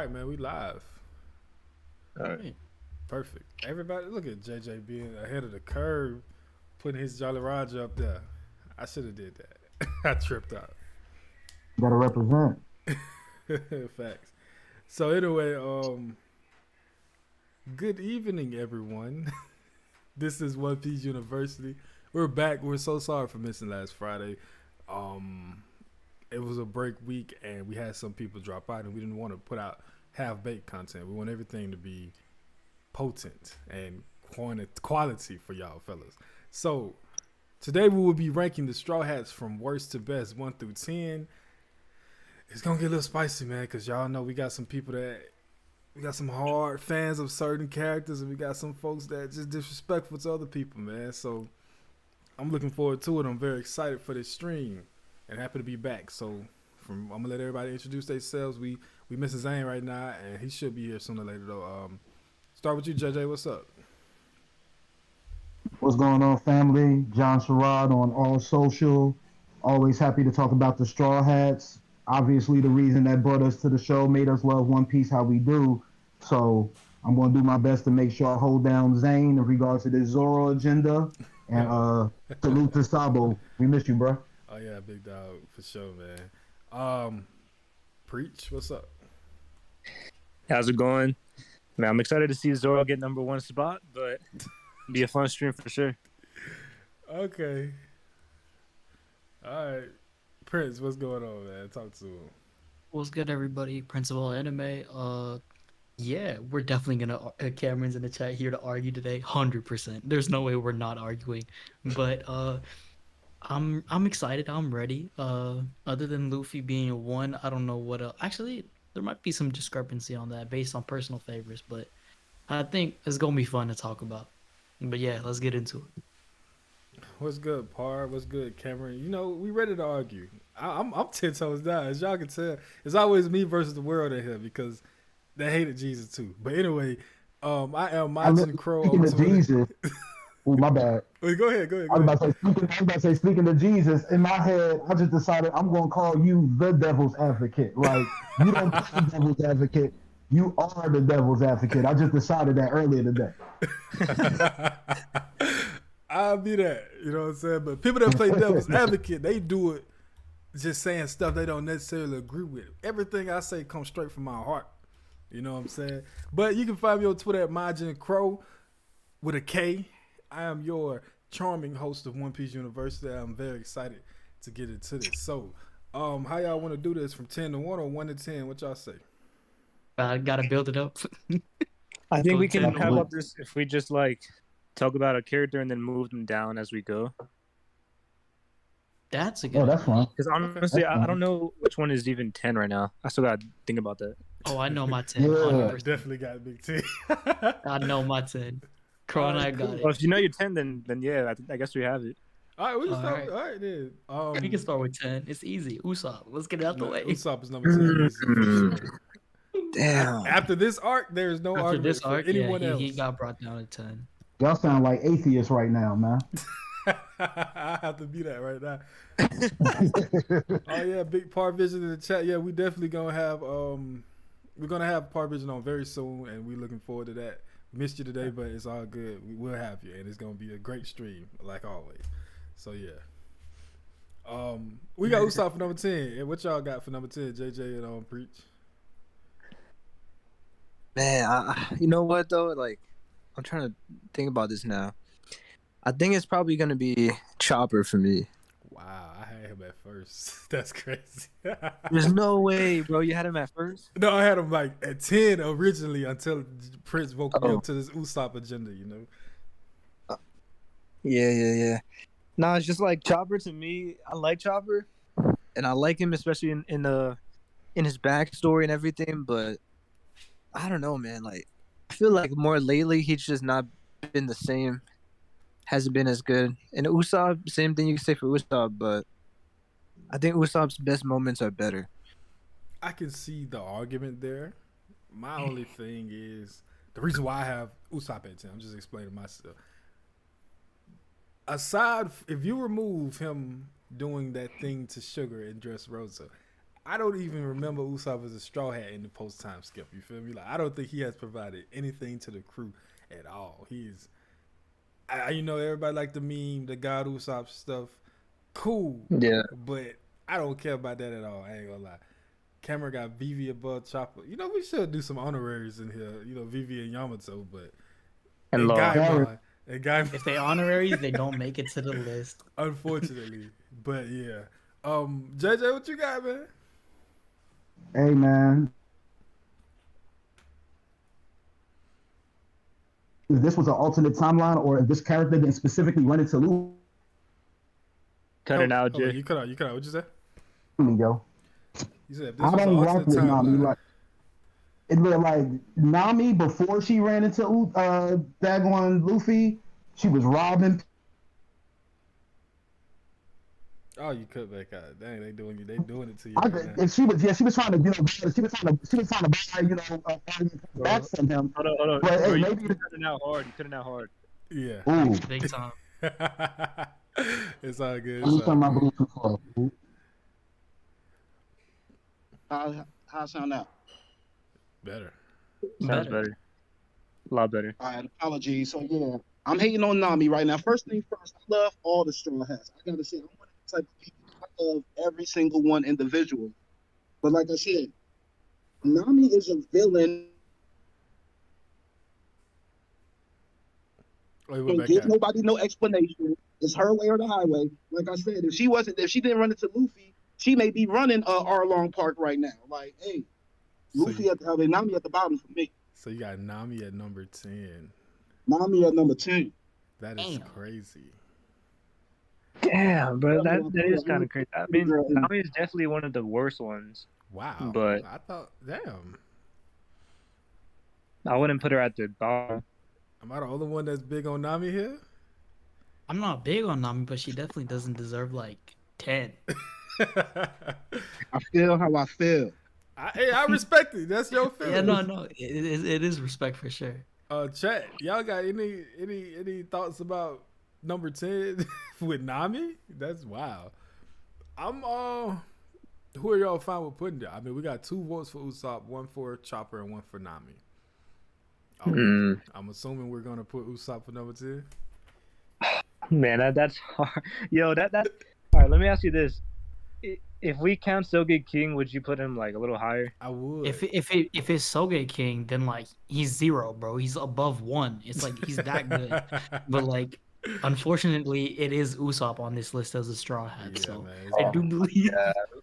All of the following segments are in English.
right, man. We live. All right. Perfect. Everybody, look at JJ being ahead of the curve, putting his Jolly Roger up there. I should have did that. I tripped out. Gotta represent. Facts. So anyway, good evening, everyone. This is One Piece University. We're back. We're so sorry for missing last Friday. It was a break week, and we had some people drop out, and we didn't want to put out half-baked content. We want everything to be potent and quality for y'all fellas. So today we will be ranking the Straw Hats from worst to best, 1 through 10. It's gonna get a little spicy, man, because y'all know we got some hard fans of certain characters, and we got some folks that just disrespectful to other people, man. So I'm looking forward to it. I'm very excited for this stream and happy to be back. So I'm gonna let everybody introduce themselves. We missing Zane right now, and he should be here sooner or later though. Start with you, JJ. What's up? What's going on, family? John Sherrod on all social. Always happy to talk about the Straw Hats. Obviously, the reason that brought us to the show, made us love One Piece how we do. So I'm going to do my best to make sure I hold down Zane in regards to this Zoro agenda. And salute to Sabo. We miss you, bro. Oh, yeah, big dog, for sure, man. Preach, what's up? How's it going? Man, I'm excited to see Zoro get number 1 spot, but be a fun stream for sure. Okay. All right. Prince, what's going on, man? Talk to him. What's good, everybody? Principal Anime. Yeah, we're definitely gonna. Cameron's in the chat here to argue today. 100%. There's no way we're not arguing. But I'm excited. I'm ready. Other than Luffy being a 1, I don't know what else. Actually, there might be some discrepancy on that based on personal favorites, but I think it's gonna be fun to talk about. But yeah, let's get into it. What's good, Par? What's good, Cameron? You know, we ready to argue. I'm 10 toes down. As y'all can tell, it's always me versus the world in here because they hated Jesus too. But anyway, I am Majin Crow Speaking on of Twitter. Jesus. Oh, my bad. Wait, go ahead. I was about to say, speaking of Jesus, in my head, I just decided I'm going to call you the devil's advocate. Like, you don't play the devil's advocate. You are the devil's advocate. I just decided that earlier today. I'll be that. You know what I'm saying? But people that play devil's advocate, they do it just saying stuff they don't necessarily agree with. Everything I say comes straight from my heart. You know what I'm saying? But you can find me on Twitter at Majin Crow with a K. I am your charming host of One Piece University. I'm very excited to get into this. So, how y'all want to do this from 10 to 1 or 1 to 10? What y'all say? I gotta build it up. I think we can Go have ahead. up this if we just talk about a character and then move them down as we go. That's a good. Oh, that's fine. Because honestly, That's I don't know which one is even 10 right now. I still gotta think about that. Oh, I know my 10. Yeah. 100%. Definitely got a big 10. I know my 10. Crow and I Alright, got cool. it. Well, if you know your 10, then yeah, I guess we have it. All right, we can start. Alright. All right, then. We can start with 10. It's easy. Usopp. Let's get it out the way. Usopp is number 10. easy, for sure. Damn. After this arc, there is no After argument this for arc, anyone yeah, else. he got brought down to 10. Y'all sound like atheists right now, man. I have to be that right now. Oh yeah, big Par Vision in the chat. Yeah, we definitely gonna have we're gonna have Par Vision on very soon, and we're looking forward to that. Missed you today, but it's all good. We will have you, and it's gonna be a great stream like always. So yeah. We got Usopp for number 10. And what y'all got for number 10, JJ and Preach? Man, you know what though? Like, I'm trying to think about this now. I think it's probably gonna be Chopper for me. Wow, I had him at first. That's crazy. There's no way, bro. You had him at first. No, I had him like at 10 originally until Prince woke me Oh. up to this Usopp agenda, you know? Yeah. No, it's just like Chopper to me. I like Chopper, and I like him especially in his backstory and everything. But I don't know, man. Like, I feel like more lately he's just not been the same. Hasn't been as good. And Usopp, same thing you can say for Usopp, but I think Usopp's best moments are better. I can see the argument there. My only thing is the reason why I have Usopp at 10. I'm just explaining myself. Aside, if you remove him doing that thing to Sugar in Dressrosa, I don't even remember Usopp as a Straw Hat in the post time skip. You feel me? Like I don't think he has provided anything to the crew at all. He's, you know, everybody like the meme, the God Usopp stuff. Cool, Yeah. but I don't care about that at all. I ain't gonna lie. Cameron got Vivi above Chopper. You know, we should do some honoraries in here. You know, Vivi and Yamato, but And Law. Gaimon, and Gaimon, If they honoraries, they don't make it to the list. unfortunately. But yeah, JJ, what you got, man? Hey man, if this was an alternate timeline, or if this character didn't specifically run into Cut it out, Hold on, Jay. you cut out. What'd you say? Luffy, yo. You said if this I was an don't rock alternate with Nami. timeline. Like, it was like Nami before she ran into Dagon Luffy. She was robbing. Oh, you cut back out. Dang, they doing it to you. I, Right now. and she was trying to, she was trying to buy, back from him. Hold on. But Bro, hey, you maybe cutting out hard. You cutting out hard. Yeah. ooh, Big time. It's all good. let me It's all turn my good. Bluetooth off. How it sound now? Better. Sounds better. A lot better. All right, apologies. So yeah, I'm hating on Nami right now. First thing first, I love all the Straw Hats. I gotta say, I'm one of the type of people. I love every single one individually. But like I said, Nami is a villain. Oh, he went Don't back give out. nobody no explanation. It's her way or the highway. Like I said, if she didn't run into Luffy, she may be running Arlong Park right now. Like, hey, So Luffy Nami at the bottom for me. So you got Nami at number 10. Nami at number 10. That is Damn. crazy. Damn, bro, that is kind of crazy. I mean, Girl, Nami is definitely one of the worst ones. Wow. But- I thought, damn. I wouldn't put her at the bottom. Am I the only one that's big on Nami here? I'm not big on Nami, but she definitely doesn't deserve like 10. I feel how I feel. Hey, I respect it. That's your feeling. Yeah, no, it is respect for sure. Chat, y'all got any thoughts about number 10 with Nami? That's wild. Who are y'all fine with putting there? I mean, we got 2 votes for Usopp, 1 for Chopper, and 1 for Nami. I'm assuming we're gonna put Usopp for number 10. Man, that's hard. Yo, that. All right, let me ask you this: if we count Soge King, would you put him like a little higher? I would. If it's Soge King, then like he's 0, bro. He's above 1. It's like he's that good. But like, unfortunately, it is Usopp on this list as a Straw Hat. Yeah, So man. I do believe.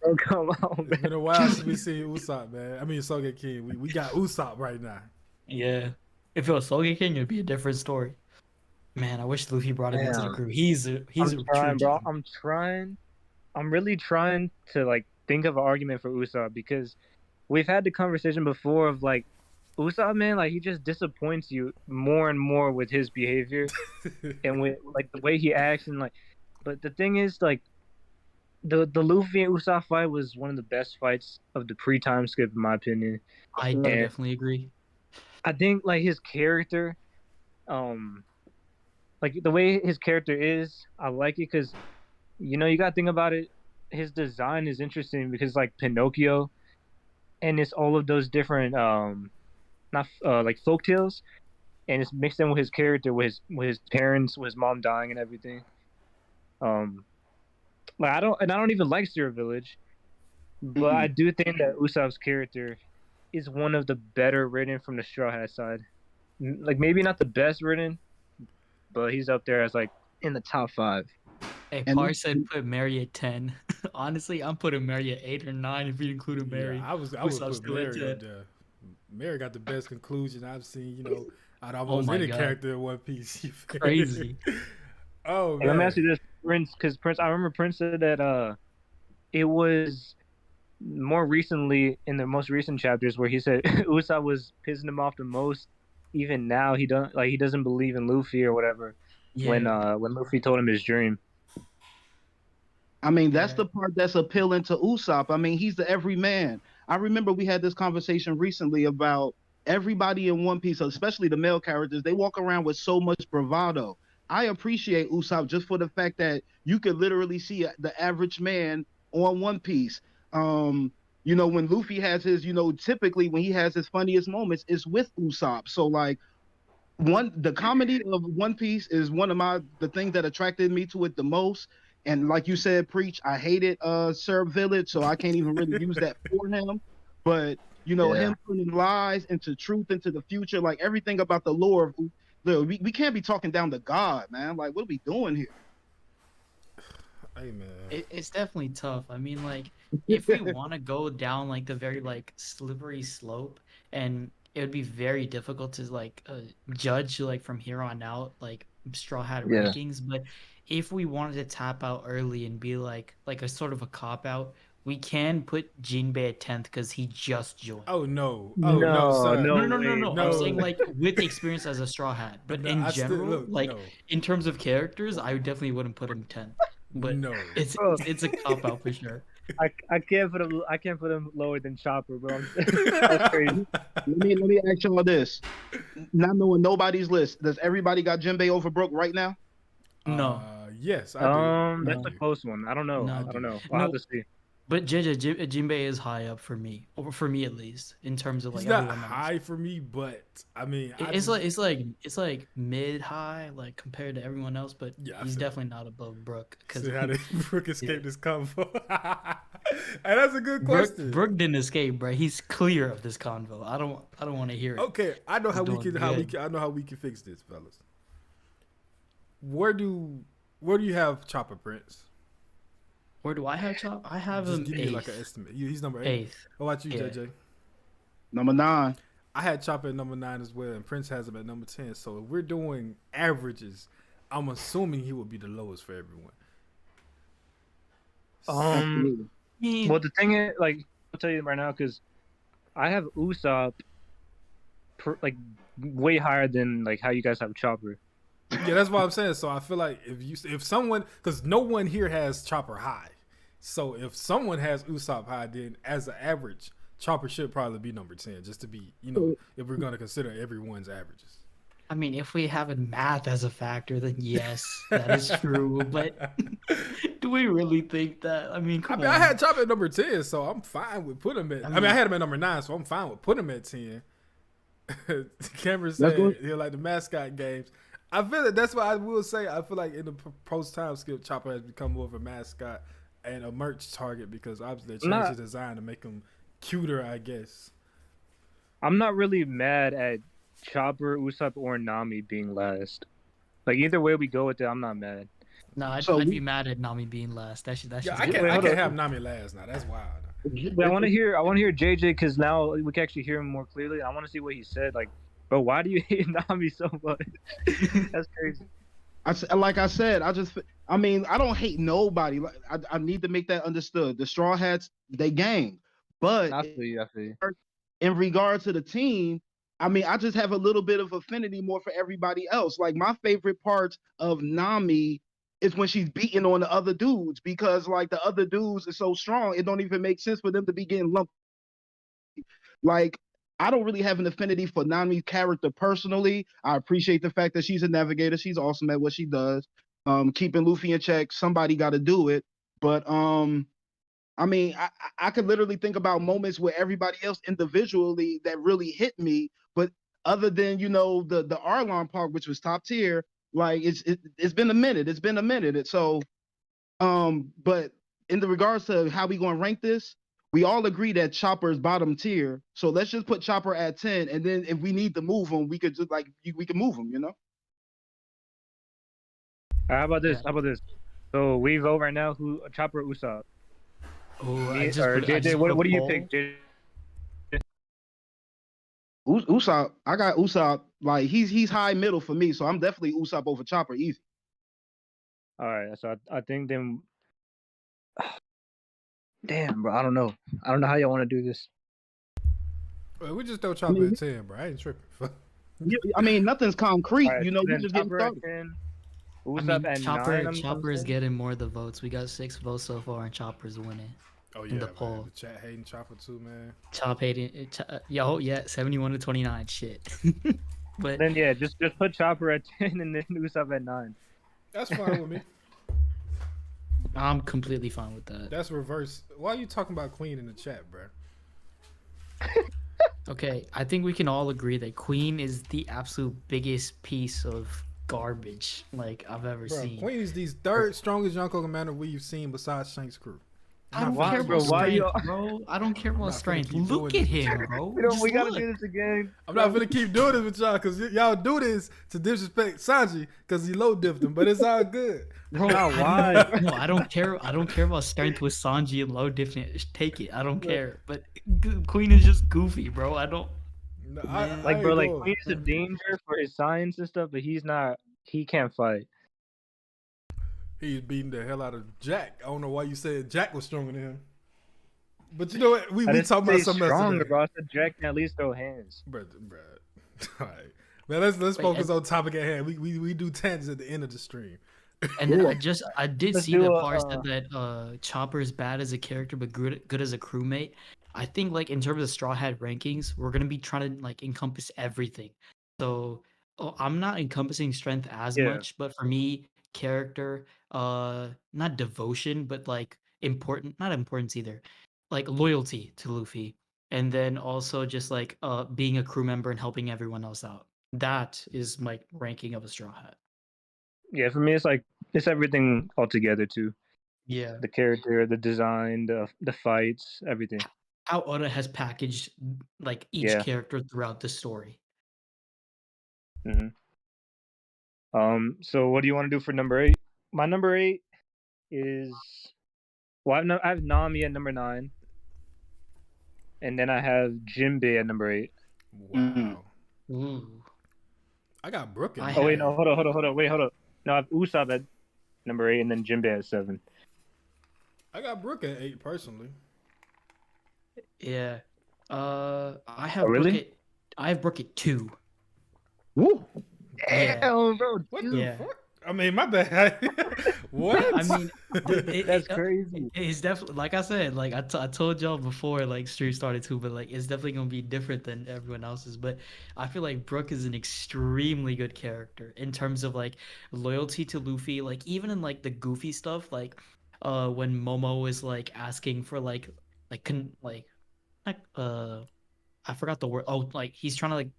Oh, come on, It's man. been a while since we seen Usopp, man. I mean, Soge King. We got Usopp right now. Yeah. If it was Soge King, it'd be a different story. Man, I wish Luffy brought him into the Damn. crew. He's a I'm trying, true bro. gem. I'm trying. I'm really trying to like think of an argument for Usopp because we've had the conversation before of like Usopp, man, like he just disappoints you more and more with his behavior and with like the way he acts and like. But the thing is, like, the Luffy and Usopp fight was one of the best fights of the pre-time skip, in my opinion. I And definitely agree. I think like his character, like the way his character is, I like it because, you know, you gotta think about it. His design is interesting because like Pinocchio, and it's all of those different not like folk tales, and it's mixed in with his character, with his parents, with his mom dying and everything. Like I don't even like Zero Village, but I do think that Usopp's character is one of the better written from the Straw Hat side. Like maybe not the best written, but he's up there as like in the top 5. Hey, And Par said put Mary at 10. Honestly, I'm putting Mary at 8 or 9 if you include Mary. Yeah, I would Usopp's put still at Mary up 10. there. Mary got the best conclusion I've seen, you know, out of Oh almost my any God. character in One Piece. Crazy. Oh, And man. let me ask you this, Prince, because Prince, I remember Prince said that it was more recently in the most recent chapters where he said Usopp was pissing him off the most. Even now, he doesn't believe in Luffy or whatever. Yeah. When Luffy told him his dream. I mean, that's Yeah. the part that's appealing to Usopp. I mean, he's the everyman. I remember we had this conversation recently about everybody in One Piece, especially the male characters. They walk around with so much bravado. I appreciate Usopp just for the fact that you could literally see the average man on One Piece. when Luffy has his, typically when he has his funniest moments, it's with Usopp. So like the comedy of One Piece is one of the things that attracted me to it the most. And like you said, Preach, I hated Syrup Village, so I can't even really use that for him. But Yeah. him putting lies into truth into the future, like everything about the lore of look, we can't be talking down to God, man. Like, what are we doing here? Hey man. It's definitely tough. I mean, like, if we want to go down like the very like slippery slope, and it would be very difficult to like judge like from here on out like Straw Hat Yeah. rankings. But if we wanted to tap out early and be like a sort of a cop out, we can put Jinbei at 10th because he just joined. Oh no. Oh no, son. no. No. way. I'm saying like with experience as a Straw Hat, but No, in I still- general, look, like no. in terms of characters, I definitely wouldn't put him 10th. But No. it's Bro. it's a cop out for sure. I can't put him lower than Chopper, bro. That's crazy. Let me ask y'all this. Not knowing nobody's list, does everybody got Jinbei over Brook right now? No. Yes, I do. That's I a do. close one. I don't know. No. I don't know. No. I'll have to see. But Jinbei is high up for me, or for me at least, in terms of like He's not everyone else. high for me, but I mean, It's like mid high, like compared to everyone else, but Yeah, I he's feel- definitely not above Brook. see how did Brook escape Yeah. this convo? And that's a good question. Brook didn't escape, bro. He's clear of this convo. I don't want to hear it. Okay, I know how He's we doing can good. I know how we can fix this, fellas. Where do you have Chopper Prince? Where do I have Chop? I have Just him give me like an eighth. estimate. He's number 8. Eighth. How about you, Yeah. JJ? Number 9. I had Chopper at number 9 as well, and Prince has him at number 10. So if we're doing averages, I'm assuming he would be the lowest for everyone. Absolutely. Well, the thing is, like, I'll tell you right now, because I have Usopp, like, way higher than like how you guys have Chopper. Yeah, that's what I'm saying. So I feel like if someone, because no one here has Chopper high, so if someone has Usopp high, then as an average, Chopper should probably be number 10, just to be, if we're gonna consider everyone's averages. I mean, if we have math as a factor, then yes, that is true. But do we really think that? I mean, come on. I had Chopper at number 10, so I'm fine with putting him at. I mean, I had him at number 9, so I'm fine with putting him at 10. Cameron said he like the mascot games. I feel that that's what I will say. I feel like in the post time skip, Chopper has become more of a mascot and a merch target because obviously they changed his design to make him cuter, I guess. I'm not really mad at Chopper, Usopp, or Nami being last. Like either way we go with it, I'm not mad. No, I'd be mad at Nami being last. That's Yeah, I good. can't have Nami last now. That's wild. But I want to hear JJ because now we can actually hear him more clearly. I want to see what he said. Like, bro, why do you hate Nami so much? That's crazy. Like I said, I mean, I don't hate nobody. Like, I need to make that understood. The Straw Hats, they gang. But I feel you. in regard to the team, I mean, I just have a little bit of affinity more for everybody else. Like my favorite parts of Nami is when she's beating on the other dudes because like the other dudes are so strong, it don't even make sense for them to be getting lumped. Like I don't really have an affinity for Nami's character personally. I appreciate the fact that she's a navigator. She's awesome at what she does. Keeping Luffy in check, somebody got to do it. But I mean, I could literally think about moments where everybody else individually that really hit me, but other than the Arlong part, which was top tier, like it's been a minute. It's been a minute. So, but in the regards to how we going to rank this, we all agree that Chopper is bottom tier. So let's just put Chopper at 10, and then if we need to move him, we could just we can move him. How about this? So we vote right now. Who Chopper or Usopp? Oh, JJ, what do you pick, JJ? Usopp, I got Usopp. Like he's high middle for me, so I'm definitely Usopp over Chopper easy. All right, so I think then. Damn, bro, I don't know how y'all want to do this. Well, we just throw Chopper at 10, bro. I ain't tripping. Yeah, I mean, nothing's concrete. Right, We just getting Chopper at started. 10, I Usopp mean, at Chopper 9. Chopper is getting more of the votes. We got 6 votes so far, and Chopper's winning. Oh In yeah, the man. poll. The chat hating Chopper too, man. Chop hating, 71 to 29. Shit. But Then yeah, just put Chopper at 10 and then Usopp at 9. That's fine with me. I'm completely fine with that. That's reverse. Why are you talking about Queen in the chat, bro? Okay, I think we can all agree that Queen is the absolute biggest piece of garbage like I've ever Bro, seen. Queen is the third strongest Yonko commander we've seen besides Shanks' crew. I don't Why, care bro? about Why you? strength, bro. I don't care I'm about not finna strength. keep Look doing at this with him, y'all. bro. You know, Just we gotta look. do this again. I'm not gonna keep doing this with y'all because y'all do this to disrespect Sanji because he low dipped him, but it's all good. Bro, Nah, I why? don't, no, I don't care. I don't care about strength with Sanji and low different. Take it. I don't care. But Queen is just goofy, bro. I don't. No, Man. I Like, bro, ain't like going. Queen is a danger for his science and stuff, but he's not. He can't fight. He's beating the hell out of Jack. I don't know why you said Jack was stronger than him. But you know what? We I didn't talking say about something else stronger, today. bro. I said Jack can at least throw hands. Bruh. All right. Man, let's Wait, focus on topic at hand. We do tangents at the end of the stream. And then I did Let's see do that a, Par said that Chopper is bad as a character but good as a crewmate. I think like in terms of Straw Hat rankings, we're gonna be trying to like encompass everything. So I'm not encompassing strength as Yeah. much, but for me, character, not devotion, but like important, not importance either, like loyalty to Luffy, and then also just like being a crew member and helping everyone else out. That is my ranking of a Straw Hat. Yeah, for me, it's like it's everything all together too. Yeah. The character, the design, the fights, everything. How Oda has packaged like each Yeah. character throughout the story. hmm So what do you want to do for number 8? My number 8 is I have Nami at number 9, and then I have Jinbei at number 8. Wow. Ooh. I got Brook in I Oh wait, had- no, hold on. Wait, hold up. No, I have Usopp at number 8, and then Jinbei at 7. I got Brook at 8 personally. Yeah. I have Oh, really? Brook at I have Brook at 2. Woo. Yeah. Damn, bro. What dude. the Yeah. fuck? I mean, my bad. What? I mean, That's crazy. It's definitely like I said, like I told y'all before, like stream started too, but like it's definitely gonna be different than everyone else's. But I feel like Brook is an extremely good character in terms of like loyalty to Luffy, like even in like the goofy stuff, like when Momo is like asking for like like I forgot the word. Oh, like he's trying to like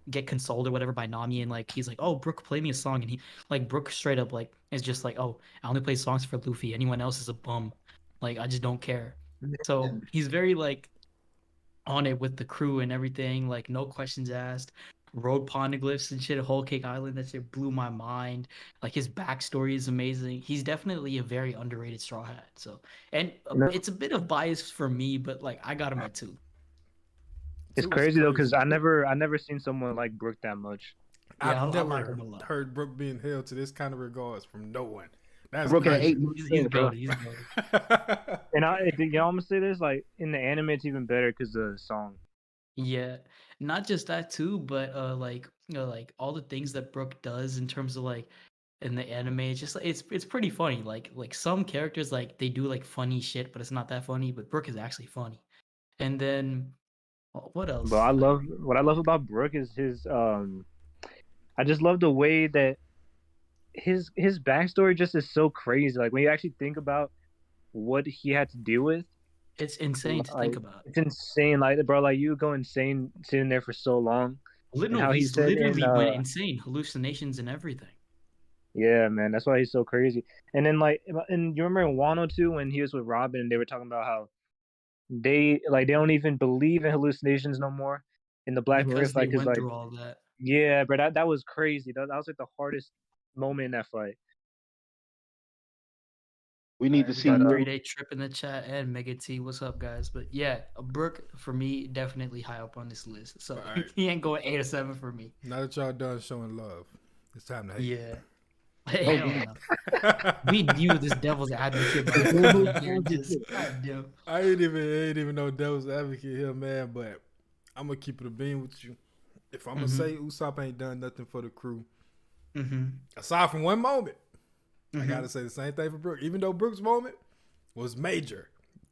get consoled or whatever by Nami, and like he's like, "Oh, Brook, play me a song," and he like Brook straight up like is just like, "Oh, I only play songs for Luffy. Anyone else is a bum. Like I just don't care." So he's very like on it with the crew and everything. Like no questions asked. Road poneglyphs and shit. Whole Cake Island. That shit blew my mind. Like his backstory is amazing. He's definitely a very underrated Straw Hat. So and it's a bit of bias for me, but like I got him at 2. It's It was crazy though, because crazy. I never seen someone like Brook that much. Yeah, I've I like never him a lot. heard Brook being held to this kind of regards from no one. That's Brook at crazy. 8. He's goated. He's goated. And I'm gonna say this, like in the anime, it's even better because the song. Yeah, not just that too, but like like all the things that Brook does in terms of like in the anime, it's just like it's pretty funny. Like some characters like they do like funny shit, but it's not that funny. But Brook is actually funny. And then what else? But what I love about Brook is his I just love the way that his backstory just is so crazy. Like when you actually think about what he had to deal with, It's insane to think like about. it's insane. Like bro, like you go insane sitting there for so long. No, how he he's said in, literally went insane, hallucinations and everything. Yeah, man, that's why he's so crazy. And then and you remember in Wano too when he was with Robin and they were talking about how they don't even believe in hallucinations no more in the Black Maria Because they fight because went like through all that. yeah, but that was crazy. That was like the hardest moment in that fight. We need to see But, more. 3-day trip in the chat and Mega T, what's up, guys? But yeah, Brook for me definitely high up on this list. So Alright. he ain't going 8 or 7 for me. Now that y'all done showing love, it's time to hate. Yeah. Hell no. We knew this devil's advocate by the time of year. Just goddamn. I ain't even know Devil's Advocate here, man. But I'm gonna keep it a beam with you. If I'm gonna say Usopp ain't done nothing for the crew, aside from one moment, I gotta say the same thing for Brook. Even though Brook's moment was major,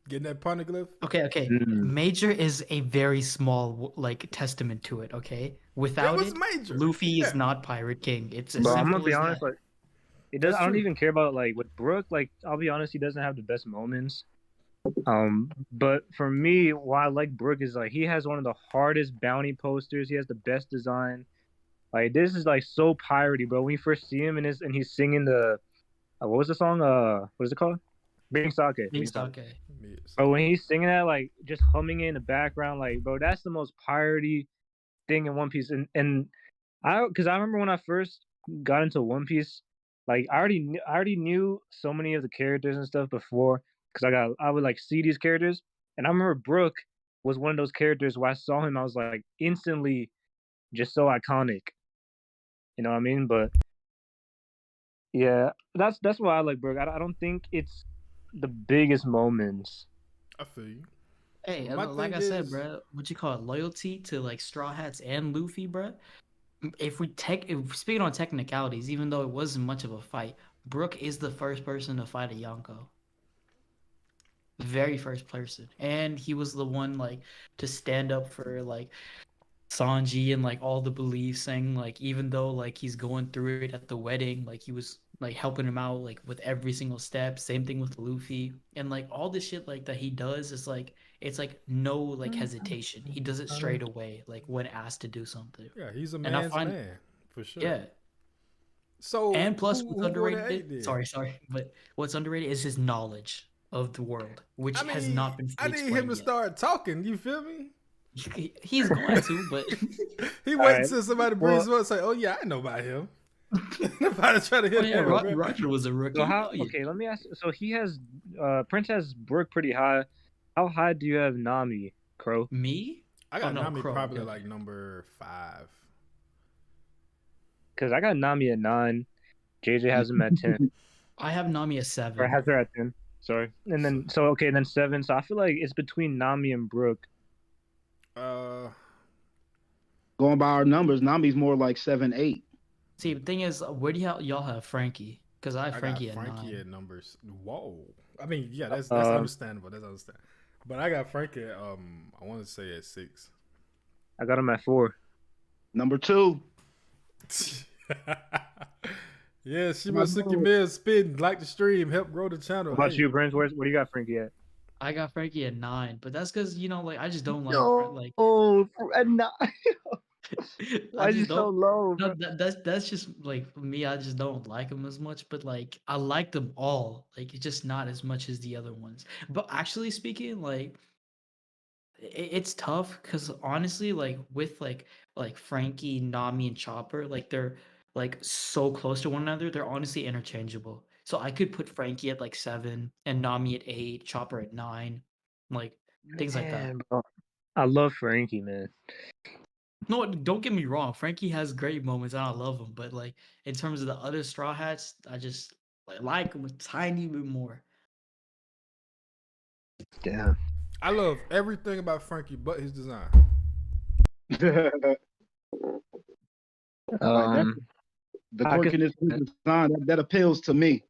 getting that poneglyph. Okay. Major is a very small like testament to it. Okay, without was it, major. Luffy Yeah. is not Pirate King. It's as Bro, I'm simple gonna be as honest, that. like It does. That's I don't true. even care about like with Brook. Like I'll be honest, he doesn't have the best moments. But for me, why I like Brook is like he has one of the hardest bounty posters. He has the best design. Like this is like so piratey, bro. When you first see him and he's singing the what was the song? What is it called? Bring Sake. Being Bring Sake. Sake. But when he's singing that, like just humming it in the background, like bro, that's the most piratey thing in One Piece. And because I remember when I first got into One Piece, like I already knew so many of the characters and stuff before because I would like see these characters, and I remember Brook was one of those characters where I saw him, I was like instantly just so iconic. You know what I mean? But yeah, that's why I like Brook. I don't think it's the biggest moments. I feel you. Hey, My like thing I said, is, bro, what you call it, loyalty to like Straw Hats and Luffy, bro. If speaking on technicalities, even though it wasn't much of a fight, Brook is the first person to fight a Yonko. Very first person, and he was the one like to stand up for like Sanji and like all the beliefs, saying like even though like he's going through it at the wedding, like he was like helping him out like with every single step. Same thing with Luffy, and like all the shit like that he does is like it's like no like hesitation. He does it straight away, like when asked to do something. yeah, he's a And I man's find man for sure. yeah, So and plus what's who going to underrated? eight then? Sorry, but what's underrated is his knowledge of the world, which I has mean, not been I fully need him to explained yet. start talking. You feel me? He's going to, but He All waits right. till somebody brings him up and say, "Oh yeah, I know about him." Nobody try to oh hit yeah, him, bro. Roger was a rookie. So how? Oh, yeah. Okay, let me ask. So he has Prince has Brook pretty high. How high do you have Nami, Crow? Me? I Oh got no, Nami Crow. probably Okay. like number 5. Because I got Nami at 9. JJ has him at 10, I have Nami at or 7. has her at 10. Sorry. And then okay, then 7. So I feel like it's between Nami and Brook. Uh, Going by our numbers, Nami's more like 7, 8. See, the thing is, where do y'all have Frankie? Because I have I got Frankie at Frankie 9. at numbers. Whoa. I mean, yeah, that's Uh, understandable. That's understandable. But I got Frankie at, I want to say at 6. I got him at 4. Number 2. Yeah, she must took your meal, spin, like the stream, help grow the channel. What about Hey. you, Prince? Where do you got Frankie at? I got Frankie at 9, but that's because like I just don't like like at 9. I Why just you so don't. low, No, bro? that's just like me. I just don't like them as much. But like I like them all. Like it's just not as much as the other ones. But actually speaking, like it's tough because honestly, like with like Frankie, Nami, and Chopper, like they're like so close to one another. They're honestly interchangeable. So I could put Frankie at like 7 and Nami at 8, Chopper at 9, like things like that. Man, bro. I love Frankie, man. No, don't get me wrong. Frankie has great moments and I love him, but like in terms of the other Straw Hats, I just like him a tiny bit more. Damn. I love everything about Frankie but his design. Like that, the I could, quirkiness of the design that appeals to me.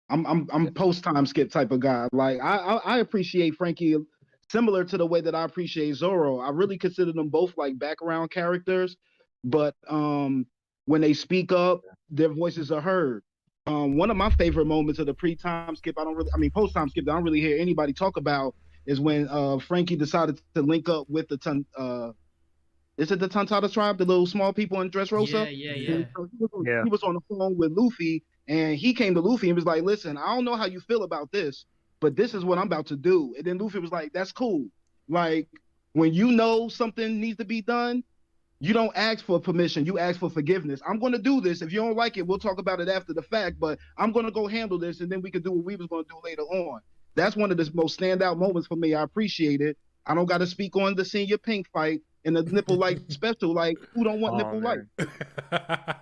I'm post time skip type of guy. Like I appreciate Frankie similar to the way that I appreciate Zoro. I really consider them both like background characters, but when they speak up, their voices are heard. One of my favorite moments of the pre-time skip, post time skip, I don't really hear anybody talk about is when Frankie decided to link up with is it the Tontada tribe, the little small people in Dressrosa? Yeah. yeah. He was on the phone with Luffy, and he came to Luffy and was like, "Listen, I don't know how you feel about this, but this is what I'm about to do." And then Luffy was like, "That's cool. Like when you know something needs to be done, you don't ask for permission. You ask for forgiveness. I'm going to do this. If you don't like it, we'll talk about it after the fact. But I'm going to go handle this, and then we can do what we was going to do later on." That's one of the most standout moments for me. I appreciate it. I don't got to speak on the senior pink fight and the nipple light special. Like, who don't want Oh nipple light? man,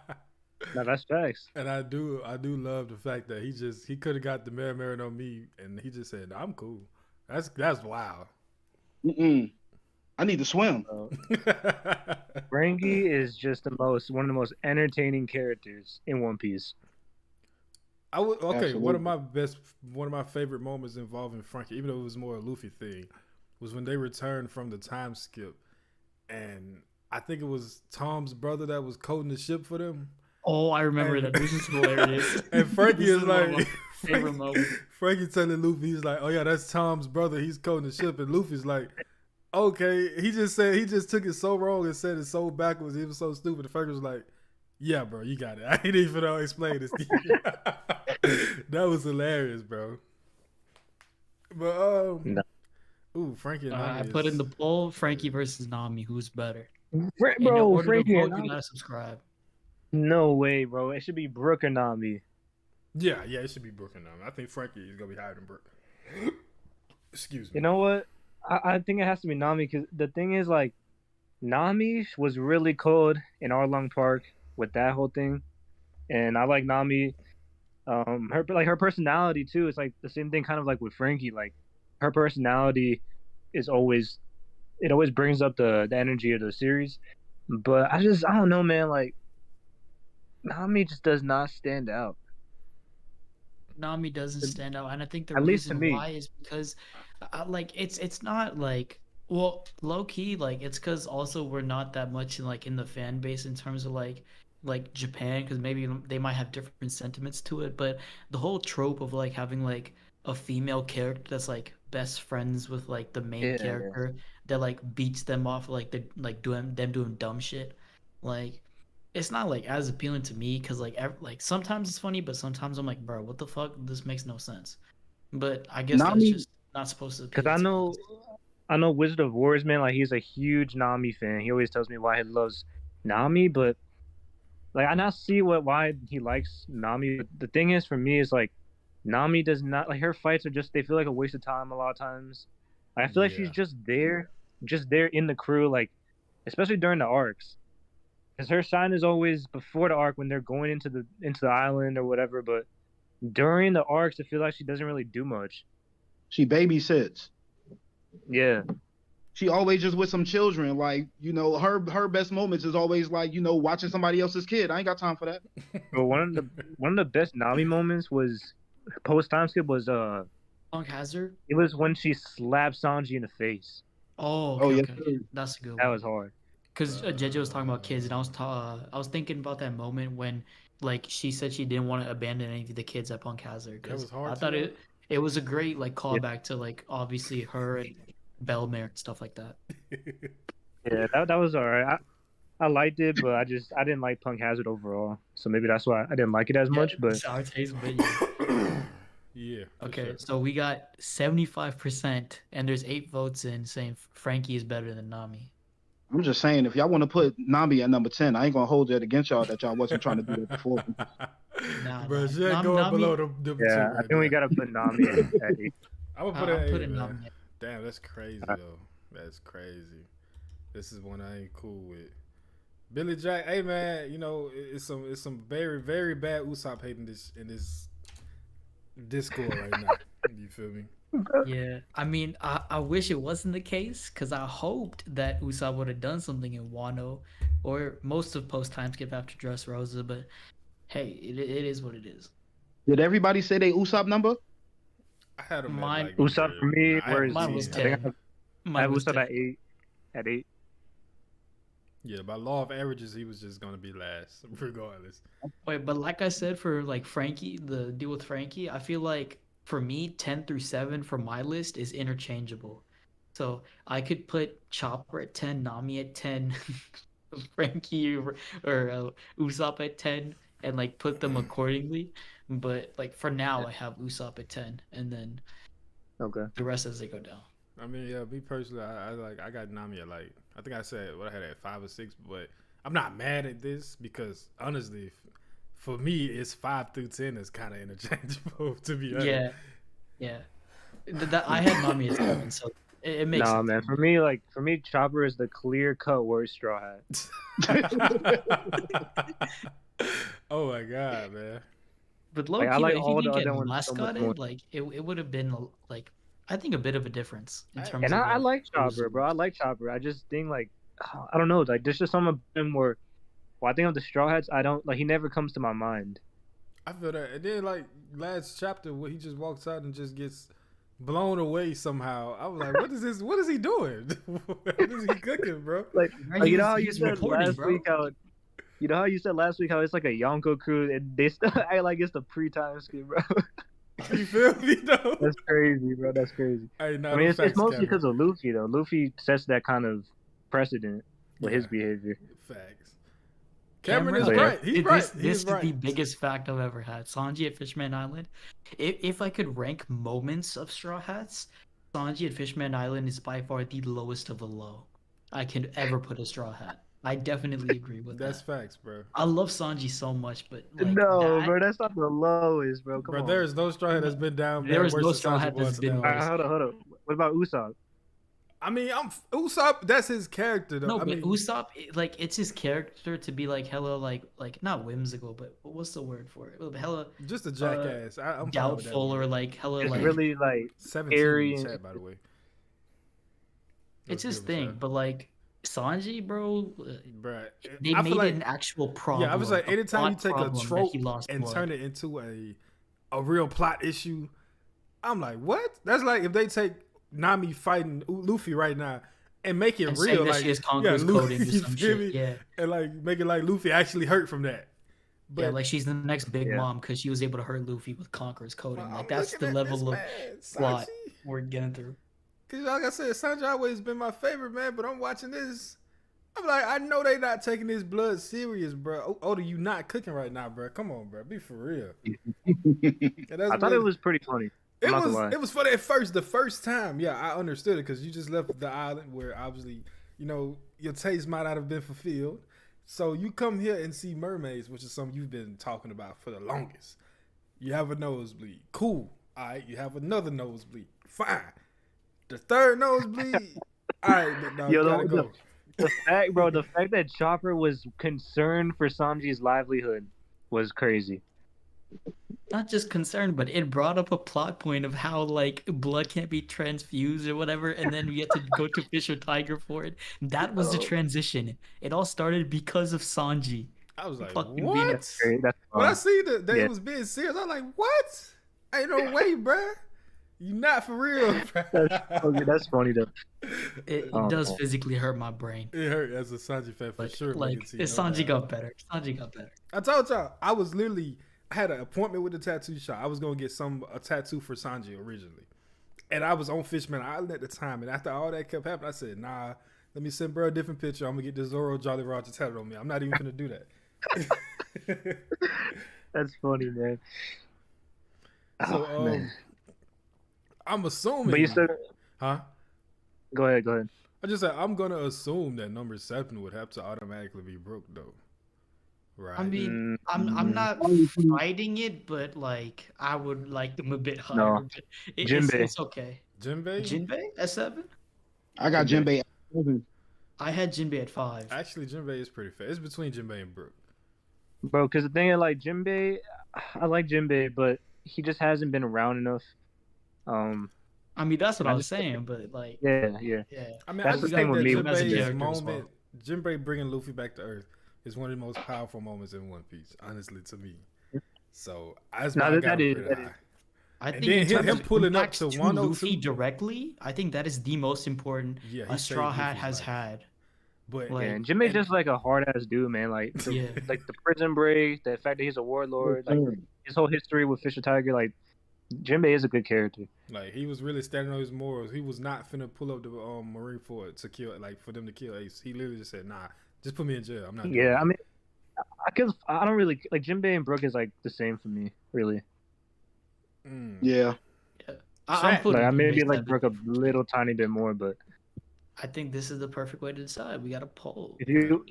no, that's facts. And I do love the fact that he could have got the Marin on me, and he just said, "I'm cool." That's wild. I need to swim. Frankie is just one of the most entertaining characters in One Piece. Absolutely. One of my favorite moments involving Frankie, even though it was more a Luffy thing, was when they returned from the time skip, and I think it was Tom's brother that was coding the ship for them, Oh, I remember And- that. This is hilarious. And Franky This is one of my like, favorite moment. Franky telling Luffy, he's like, "Oh yeah, that's Tom's brother. He's coding the ship." And Luffy's like, "Okay." He just took it so wrong and said it so backwards. He was so stupid. The Franky was like, "Yeah, bro, you got it. I ain't even know explain this to you." That was hilarious, bro. But No. ooh, Franky and Nami I put in the poll: Frankie versus Nami. Who's better? And in Bro, order Frankie to and vote, you Nami. gotta subscribe. No way, bro. It should be Brooke or Nami. Yeah, it should be Brooke and Nami. I think Franky is gonna be higher than Brooke. Excuse me. You know what? I think it has to be Nami because the thing is, like, Nami was really cold in Arlong Park with that whole thing, and I like Nami. Her personality too. It's like the same thing, kind of like with Frankie. Like, her personality is always, it always brings up the energy of the series. But I don't know, man. Like, Nami just does not stand out. Nami doesn't stand out, and I think the At least to reason me. why is because, like, it's not like, well, low key, like, it's because also we're not that much in the fan base in terms of like Japan, because maybe they might have different sentiments to it, but the whole trope of like having like a female character that's like best friends with like the main Yeah. character that like beats them off, like the like doing dumb shit, like. It's not like as appealing to me because like sometimes it's funny, but sometimes I'm like, bro, what the fuck? This makes no sense. But I guess that's Nami- just not supposed to. Because I know Wizard of Wars, man. Like, he's a huge Nami fan. He always tells me why he loves Nami, but like, I not see why he likes Nami. But the thing is, for me, is like, Nami does not, like, her fights are just, they feel like a waste of time a lot of times. I feel like she's just there in the crew, like, especially during the arcs. Because her shine is always before the arc when they're going into the island or whatever, but during the arcs, I feel like she doesn't really do much. She babysits. Yeah. She always just with some children. Like, you know, her best moments is always like, you know, watching somebody else's kid. I ain't got time for that. But one of the best Nami moments was post time skip was Punk Hazard. it was when she slapped Sanji in the face. Oh, Oh, okay, yes, okay. sir. That's a good That one. was hard. Because JJ was talking about kids, and I was thinking about that moment when like she said she didn't want to abandon any of the kids at Punk Hazard. That was hard I thought too, it was a great like callback to like obviously her and Belmare and stuff like that. Yeah, that was alright. I liked it, but I didn't like Punk Hazard overall. So maybe that's why I didn't like it as much. But sour taste, but yeah. Yeah. for Okay, sure. so we got 75%, and there's 8 votes in saying Frankie is better than Nami. I'm just saying, if y'all want to put Nami at number 10, I ain't gonna hold that against y'all that y'all wasn't trying to do that before. Nah, Bro, nah. she ain't Nami- going Nami- below the yeah, two I right think we there. gotta put Nami at 8. I'm gonna put I'm it at putting 8, Nami man. at- Damn, that's crazy though. That's crazy. This is one I ain't cool with. Billy Jack, hey man, you know it's some very very bad Usopp hate in this Discord right now. You feel me? Yeah, I mean, I wish it wasn't the case because I hoped that Usopp would have done something in Wano or most of post time skip after Dressrosa, but hey, it is what it is. Did everybody say they Usopp number? I had him Mine- at like Usopp for me, I where had is Mine he? was I think 10. I Mine have was Usopp 10. at 8. At 8. Yeah, by law of averages, he was just gonna be last, regardless. Wait, but like I said, for like Frankie, the deal with Frankie, I feel like for me, 10 through 7 for my list is interchangeable. So I could put Chopper at 10, Nami at 10, Frankie or Usopp at 10, and like put them accordingly. But like for now, I have Usopp at 10, and then Okay. the rest as they go down. I mean, yeah, me personally, I got Nami at like I think I said what I had at 5 or 6, but I'm not mad at this because honestly, for me, it's 5 through 10 is kind of interchangeable to be honest. Yeah. That I had Nami at 7, so it makes Nah, sense. man. For me, Chopper is the clear cut worst Straw Hat. Oh my god, man. But low Like, key, I like if all he the didn't other get ones so much more. mascotted, like it would have been like I think a bit of a difference in terms And of. I like who was Chopper, the bro. I worst. like Chopper. I just think like I don't know, like there's just some of them where when I think of the Straw Hats, I don't like he never comes to my mind. I feel that. And then like last chapter where he just walks out and just gets blown away somehow. I was like, what is this? What is he doing? What is he cooking, bro? Like, Right, like you he know was- how he you was said reporting, last bro. week how You know how you said last week how it's like a Yonko crew and they still act like it's the pre-time skip, bro. You feel me though? That's crazy, bro. That's crazy. Hey, nah, I mean, them it's facts, mostly Cameron. because of Luffy, though. Luffy sets that kind of precedent with his Yeah. behavior. Facts. Cameron is So, yeah. right. He's right. He This is is right. the biggest fact I've ever had. Sanji at Fishman Island. If I could rank moments of Straw Hats, Sanji at Fishman Island is by far the lowest of the low I can ever put a Straw Hat. I definitely agree with That's that. facts, bro. I love Sanji so much, but like No, that, bro, that's not the lowest, bro. Come Bro, on. there is no straw hat that's been down There bad is worse no than straw Sanji hat that's was been now. worse. Hold on. What about Usopp? I mean, Usopp. That's his character, though. no, I but mean, Usopp, like it's his character to be like hella like not whimsical, but what's the word for it? Hella just a jackass. I'm fine with that doubtful or word. like hella It's like really like 17 scary in the and chat, by the way. it's Let's his give it a thing. shot. But like Sanji, bro, Bruh, they I made feel it like an actual problem. yeah, I was like, a anytime you plot take a problem that trope he lost and blood. turn it into a real plot issue, I'm like, what? That's like if they take Nami fighting Luffy right now and make it and real, saying that like she has Conqueror's coding or you some feel shit. me? Yeah. And like make it like Luffy actually hurt from that. But Yeah, like she's the next Big Yeah. Mom because she was able to hurt Luffy with Conqueror's coding. I'm Like that's looking the at level this of man, plot Sanji. we're getting through. Cause like I said, Sanji always been my favorite man, but I'm watching this. I'm like, I know they not taking this blood serious, bro. Oda, you not cooking right now, bro. Come on, bro. Be for real. And that's I thought what- it was pretty funny. I'm not gonna lie. It was funny at first. The first time, yeah, I understood it because you just left the island where obviously, you know, your taste might not have been fulfilled. So you come here and see mermaids, which is something you've been talking about for the longest. You have a nosebleed. Cool. All right. You have another nosebleed. Fine. The third nosebleed. All right, but no, you gotta go. The fact that Chopper was concerned for Sanji's livelihood was crazy. Not just concerned, but it brought up a plot point of how like blood can't be transfused or whatever, and then we had to go to Fish or Tiger for it. That was the transition. It all started because of Sanji. I was like, Fucking what? being That's great. That's When I fun. see that they Yeah. was being serious, I'm like, what? Ain't no way, bruh. You not for real, bruh. Okay, that's funny though. It Oh, does no. physically hurt my brain. It hurt as a Sanji fan for But sure. like Megan T, no Sanji doubt. got better. Sanji got better. I told y'all, I had an appointment with the tattoo shop. I was gonna get a tattoo for Sanji originally, and I was on Fishman Island at the time. And after all that kept happening, I said, "Nah, let me send bro a different picture. I'm gonna get the Zoro Jolly Roger tattooed on me. I'm not even gonna do that." That's funny, man. So, Oh, man. I'm assuming. But you said, huh? go ahead. I just said I'm gonna assume that number 7 would have to automatically be broke though, right? I mean, Mm, I'm not fighting it, but like I would like them a bit higher. No. But Jinbei. it's okay. Jinbei. Jinbei at 7? I got Jinbei. I had Jinbei at 5. Actually, Jinbei is pretty fair. It's between Jinbei and Brook. bro. Because the thing is, like Jinbei, I like Jinbei, but he just hasn't been around enough. I mean, that's what I was just- saying, but like, Yeah. I mean, That's I the just thing think with that me as a Jinbei's character as moment, Jinbei bringing Luffy back to Earth, is one of the most powerful moments in One Piece, honestly, to me. So that's why No, I got that him is- pretty that high. is. I And think then in terms him of pulling up impacts to to 102 Luffy directly, I think that is the most important Yeah, he a saved Straw Hat Luffy's has life. had. But Like- Yeah, and Jinbei's just like a hard ass dude, man. Like, Yeah. like the prison break, the fact that he's a warlord, like his whole history with Fisher Tiger, like Jinbei is a good character. like he was really standing on his morals. He was not finna pull up the Marine Ford to kill, like for them to kill Ace. He literally just said, "Nah, just put me in jail. I'm not." doing Yeah, that." I mean, I don't really like Jinbei and Brook is like the same for me, really. Mm. Yeah. I'm Shaq. putting Like I maybe Jinbei like 7. Brook a little tiny bit more, but I think this is the perfect way to decide. We got a poll. if you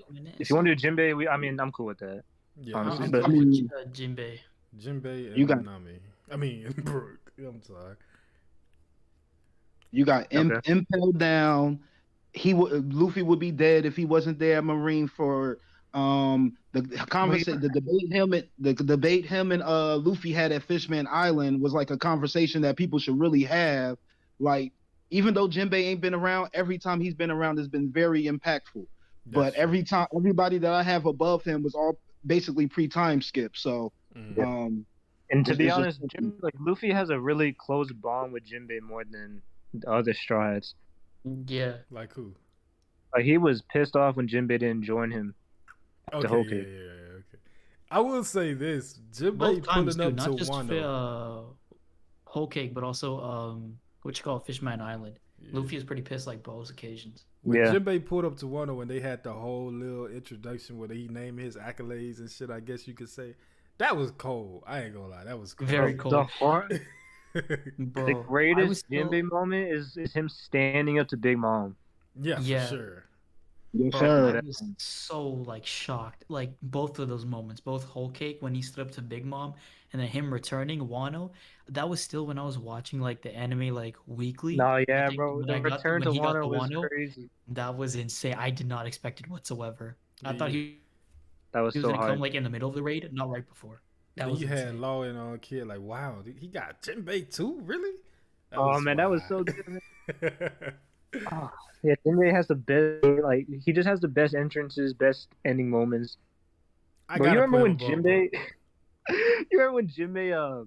want to do Jinbei, I'm cool with that. Yeah, honestly, I'm but- I mean, Jinbei. Jinbei and You got- Nami. I mean, Brook. I'm sorry. You got Okay. impelled down. Luffy would be dead if he wasn't there at Marine for the conversation. The debate him and Luffy had at Fishman Island was like a conversation that people should really have. Like, even though Jinbei ain't been around, every time he's been around has been very impactful. But That's every time, everybody that I have above him was all basically pre-time skip. So true. Mhm. And to It's be just- honest, like Luffy has a really close bond with Jinbei more than the other Straw Hats. Yeah. Like who? Like he was pissed off when Jinbei didn't join him Okay, whole yeah, cake. yeah, okay. I will say this: Both Jinbei times pulling too, up to not just Wano. Whole Cake, but also what you call Fishman Island. Yeah. Luffy is pretty pissed like both occasions. When Yeah. Jinbei pulled up to Wano and they had the whole little introduction where he named his accolades and shit, I guess you could say, that was cold. I ain't gonna lie, that was cold. Very The cold. the Bro, I greatest was still, Jinbei moment is him standing up to Big Mom. Yeah, for Yeah. sure. Yes, bro, sir. I was so like shocked. Like both of those moments, both Whole Cake when he stood up to Big Mom, and then him returning Wano. That was still when I was watching like the anime like weekly. No, I yeah, think bro. when The I got to, return when to he got to Wano was Wano, crazy. that was insane. I did not expect it whatsoever. I thought Yeah. That was he was so gonna come hard. like in the middle of the raid, not right before. That Then was you had insane. Law and Kid like, wow, he got Jinbei too? Really? Oh man, that was so wild. good. Man. Oh, yeah, Jinbei has the best. Like he just has the best entrances, best ending moments. I Bro, you gotta remember put him when above Jinbei? Brook. You remember when Jinbei?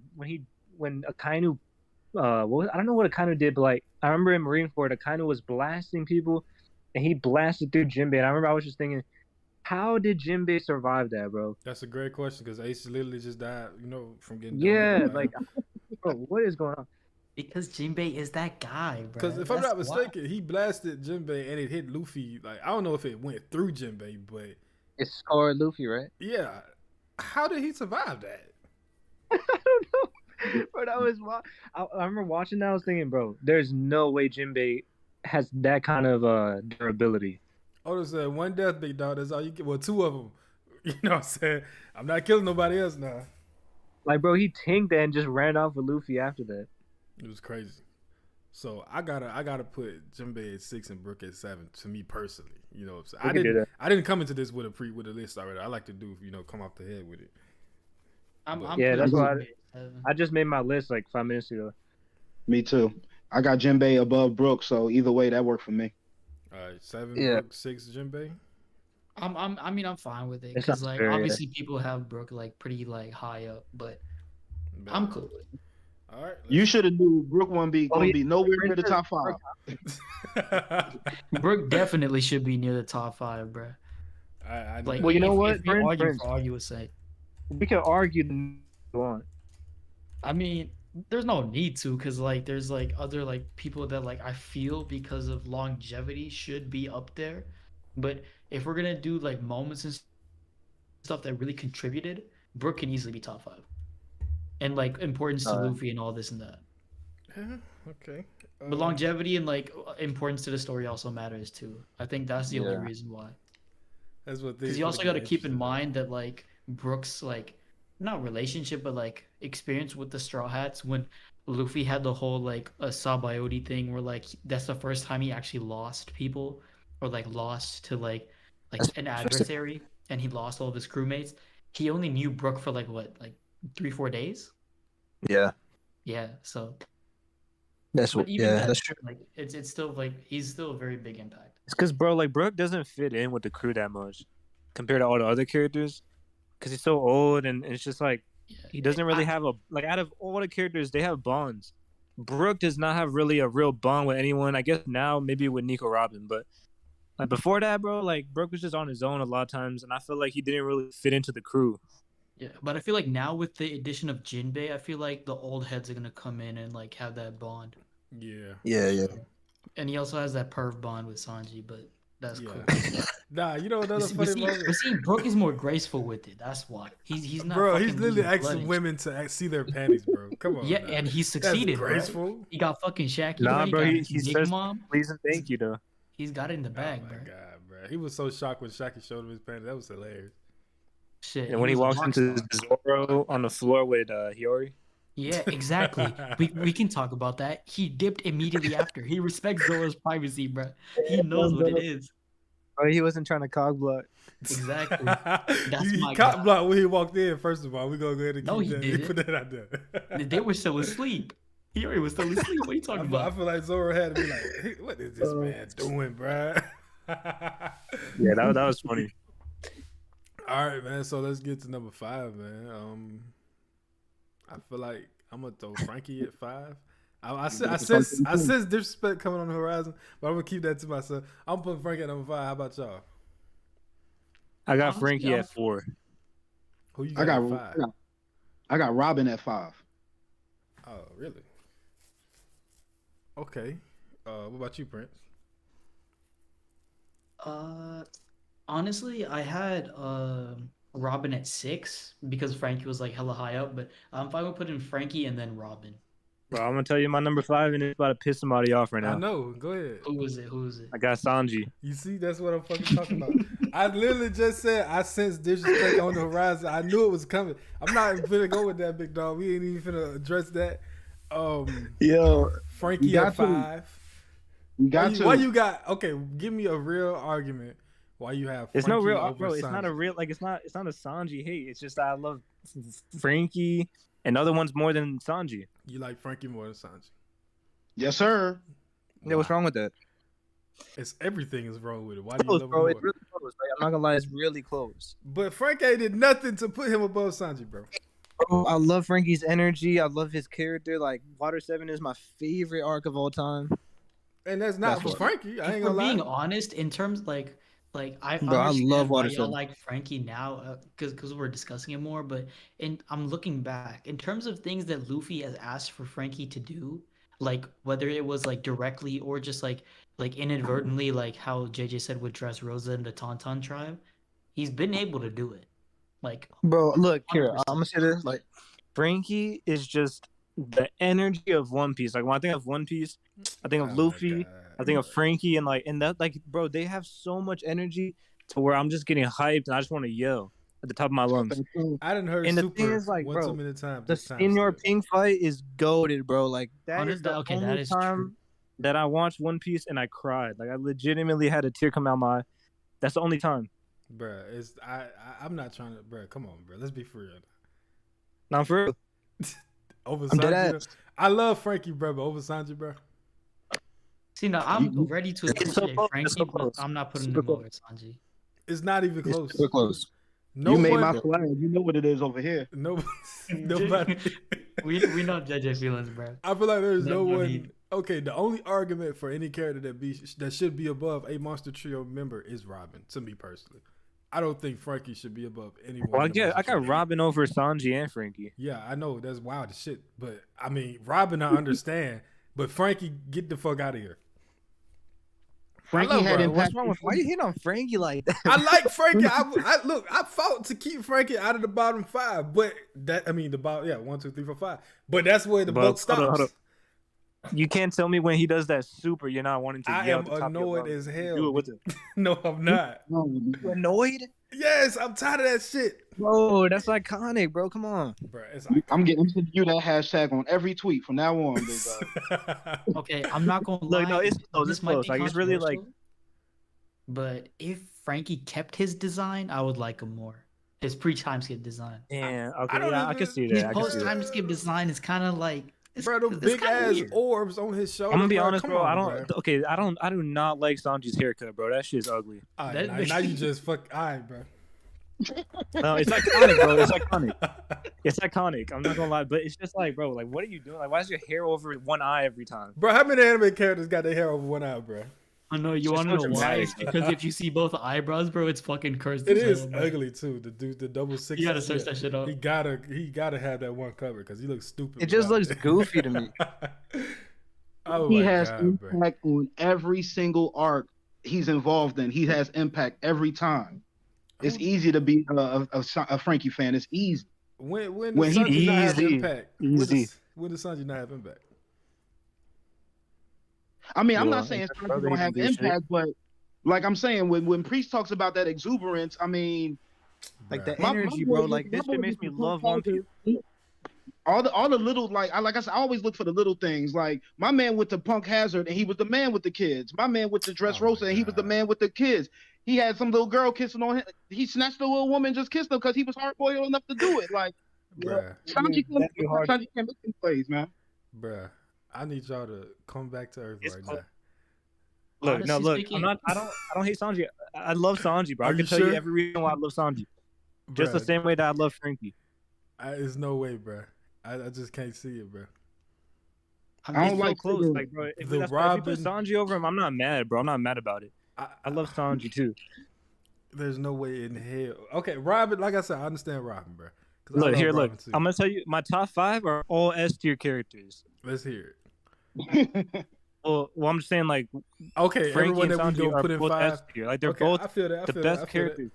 When Akainu, I don't know what Akainu did, but like I remember in Marineford, Akainu was blasting people, and he blasted through Jinbei. And I remember I was just thinking, how did Jinbei survive that, bro? That's a great question because Ace literally just died, from getting Yeah, dominated by like, him. bro, what is going on? Because Jinbei is that guy, bro. Because if I'm not mistaken, he blasted Jinbei and it hit Luffy. Like, I don't know if it went through Jinbei, but It's scarred Luffy, right? yeah. How did he survive that? I don't know, bro. That was I remember watching that. I was thinking, bro, there's no way Jinbei has that kind of durability. Oda said, one death, big dog. That's all you get. Well, two of them. You know what I'm saying? I'm not killing nobody else now. Like, bro, he tanked that and just ran off with Luffy after that. It was crazy. So I gotta put Jinbei at 6 and Brook at 7. To me personally, you know, so We can do that. I didn't come into this with a list already. I like to do come off the head with it. I'm Yeah, that's putting why Jinbei at 7. I just made my list like 5 minutes ago. Me too. I got Jinbei above Brook, so either way, that worked for me. All right, 7 Yeah. Brook, 6 Jinbei. I'm fine with it It because sounds like fair, yeah. obviously people have Brook like pretty like high up, but I'm cool with it. All right, You should have knew Brook won't be Oh, gonna yeah. be nowhere near the Princess top 5. Brook definitely should be near the top 5, bro. I Like, Well, you know what, If we Prince? argue for argument's sake, We can argue the one. I mean, there's no need to, because like there's like other like people that like I feel because of longevity should be up there, but if we're gonna do like moments and stuff that really contributed, Brook can easily be top 5, and like importance to Luffy and all this and that. Yeah, okay. But longevity and like importance to the story also matters too. I think that's the only reason why. That's what Because you also got to keep in mind that like Brook's like not relationship but like experience with the Straw Hats when Luffy had the whole like a Sabaody thing where like that's the first time he actually lost people or like lost to like an adversary and he lost all of his crewmates. He only knew Brook for like what, like 3-4 days? Yeah, Yeah, so that's but what. even Yeah, then, that's true. like it's still like he's still a very big impact. It's because, bro, like Brook doesn't fit in with the crew that much compared to all the other characters. Because he's so old and it's just like Yeah. he doesn't really have out of all the characters, they have bonds. Brook does not have really a real bond with anyone. I guess now maybe with Nico Robin, but like before that, bro, like Brook was just on his own a lot of times, and I feel like he didn't really fit into the crew. Yeah, but I feel like now with the addition of Jinbei, I feel like the old heads are gonna come in and like have that bond. Yeah. Yeah. And he also has that perv bond with Sanji, but that's Yeah. cool. Nah, you know another funny moment? But see, Brook is more graceful with it. That's why he's not. Bro, he's fucking literally losing asking bloodage. women to see their panties, bro. Come on. Yeah, now. and he That's succeeded. Bro. graceful. He got fucking Shaq. Nah, bro, he Big says Mom. please and thank you though. He's got it in the bag, Oh my bro. god, bro. He was so shocked when Shaki showed him his panties. That was hilarious. Shit. And when he was a walks rock into star. Zoro on the floor with Hiyori. Yeah, exactly. we can talk about that. He dipped immediately after. He respects Zoro's privacy, bro. He knows what it is. Oh, he wasn't trying to cog block. Exactly. he my cop guy. blocked when he walked in. First of all, we gonna go ahead and No, keep he that. didn't. Put that out there. They were still asleep. He already was still asleep. What are you I talking feel, I about? feel like Zoro had to be like, hey, "What is this man doing, bro?" Yeah, that was funny. All right, man. So let's get to number 5, man. I feel like I'm gonna throw Franky at 5. I sense disrespect coming on the horizon, but I'm gonna keep that to myself. I'm putting Franky at number 5. How about y'all? I got Honestly, Frankie I'm at 4. Who you I got got, at I 5? got I got Robin at 5. Oh, really? Okay. What about you, Prince? Honestly, I had Robin at 6 because Frankie was like hella high up, but I'm fine with putting Frankie and then Robin. Bro, I'm gonna tell you my number 5, and it's about to piss somebody off right I now. know. Go ahead. Who is it? Who is it? I got Sanji. You see, that's what I'm fucking talking about. I literally just said I sensed disrespect on the horizon. I knew it was coming. I'm not even finna go with that, big dog. We ain't even finna address that. Yo, Frankie got at to. 5. You got Why to. why you got? Okay, give me a real argument. Why you have? it's Frankie no real, over bro. It's not a Sanji? real, like, it's not a Sanji hate. It's just I love Frankie and other ones more than Sanji. You like Frankie more than Sanji? Yes, sir. Yeah, what's Why? wrong with that? It's everything is wrong with it. Why do you Close, love bro. him It's more? really close. Like, I'm not gonna lie, it's really close. But Frankie did nothing to put him above Sanji, bro. Bro, I love Frankie's energy. I love his character. Like, Water 7 is my favorite arc of all time. And that's not That's for what- Frankie. I If ain't we're gonna lie. being honest, in terms I Bro, I understand love why Water y'all 7. like Frankie now, because we're discussing it more. But I'm looking back in terms of things that Luffy has asked for Frankie to do, like whether it was like directly or just like inadvertently, like how JJ said with Dressrosa and the Tauntaun tribe, he's been able to do it. Like Bro, look here. 100%. I'm gonna say this. Like, Frankie is just the energy of One Piece. Like, when I think of One Piece, I think of Oh my Luffy. God. I think of Frankie, and that, like, bro, they have so much energy to where I'm just getting hyped and I just want to yell at the top of my lungs. I didn't heard And the Super thing is, like, one bro, too many times. The this time Senior still. Pink fight is goated, bro. Like, that is the Okay, that only is time true. that I watched One Piece and I cried. Like, I legitimately had a tear come out my eye. That's the only time. Bruh, I'm not trying to. Bruh, come on, bruh. Let's be for real. Now, for real. Over I'm dead Sanji, ass. though. I love Frankie, bruh, but over Sanji, bruh. See, now I'm ready to It's so appreciate close, Frankie, it's so but close. I'm not putting Super him close. over Sanji. It's not even It's close. super close. No you made one, my flag. You know what it is over here. nobody. we know JJ feelings, bro. I feel like there's no No one. need. Okay, the only argument for any character that should be above a Monster Trio member is Robin. To me personally, I don't think Frankie should be above anyone. Well, in the yeah, Monster I got Trio. Robin over Sanji and Frankie. Yeah, I know that's wild as shit, but I mean, Robin, I understand, but Frankie, get the fuck out of here. Frankie love had Robin. Bro, what's impact. wrong with why you hitting on Frankie like that? I like Frankie. I fought to keep Frankie out of the bottom 5, but the bottom, yeah, 1, 2, 3, 4, 5. But that's where the But boat stops. hold up. You can't tell me when he does that super, you're not wanting to I yell am at the top of your annoyed lungs. as Do hell. it with it. No, I'm not. You annoyed? Yes, I'm tired of that shit, Bro, that's iconic, bro. Come on. bro. It's I'm sending you that hashtag on every tweet from now on, big dog. like, Okay, I'm not gonna lie. Look, no, it's close. This It's might close. be Like, it's really like. controversial, but if Frankie kept his design, I would like him more. His pre-time skip design. Yeah, I okay, don't yeah, I even- can see His that. I can see post-time that. skip design is kind of like. bro, the it's big kinda ass weird. orbs on his shoulder. I'm gonna be bro. honest, Come bro. on, I don't. bro. Okay, I do not like Sanji's haircut, bro. That shit's ugly. All right, That- now you just fuck. All right, bro. No, it's iconic, bro. It's iconic. It's iconic. I'm not gonna lie, but it's just like, bro, like, what are you doing? Like, why is your hair over one eye every time? Bro, how many anime characters got their hair over one eye, bro? I know you It's want to so know why? dramatic, It's bro. because if you see both eyebrows, bro, it's fucking cursed. It as is hell, bro. ugly too. The dude, the double six. You gotta search that shit up. He gotta have that one cover because he looks stupid. It just without looks it. goofy to me. Oh He my has god, bro. impact on every single arc he's involved in. He has impact every time. It's easy to be a Frankie fan. It's easy. When When does he- Sanji not have Easy. impact? Easy. When does Sanji not have impact? I mean, I'm Well, not saying his Frankie brother don't have even did shit. impact, but like I'm saying, when Priest talks about that exuberance, I mean, Like, Bruh. the my energy, boy bro. was- Like, my this boy shit makes was me the love One Piece. all the little like I said, I always look for the little things. Like my man with the Punk Hazard, and he was the man with the kids. My man with the Dress Oh my Rosa, and he was the God. man with the kids. He had some little girl kissing on him. He snatched a little woman, just kissed her because he was hard boiled enough to do it. Like Bruh, Sanji that'd be hard. can't make them plays, man. bruh. I need y'all to come back to earth It's right close. now. Look, no, Honestly look. speaking- I'm not. I don't hate Sanji. I love Sanji, bro. Are I you can tell you sure? every reason why I love Sanji. Just the Bruh, same way that I love Frankie. There's no way, bruh. I just can't see it, bruh. I don't It's so like close. cigarettes. Like, bro, if The you put Robin- Sanji over him, I'm not mad, bro. I'm not mad about it. I love Sanji too. There's no way in hell. Okay, Robin. Like I said, I understand Robin, bro. 'Cause I Look love here, Robin look. too. I'm gonna tell you, my top 5 are all S tier characters. Let's hear Well, I'm just saying like it. Okay, Franky everyone and that we Sanji don't are put in both 5. S tier. Like they're Okay, both I feel that. I the feel best that. I feel that. characters.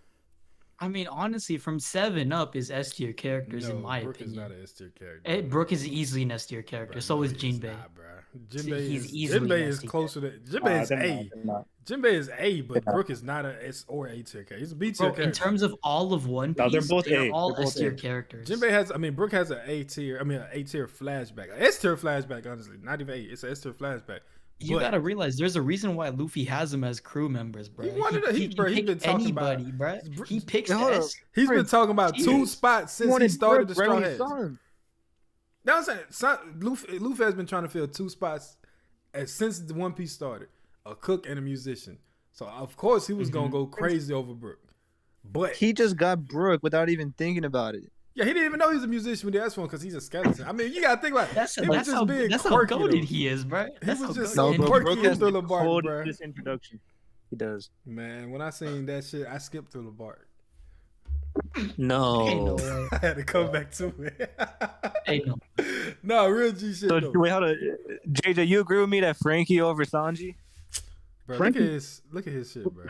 I mean, honestly, from 7 up is S tier characters No, in my Brook is opinion. not an S tier character. Brook is easily an S tier character. Bro, So no, is he is Jinbei. not, bro. Jinbei He's is easily Jinbei an is S tier closer to Jinbei is They're A. not. Jinbei is A, but Yeah. Brook is not a S or A tier character. He's a B tier Bro, character. in terms of all of One No, Piece, they're both A. all They're both S tier A. characters. Jinbei has, Brook has an A tier. An A tier flashback. An S tier flashback, honestly, not even A. It's an S tier flashback. You But- gotta realize there's a reason why Luffy has them as crew members, bro. He wanted to- bro, he pick been talking anybody, about- bro. He picks Hold up. S. He's been talking about 2 Jeez. spots since he started the Straw Hats. Hats. That's what I'm saying. Luffy has been trying to fill 2 spots since the One Piece started. A cook and a musician. So of course he was gonna go crazy over Brook. But He just got Brook without even thinking about it. yeah, he didn't even know he was a musician when they asked for him because he's a skeleton. I mean, you gotta think about it. That's He was that's just how being that's how quirky, goated though. he is, bro. That's was how just goated. so And quirky. Brook and has through the the bar, cold bruh. in this introduction. He does. Man, when I seen that shit, I skipped through the bar. Ain't No. no way. I had to come back to it. Ain't no. No, real G shit So though. wait, hold on. JJ, you agree with me that Franky over Sanji? Bro, Franky- look at his shit, bro.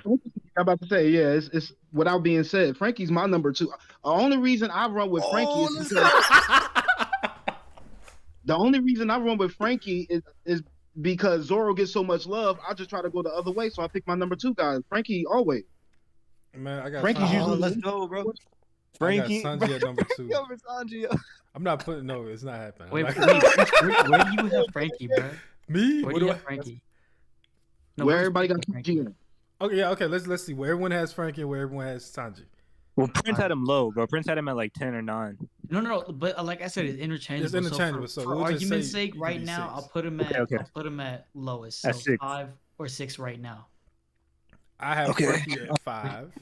I'm about to say, yeah, it's without being said, Frankie's my number 2. The only reason I run with Frankie is because the only reason I run with Frankie is because Zoro gets so much love. I just try to go the other way, so I pick my number 2 guy. Frankie always. Man, I got Frankie's Sanji. usually- let's go, bro. I got Franky Sanji at number 2. over Sanji. I'm not putting no, it's not happening. Wait, Like- where do you have Frankie, bro? Me? Where What do you do have I? Frankie? Where where's everybody got Frankie? Frankie. Okay, yeah, okay. Let's see where everyone has Frankie and where everyone has Sanji. Well, Prince had him low, bro. Prince had him at like 10 or 9. No, but like I said, it's interchangeable. It's interchangeable, So so for we'll just argument's say sake, it right could be now, 6. I'll put him at Okay. I'll put him at lowest. So At 6. 5 or 6 right now. I have Okay. Frankie at 5.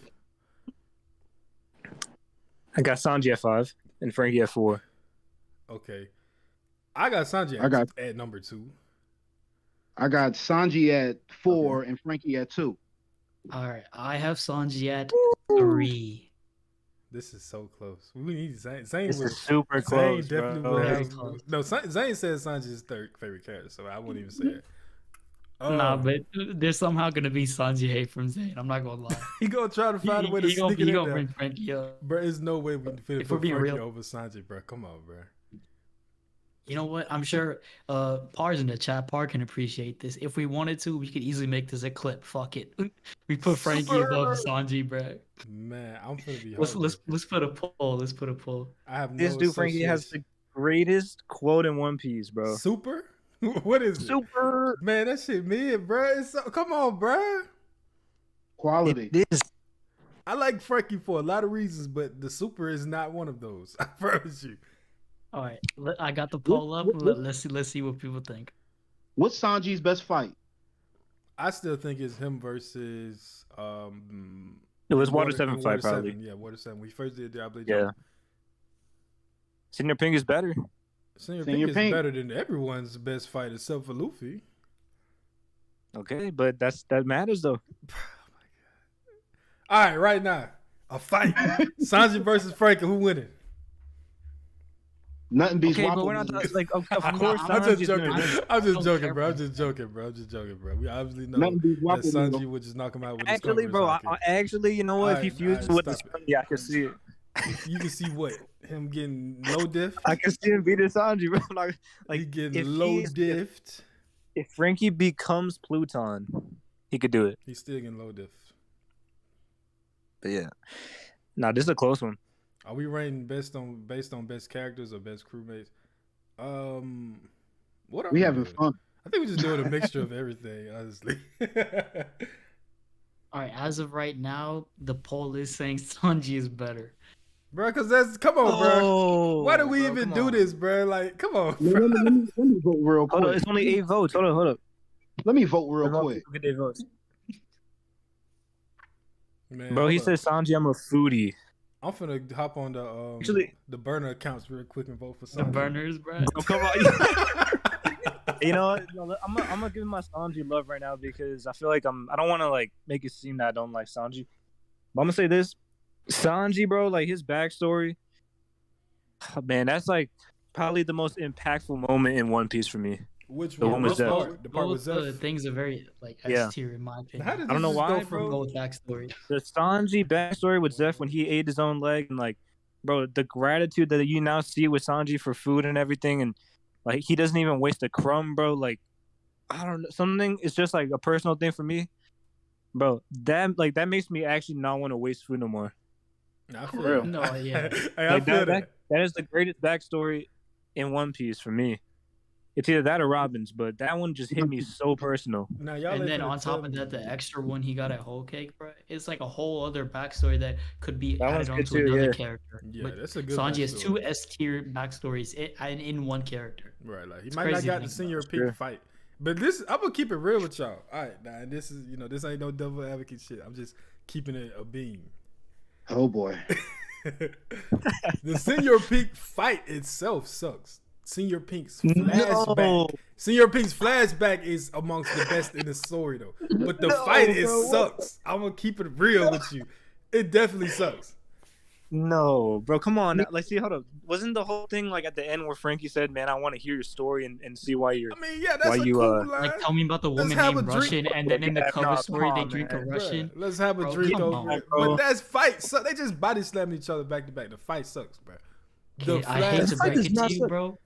I got Sanji at 5 and Franky at 4. Okay. I got Sanji at number 2. I got Sanji at 4 and Frankie at 2. All right, I have Sanji at 3. This is so close. We need Zane. Zane This would, is super Zane close, definitely bro. would Very have. close. No, Zane says Sanji's 3rd favorite character, so I wouldn't even say it. Nah, but there's somehow gonna be Sanji hate from Zane. I'm not gonna lie. he gonna try to find a way to he gonna, sneak it he in gonna there. bring Frankie up. Bro, there's no way we can If we're put being Frankie real. over Sanji, bro. Come on, bro. You know what? I'm sure Par's in the chat. Par can appreciate this. If we wanted to, we could easily make this a clip. Fuck it. We put Frankie above Sanji, bro. Man, I'm gonna be. Let's heartbroken. put a poll. Let's put a poll. I have This no dude Franky has the greatest quote in One Piece, bro. Super. What is it? Super. Man, that shit mid, bro. Come on, bro. Quality. It is. I like Frankie for a lot of reasons, but the super is not one of those. I promise you. All right, I got the poll up. Let's see what people think. What's Sanji's best fight? I still think it's him versus It was Water 7 fight, probably. Yeah, Water 7. We first did Diablo. Yeah. Senior Pink is better. Senior Senior Pink is Pink. better than everyone's best fight except for Luffy. Okay, but that matters though. All right, right now, a fight. Sanji versus Frankie. Who winning? Nothing beats Okay, Wappo. but we're not talking, like of I'm course not- I'm Sanji's just gonna joking. win. I'm just don't joking, care bro. I'm about just joking, bro. I'm just joking, bro. We obviously know Nothing beats that Wappo. Sanji would just knock him out with his Actually, Converse bro, outfit. actually, you know what? If he Alright, fuses with the stop it. Sanji, I can see it. You can see what him getting low diff. I can see him beating Sanji, bro. Like he if getting low he's- diffed. if Franky becomes Pluton, he could do it. He's still getting low diff. But yeah, nah, this is a close one. Are we rating based on best characters or best crewmates? What are We having doing? fun. I think we're just doing a mixture of everything, honestly. All right, as of right now, the poll is saying Sanji is better. Bro, cause come on, bro. Why do we even do this, bro? Like, come on, Let bro. me vote real Hold on, quick. it's only 8 votes. Hold up. Let me vote real quick. Look at their votes. Man, Bro, he hold up. says Sanji, I'm a foodie. I'm finna hop on Actually- the burner accounts real quick and vote for The something. burners, bro. Bro, come on. You know what? No, I'm gonna give him my Sanji love right now because I feel like I don't want to like make it seem that I don't like Sanji. But I'm gonna say this: Sanji, bro, like his backstory, man, that's like probably the most impactful moment in One Piece for me. Which The one? one What with Zeph. part? The part with Both Zeph? things are very like S Yeah. tier in my How opinion. did I don't know this just go why, from? bro. Both backstory. The Sanji backstory with Zeph when he ate his own leg and like, bro, the gratitude that you now see with Sanji for food and everything, and like he doesn't even waste a crumb, bro. Like, I don't know, something. It's just like a personal thing for me, bro. That makes me actually not want to waste food no more. I For feel real. that. No, yeah. Hey, I Like feel that is the greatest backstory in One Piece for me. It's either that or Robin's, but that one just hit me so personal. Now y'all And ain't then finna on top tell of me. that, the extra one he got at Whole Cake, bro, it's like a whole other backstory that could be That one's added good onto too, another yeah. character. Yeah, But that's a good Sanji has backstory. 2 S tier backstories in one character. Right, like he It's might not crazy to got the think senior about. peak Sure. fight, but this I'm gonna keep it real with y'all. All right, now this is this ain't no devil advocate shit. I'm just keeping it a beam. Oh boy. The senior peak fight itself sucks. Senior Pink's flashback. No. Senior Pink's flashback is amongst the best in the story though. But the fight sucks. I'm gonna keep it real with you. It definitely sucks. No, bro, come on. Like, see, hold up. Wasn't the whole thing like at the end where Frankie said, "Man, I want to hear your story and see why you're." I mean, yeah, that's Why a you, cool line. Like, tell me about the Let's woman have named a drink. Russian, and then in the Yeah, cover nah, story, come they on, drink a man. Russian. Bruh, let's have a Bro, drink come over on, it. bro. But that's fight. So they just body slamming each other back to back. The fight sucks, bro. Okay, I hate to fight break does it to not you, suck. bro.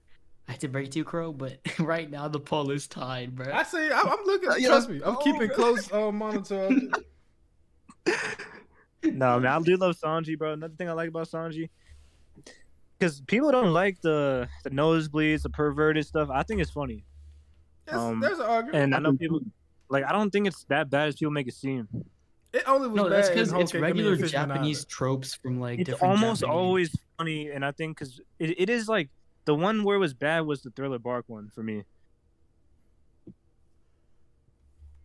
I hate to break it to you, Crow, but right now the poll is tied, bro. I say I'm looking. Yeah, Trust me, I'm oh, keeping close monitor of it. No, man, I do love Sanji, bro. Another thing I like about Sanji, because people don't like the nosebleeds, the perverted stuff. I think it's funny, There's an argument. and I know people like. I don't think it's that bad as people make it seem. It only was No, that's bad in because Whole it's Cake. regular Fishman Japanese Island. tropes from like It's different almost Japanese. always funny, and I think because it is like the one where it was bad was the Thriller Bark one for me.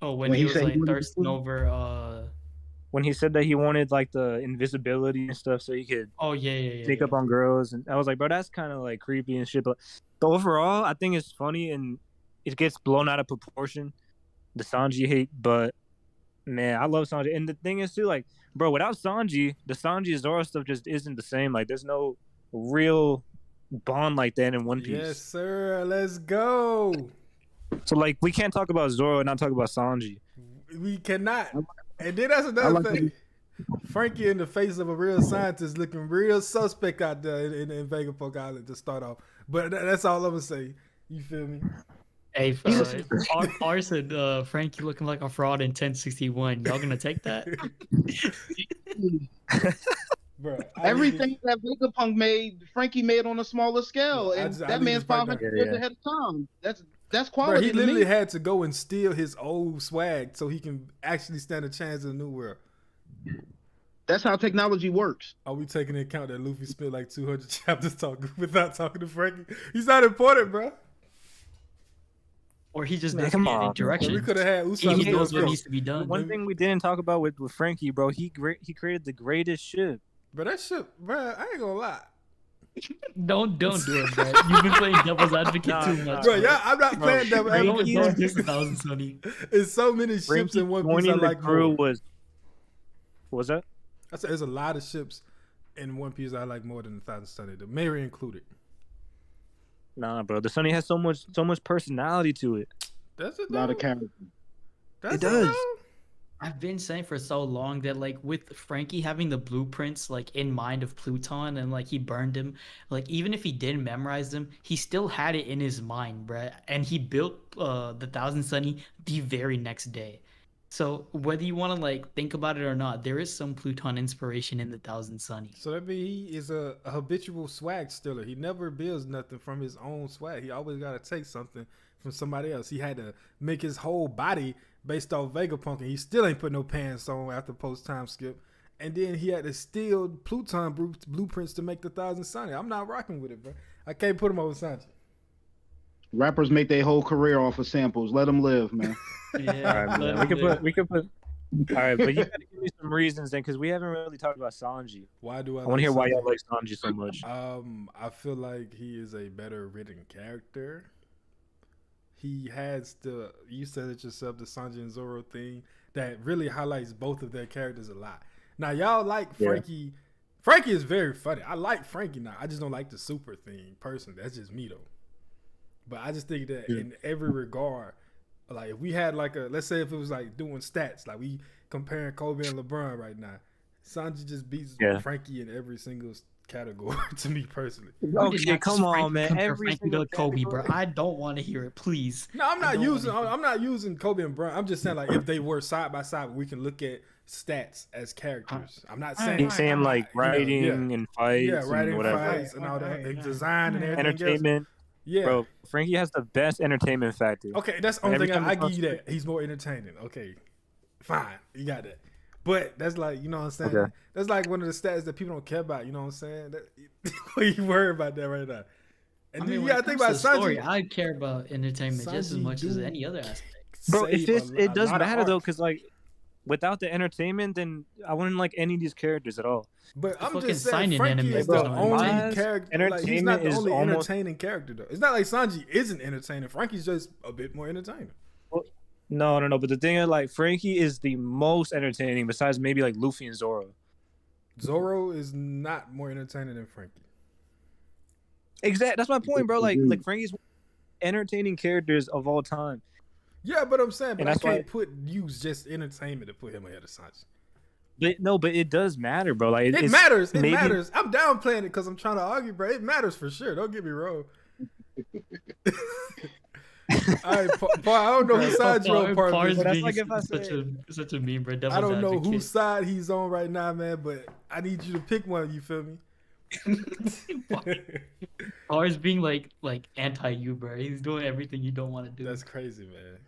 Oh, when When he he was said he like wanted to thirsting do- over. When he said that he wanted like the invisibility and stuff so he could Oh yeah. sneak up on girls, and I was like, bro, that's kind of like creepy and shit. But overall, I think it's funny and it gets blown out of proportion. The Sanji hate, but man, I love Sanji. And the thing is too, like, bro, without Sanji, the Sanji Zoro stuff just isn't the same. Like, there's no real bond like that in One Piece. Yes, sir. Let's go. So like, we can't talk about Zoro and not talk about Sanji. We cannot. And then that's I another like thing. Frankie in the face of a real scientist looking real suspect out there in Vegapunk Island to start off. But that's all I'm gonna say. You feel me? Hey, Arson, Frankie looking like a fraud in 1061. Y'all gonna take that? Bro, Everything that Vegapunk made, Frankie made on a smaller scale, I and just- I that leave man's this right 500 back. years Yeah. ahead of time. That's Bro, quality he to literally me. had to go and steal his old swag so he can actually stand a chance in the new world. That's how technology works. Are we taking into account that Luffy spent like 200 chapters talking without talking to Frankie? He's not important, bro. Or he just Man, doesn't come get on. any So direction. we could have had He Usopp do knows it what first. needs to be done. One thing we didn't talk about with Frankie, bro, he created the greatest ship. But that shit, bro, I ain't gonna lie. Don't do it, bro. You've been playing devil's advocate Nah, too nah. much. Bro, yeah, I'm not Bro, playing devil Frankie- advocate. Don't bro. diss 1,000 Sunny. It's so many ships Frankie in One Piece I joining the like crew more. was. What was that? I said there's a lot of ships in One Piece I like more than 1,000 Sunny, the Mary included. Nah, bro. The Sunny has so much personality to it. That's it, A lot of though. character. That's It does. though. I've been saying for so long that like with Frankie having the blueprints like in mind of Pluton and like he burned him, like even if he didn't memorize them, he still had it in his mind, bruh. And he built the Thousand Sunny the very next day. So whether you want to like think about it or not, there is some Pluton inspiration in the Thousand Sunny. So that means he is a habitual swag stealer. He never builds nothing from his own swag. He always got to take something from somebody else. He had to make his whole body based off Vegapunk, and he still ain't put no pants on after post time skip. And then he had to steal Pluton blueprints to make the Thousand Sunny. I'm not rocking with it, bro. I can't put him over Sanji. Rappers make their whole career off of samples. Let them live, man. Yeah, All right, man. We could put. All right, but you gotta give me some reasons then, because we haven't really talked about Sanji. Why do I? I want to hear why Sanji? y'all like Sanji so much. I feel like he is a better written character. He has you said it yourself, the Sanji and Zoro thing that really highlights both of their characters a lot. Now y'all like Franky. Franky is very funny. I like Franky now. I just don't like the super thing personally. That's just me though. But I just think that in every regard, like if we had like let's say if it was like doing stats, like we comparing Kobe and LeBron right now, Sanji just beats Franky in every single category to me personally. Okay, come on, man. Every single Kobe, bro. I don't want to hear it, please. No, I'm not using Kobe and Bron. I'm just saying like if they were side by side, we can look at stats as characters. I'm not saying He's saying like writing and fights, writing and whatever. Fights and all that, and design and everything. Entertainment. Else. Yeah, bro. Franky has the best entertainment factor. Okay, that's the only thing I give you that. He's more entertaining. Okay, fine, you got that. But that's like, you know what I'm saying? Okay. That's like one of the stats that people don't care about. You know what I'm saying? You worry about that right now. And I mean, you gotta think about Sanji. Story, I care about entertainment Sanji just as much as any other aspect. Bro, it does matter though, because like without the entertainment, then I wouldn't like any of these characters at all. But I'm just saying, Franky is the only character. Like, he's not the only entertaining character though. It's not like Sanji isn't entertaining. Franky's just a bit more entertaining. No. But the thing is, like, Franky is the most entertaining besides maybe like Luffy and Zoro. Zoro is not more entertaining than Franky. Exactly. That's my point, bro. Like Franky's entertaining characters of all time. Yeah, but I'm saying, but I can't use just entertainment to put him ahead of Sanji. But it does matter, bro. Like it matters. It matters. I'm downplaying it because I'm trying to argue, bro. It matters for sure. Don't get me wrong. All right, Paul, I don't know whose side you're on, part. That's like if I such a meme, bro. I don't know whose side he's on right now, man. But I need you to pick one. You feel me? Paul's being like anti you, bro. He's doing everything you don't want to do. That's crazy, man.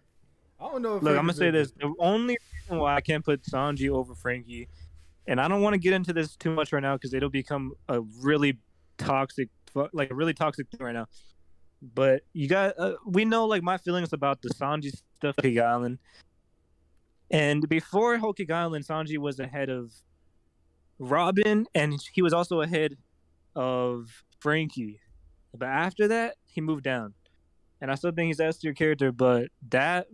I don't know. If Look, I'm gonna say this: the only reason why I can't put Sanji over Franky, and I don't want to get into this too much right now because it'll become a really toxic thing right now. But you got, we know like my feelings about the Sanji stuff at Whole Cake Island. And before Whole Cake Island, Sanji was ahead of Robin, and he was also ahead of Franky. But after that, he moved down. And I still think he's S tier character, but that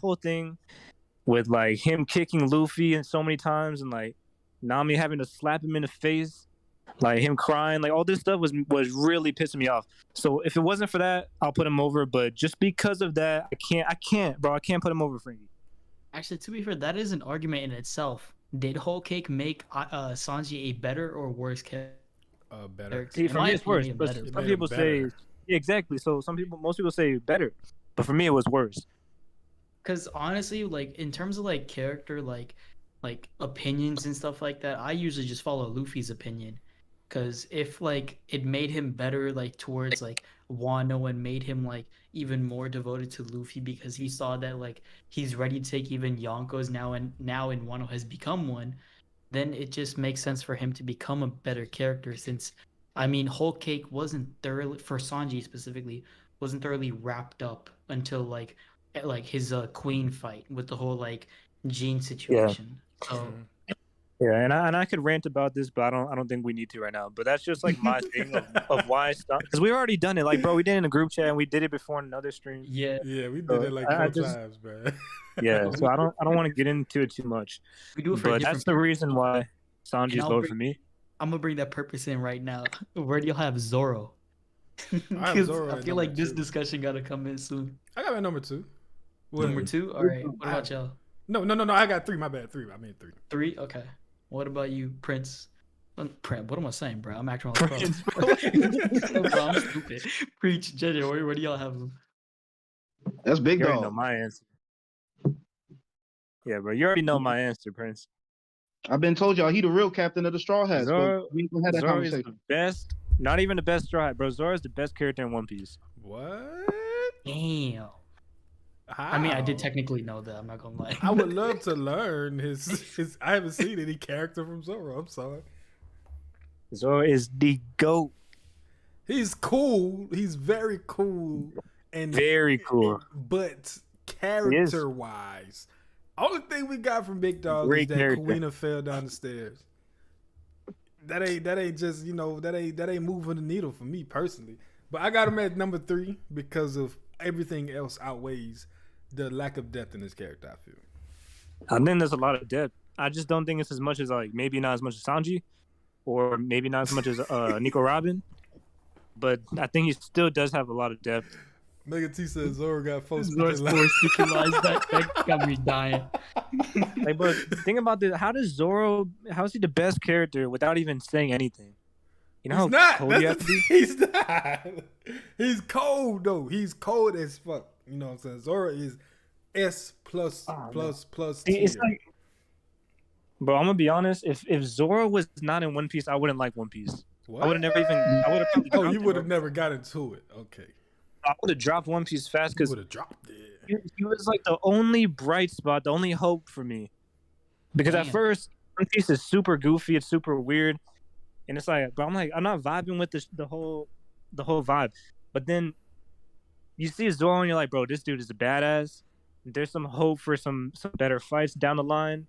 whole thing with like him kicking Luffy and so many times and like Nami having to slap him in the face, like him crying, like all this stuff was really pissing me off. So if it wasn't for that, I'll put him over. But just because of that, I can't put him over Franky. Actually, to be fair, that is an argument in itself. Did Whole Cake make Sanji a better or worse character? Better. See, for me, it's worse. But some people say exactly. So most people say better, but for me, it was worse. Because honestly, like in terms of like character, like opinions and stuff like that, I usually just follow Luffy's opinion. Because if like it made him better like towards like Wano and made him like even more devoted to Luffy because he saw that like he's ready to take even Yonko's now and Wano has become one, then it just makes sense for him to become a better character. Since I mean Whole Cake wasn't thoroughly, for Sanji specifically, wasn't thoroughly wrapped up until like his queen fight with the whole like Jean situation. Yeah. So. Yeah, and I could rant about this, but I don't think we need to right now. But that's just like my thing of why I stopped, because we already done it. Like, bro, we did it in a group chat and we did it before in another stream. Yeah, we did it like 4 times, bro. Yeah, so I don't want to get into it too much. We do it for but that's the reason why Sanji is lower for me. I'm gonna bring that purpose in right now. Where do you have Zoro? Because I feel like this discussion gotta come in soon. I got my number 2. Number 2? All right. What about y'all? No. I got 3. My bad. 3. I mean 3. 3? Okay. What about you, Prince? What am I saying, bro? I'm acting like Prince, bro. I'm stupid. Preach, JJ. Where do y'all have them? That's big dog. You dog. already know my answer. Yeah, bro. You already know my answer, Prince. I've been told y'all he the real captain of the Straw Hats. Zoro, we ain't gonna have that Zoro is conversation. the best. Not even the best Straw Hat, bro. Zoro is the best character in One Piece. What? Damn. How? I mean, I did technically know that. I'm not gonna lie. I would love to learn his. I haven't seen any character from Zoro. I'm sorry. Zoro is the GOAT. He's cool. He's very cool and very cool. But character-wise, only thing we got from Big Dog is that Kuina fell down the stairs. That ain't just that ain't moving the needle for me personally. But I got him at number 3 because of everything else outweighs the lack of depth in his character, I feel. I think there's a lot of depth. I just don't think it's as much as like maybe not as much as Sanji, or maybe not as much as Nico Robin. But I think he still does have a lot of depth. Mega T says Zoro got four Zoro's speaking four lines. speaking lines. That got me dying. Like, but think about this: how does Zoro? How is he the best character without even saying anything? You know He's how not. cold you have That's to the be. He's not. He's cold though. He's cold as fuck. You know what I'm saying? Zoro is S plus plus See, it's tier. like, bro, I'm gonna be honest. If Zoro was not in One Piece, I wouldn't like One Piece. What? I would have never even. I would have probably. Oh, dropped you it, would have bro. never got into it. Okay. I would have dropped One Piece fast You because would have dropped it. he was like the only bright spot, the only hope for me. Because at Man. first, One Piece is super goofy, it's super weird, and it's like, but I'm not vibing with the whole vibe. But then you see Zoro and you're like, bro, this dude is a badass. There's some hope for some better fights down the line.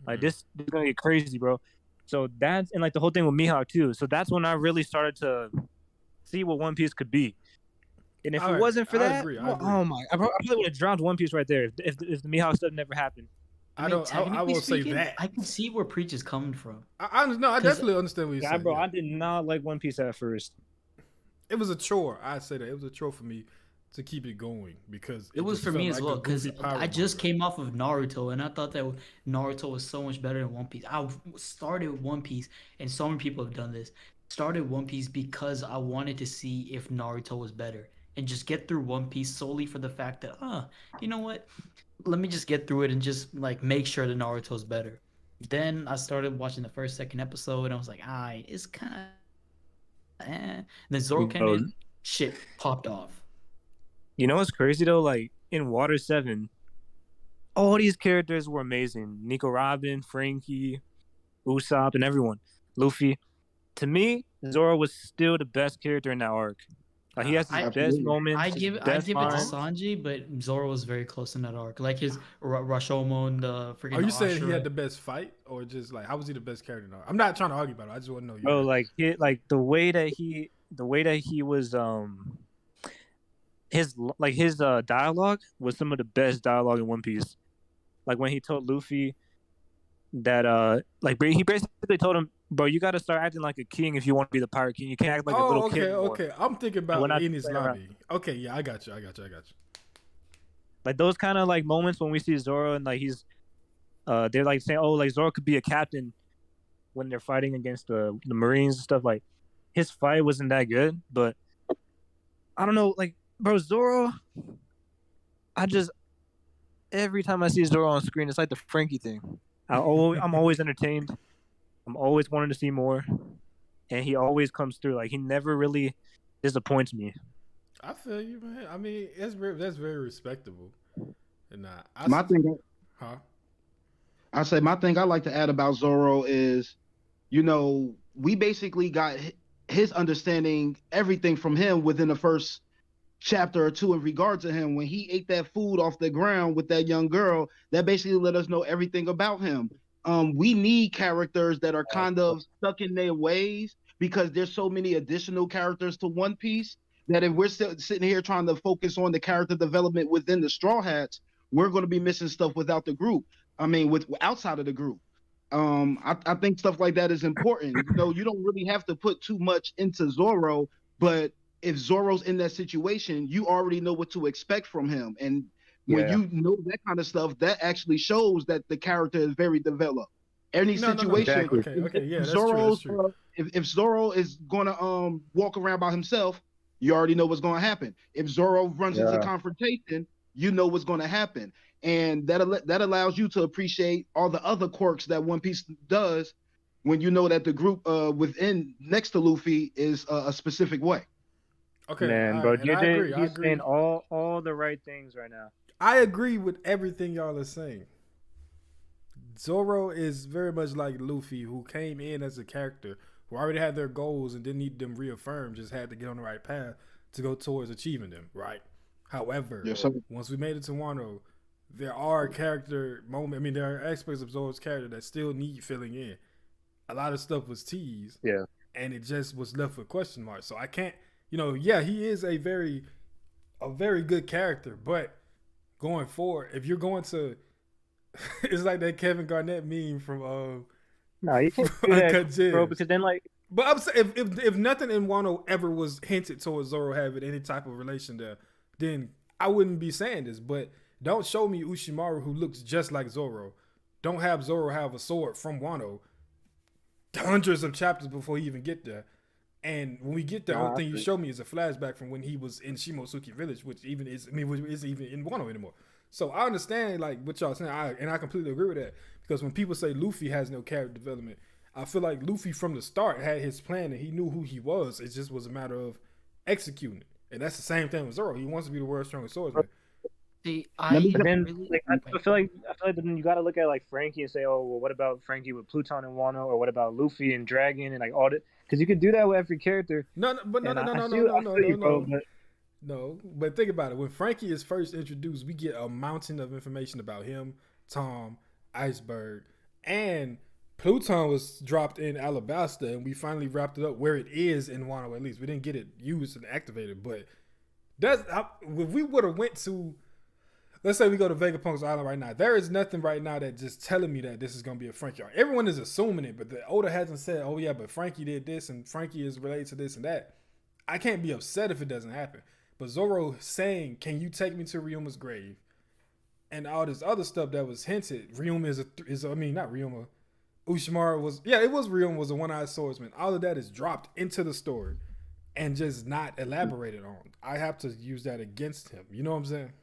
Like this is gonna get crazy, bro. So that's and like the whole thing with Mihawk too. So that's when I really started to see what One Piece could be. And if All it right, wasn't for I that, agree, I well, agree. oh my! I probably would have dropped One Piece right there if the Mihawk stuff never happened. I don't. I technically will say speaking, that. I can see where Preach is coming from. I definitely understand what you're Yeah, saying. bro, yeah. I did not like One Piece at first. It was a chore. I say that it was a chore for me to keep it going because It was just for felt me as like a well because goofy power I just manga. came off of Naruto and I thought that Naruto was so much better than One Piece. I started One Piece and so many people have done this. Started One Piece because I wanted to see if Naruto was better and just get through One Piece solely for the fact that, you know what? Let me just get through it and just like make sure that Naruto's better. Then I started watching the first, second episode and I was like, it's kind of eh. Then Zoro came Bro, in, shit popped off. you know what's crazy though? Like in Water 7, all these characters were amazing. Nico Robin, Franky, Usopp, and everyone. Luffy. To me, Zoro was still the best character in that arc. Like he has his best Absolutely. moments, I his give best it to lines. Sanji, but Zoro was very close in that arc. Like his Rashomon, the freaking. Are you saying he Ashura. had the best fight, or just like how was he the best character? In the arc? I'm not trying to argue about it. I just want to know. Bro, like the way that he was his dialogue was some of the best dialogue in One Piece. Like when he told Luffy that he basically told him, bro, you got to start acting like a king if you want to be the pirate king. You can't act like a little kid anymore. Okay. I'm thinking we're about not Enies playing around. Lobby. Okay, yeah, I got you. Like those kind of like moments when we see Zoro and like he's they're like saying, oh, like Zoro could be a captain when they're fighting against the Marines and stuff. Like his fight wasn't that good, but I don't know, like bro, Zoro, every time I see Zoro on screen, it's like the Franky thing. I'm always entertained. I'm always wanting to see more, and he always comes through. Like he never really disappoints me. I feel you, man. I mean, that's very respectable. And My thing, huh? I say my thing I like to add about Zoro is, we basically got his understanding everything from him within the first chapter or two in regard to him. When he ate that food off the ground with that young girl, that basically let us know everything about him. We need characters that are kind of stuck in their ways because there's so many additional characters to One Piece that if we're sitting here trying to focus on the character development within the Straw Hats, we're going to be missing stuff without the group. I mean, with outside of the group. I think stuff like that is important. You don't really have to put too much into Zoro, but if Zoro's in that situation, you already know what to expect from him. And when you know that kind of stuff, that actually shows that the character is very developed. Any situation, Exactly. Okay, yeah, if that's Zoro's, true. if Zoro is gonna walk around by himself, you already know what's gonna happen. If Zoro runs into confrontation, you know what's gonna happen. And that allows you to appreciate all the other quirks that One Piece does when you know that the group within next to Luffy is a specific way. Okay, man, bro, I agree. he's saying all the right things right now. I agree with everything y'all are saying. Zoro is very much like Luffy, who came in as a character who already had their goals and didn't need them reaffirmed, just had to get on the right path to go towards achieving them, right? However, once we made it to Wano, there are character moments. I mean, there are aspects of Zoro's character that still need filling in. A lot of stuff was teased, and it just was left with question marks. So I can't, he is a very good character, but going forward, if you're going to It's like that Kevin Garnett meme from No, you can't do Uncut that, bro. Gems. Because then, like, But I'm saying if nothing in Wano ever was hinted towards Zoro having any type of relation there, then I wouldn't be saying this. But don't show me Ushimaru who looks just like Zoro. Don't have Zoro have a sword from Wano hundreds of chapters before he even get there. And when we get there, the nah, only thing you show me is a flashback from when he was in Shimosuke Village, which even is which isn't even in Wano anymore. So I understand like what y'all saying, and I completely agree with that because when people say Luffy has no character development, I feel like Luffy from the start had his plan and he knew who he was. It just was a matter of executing it, and that's the same thing with Zoro. He wants to be the world's strongest swordsman. See, Let me- But then, really, like, I feel like then you got to look at like Franky and say, oh, well, what about Franky with Pluton and Wano, or what about Luffy and Dragon and like all that? Because you can do that with every character. No, but And I feel you, bro, but No, but think about it. When Frankie is first introduced, we get a mountain of information about him, Tom, Iceberg, and Pluton was dropped in Alabasta, and we finally wrapped it up where it is in Wano. At least we didn't get it used and activated, but if we would have went to, let's say we go to Vegapunk's Island right now, there is nothing right now that just telling me that this is gonna be a Frankie arc. Everyone is assuming it, but the Oda hasn't said, oh yeah, but Frankie did this and Frankie is related to this and that. I can't be upset if it doesn't happen. But Zoro saying, "Can you take me to Ryuma's grave?" and all this other stuff that was hinted. Ryuma not Ryuma. Ushimaru was it was Ryuma was a one-eyed swordsman. All of that is dropped into the story and just not elaborated on. I have to use that against him. You know what I'm saying?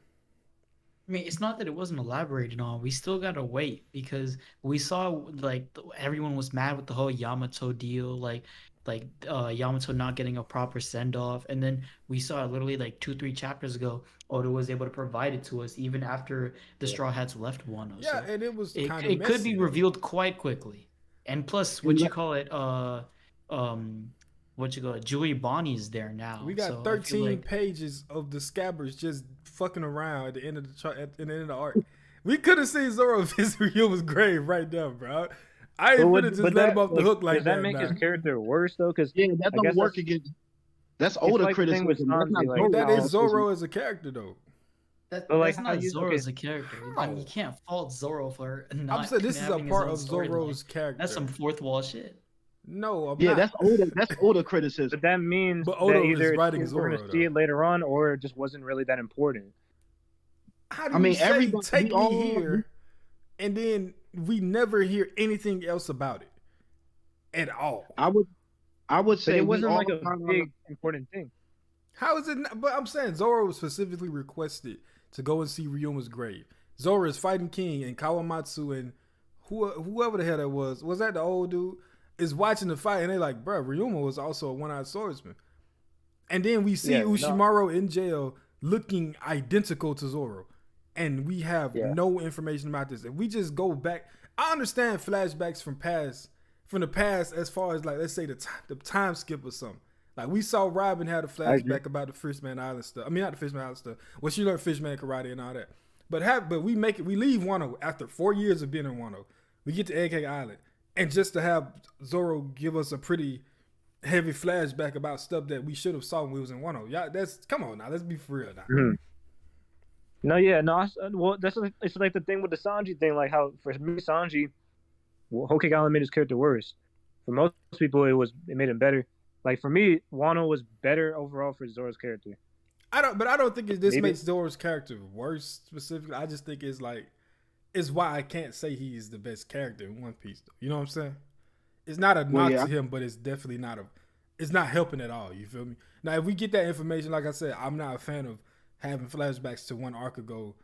I mean, it's not that it wasn't elaborated on. We still gotta wait because we saw like everyone was mad with the whole Yamato deal, like Yamato not getting a proper send off, and then we saw literally like 2-3 chapters ago, Oda was able to provide it to us even after the Straw Hats left Wano. Yeah, So and it was it kind of it could be revealed quite quickly, and plus, what you call it, Julie Bonnie is there now. We got so 13 pages of the Scabbers just fucking around at the end of at the end of the arc. We could have seen Zoro visit Ryuma's grave right now, bro. I ain't gonna just let him off the hook like does that. That make his character worse though? Because Yeah, that don't work against. That's older like the thing criticism. with That's not Sanji, like, Zoro That is criticism. Zoro as a character, though. But like, that's how not you- Zoro okay. as a character. I mean, you can't fault Zoro for not. I'm saying this is a having his part own of storyline. Zoro's character. That's some fourth wall shit. No, I'm Yeah, not. that's older. That's older criticism. But that means But that Oda either is writing we're Zoro, gonna see though. it later on, or it just wasn't really that important. How do I mean, you say everybody- take we me all- here, and then we never hear anything else about it at all? I would But say it we wasn't all like a kind of- big important thing. How is it not? But I'm saying Zoro specifically requested to go and see Ryuma's grave. Zoro is fighting King, and Kawamatsu and whoever the hell that was that the old dude, is watching the fight, and they're like, bruh, Ryuma was also a one-eyed swordsman. And then we see Ushimaru in jail looking identical to Zoro. And we have no information about this. If we just go back, I understand flashbacks from the past as far as like, let's say the time skip or something. Like we saw Robin had a flashback about the Fishman Island stuff. I mean, not the Fishman Island stuff. Well, she learned Fishman karate and all that. But we leave Wano after 4 years of being in Wano. We get to Egghead Island. And just to have Zoro give us a pretty heavy flashback about stuff that we should have saw when we was in Wano. Yeah, come on now, let's be for real now. Mm-hmm. Well, it's like the thing with the Sanji thing. Like how for me Sanji, Whole Cake Island made his character worse. For most people, it made him better. Like for me, Wano was better overall for Zoro's character. I don't think this makes Zoro's character worse specifically. I just think it's why I can't say he's the best character in One Piece though. You know what I'm saying? It's not a knock to him, but it's definitely it's not helping at all. You feel me? Now, if we get that information, like I said, I'm not a fan of having flashbacks to one arc ago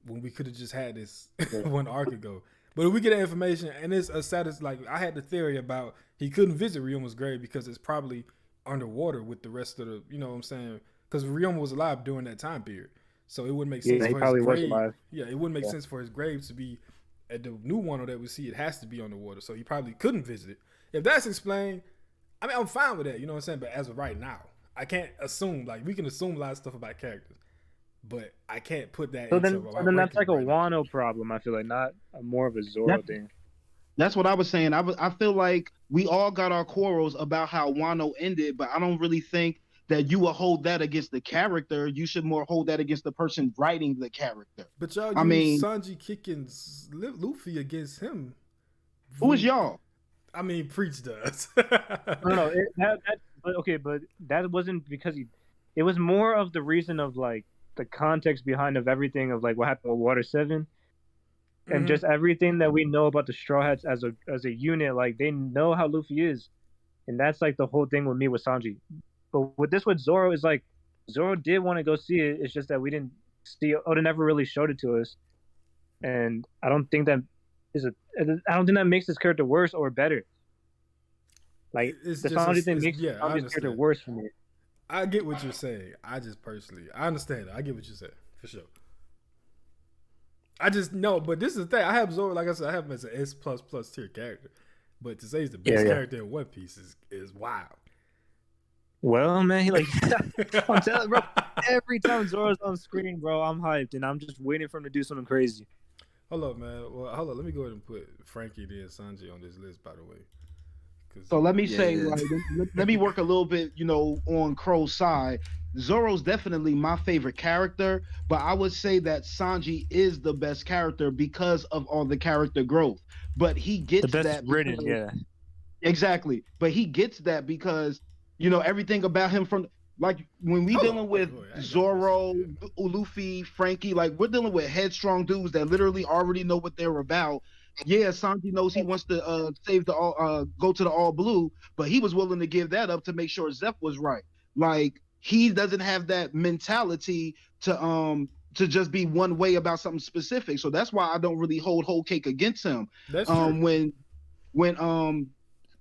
when we could have just had this one arc ago. But if we get that information and it's a status, like I had the theory about he couldn't visit Ryuma's grave because it's probably underwater with the rest of the, you know what I'm saying? Because Ryuma was alive during that time period. So it wouldn't make sense for his grave. Yeah, it wouldn't make sense for his grave to be at the new Wano that we see. It has to be underwater. So he probably couldn't visit it. If that's explained, I mean, I'm fine with that. You know what I'm saying? But as of right now, I can't assume. Like, we can assume a lot of stuff about characters. But I can't put that so then that's like a Wano problem, I feel like, not more of a Zoro thing. That's what I was saying. I feel like we all got our quarrels about how Wano ended, but I don't really think that you will hold that against the character. You should more hold that against the person writing the character. But y'all I use mean, Sanji kicking Luffy against him. who is y'all? I mean, Preach does. No, but that wasn't because it was more of the reason of like the context behind of everything of like what happened with Water 7 and just everything that we know about the Straw Hats as a unit. Like they know how Luffy is, and that's like the whole thing with me with Sanji. But with Zoro is like Zoro did want to go see it. It's just that we didn't see it. Oda never really showed it to us, and I don't think that makes this character worse or better. Like It's the just Sanji thing makes yeah, I Sanji's character understand. worse for me. I get what you're saying. I understand. I get what you're saying for sure. I just know, but this is the thing. I have Zoro, like I said, I have him as an S plus tier character. But to say he's the best character in One Piece is wild. Well, man, like I'm telling, bro. Every time Zoro's on screen, bro, I'm hyped, and I'm just waiting for him to do something crazy. Hold up, man. Well, hold up. Let me go ahead and put Franky and Sanji on this list, by the way. So let me say, like, let me work a little bit, on Crow's side. Zoro's definitely my favorite character, but I would say that Sanji is the best character because of all the character growth. But he gets the best that written, because, yeah. Exactly. But he gets that because, everything about him from like when we dealing with Zoro, Luffy, Franky, like we're dealing with headstrong dudes that literally already know what they're about. Yeah, Sanji knows he wants to go to the all blue, but he was willing to give that up to make sure Zeph was right. Like he doesn't have that mentality to just be one way about something specific. So that's why I don't really hold whole cake against him. That's true. When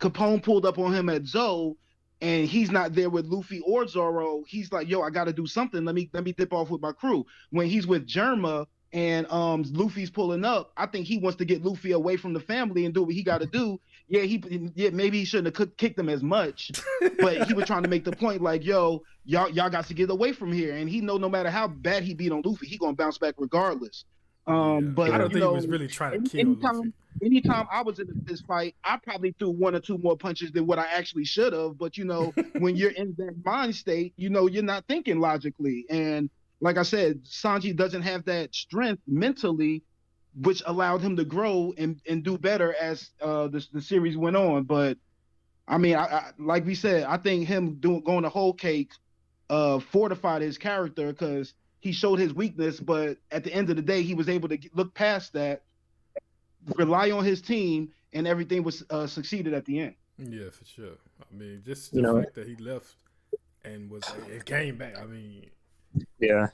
Capone pulled up on him at Zoe and he's not there with Luffy or Zoro, he's like, yo, I gotta do something. Let me dip off with my crew. When he's with Germa and Luffy's pulling up, I think he wants to get Luffy away from the family and do what he got to do. Yeah, maybe he shouldn't have kicked him as much, but he was trying to make the point like, yo, y'all got to get away from here. And he know no matter how bad he beat on Luffy, he gonna bounce back regardless. But I don't think he was really trying to kill Luffy. Anytime I was in this fight, I probably threw one or two more punches than what I actually should have. But when you're in that mind state, you're not thinking logically. And like I said, Sanji doesn't have that strength mentally, which allowed him to grow and do better as the series went on. But I mean, I like we said, I think him going the whole cake fortified his character because he showed his weakness. But at the end of the day, he was able to look past that, rely on his team, and everything was succeeded at the end. Yeah, for sure. I mean, just the fact that he left and came back. I mean. Yeah.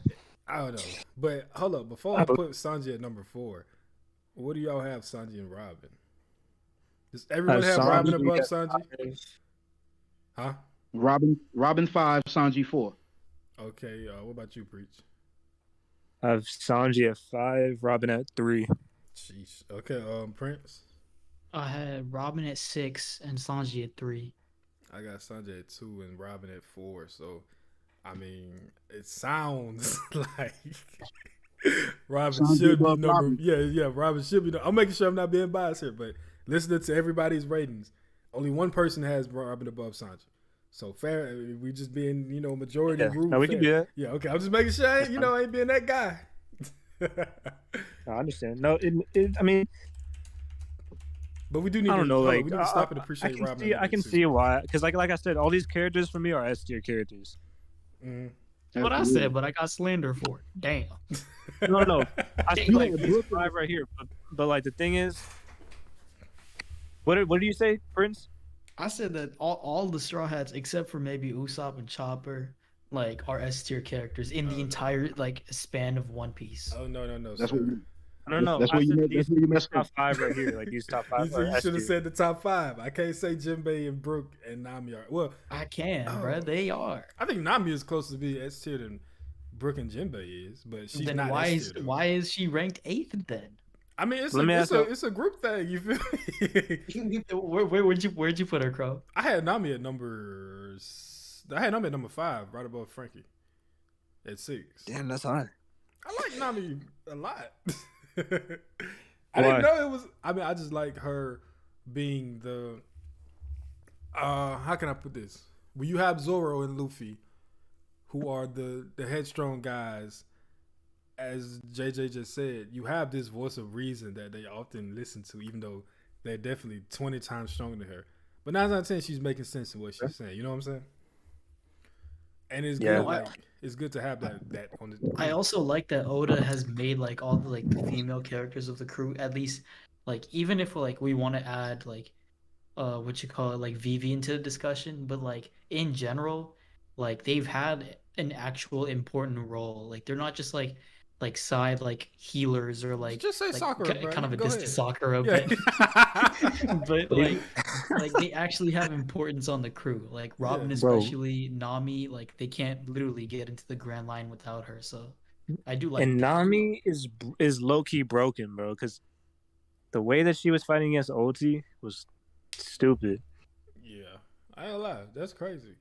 I don't know. But hold up, before I put Sanji at number 4, what do y'all have Sanji and Robin? Does everyone have Robin above Sanji? Huh? Robin 5, Sanji 4. Okay, what about you, Preach? I have Sanji at 5, Robin at 3. Jeez. Okay, Prince? I had Robin at 6 and Sanji at 3. I got Sanji at 2 and Robin at 4, so I mean, it sounds like Robin should be number. Robin. Yeah. Robin should be. I'm making sure I'm not being biased here, but listening to everybody's ratings, only one person has Robin above Sanji. So fair. We just being, majority rule. No, we can do that. Yeah. Okay. I'm just making sure I ain't being that guy. I understand. No, I mean. But we do need. I don't know. We need to stop and appreciate Robin. I can see why, because like I said, all these characters for me are S tier characters. That's what I said, but I got slander for it. Damn. No. I see like 5 right here, but like the thing is, what do you say, Prince? I said that all the Straw Hats except for maybe Usopp and Chopper, like, are S tier characters in the entire span of One Piece. Oh no. That's what. No. That's where you messed top 5 right here. Like these top 5. You should have said the top 5. I can't say Jinbei and Brook and Nami are. Well, I can, bro. They are. I think Nami is closer to be S tier than Brook and Jinbei is, but she's then not S tier. Why is she ranked 8th then? I mean, it's a group thing. You feel me? Where'd you put her, Crow? I had Nami at number 5, right above Franky, at 6. Damn, that's high. I like Nami a lot. I didn't know it was. I mean, I just like her being the. How can I put this? When you have Zoro and Luffy, who are the headstrong guys. As JJ just said, you have this voice of reason that they often listen to, even though they're definitely 20 times stronger than her. But 9 out of 10, she's making sense of what she's saying. You know what I'm saying? And it's Yeah. good. Like it's good to have that on the I crew. also like that Oda has made like all the like female characters of the crew at least like even if like we want to add like what you call it like Vivi into the discussion, but like in general, like they've had an actual important role. Like they're not just like side like healers or Just say Sakura, bro. kind You of a can go distant ahead. Sakura, Yeah. but like they actually have importance on the crew. Like Yeah. Robin, Bro, especially Nami, like they can't literally get into the Grand Line without her. So I do like and that. Nami is low key broken, bro, because the way that she was fighting against Oti was stupid. Yeah. I ain't lie. That's crazy.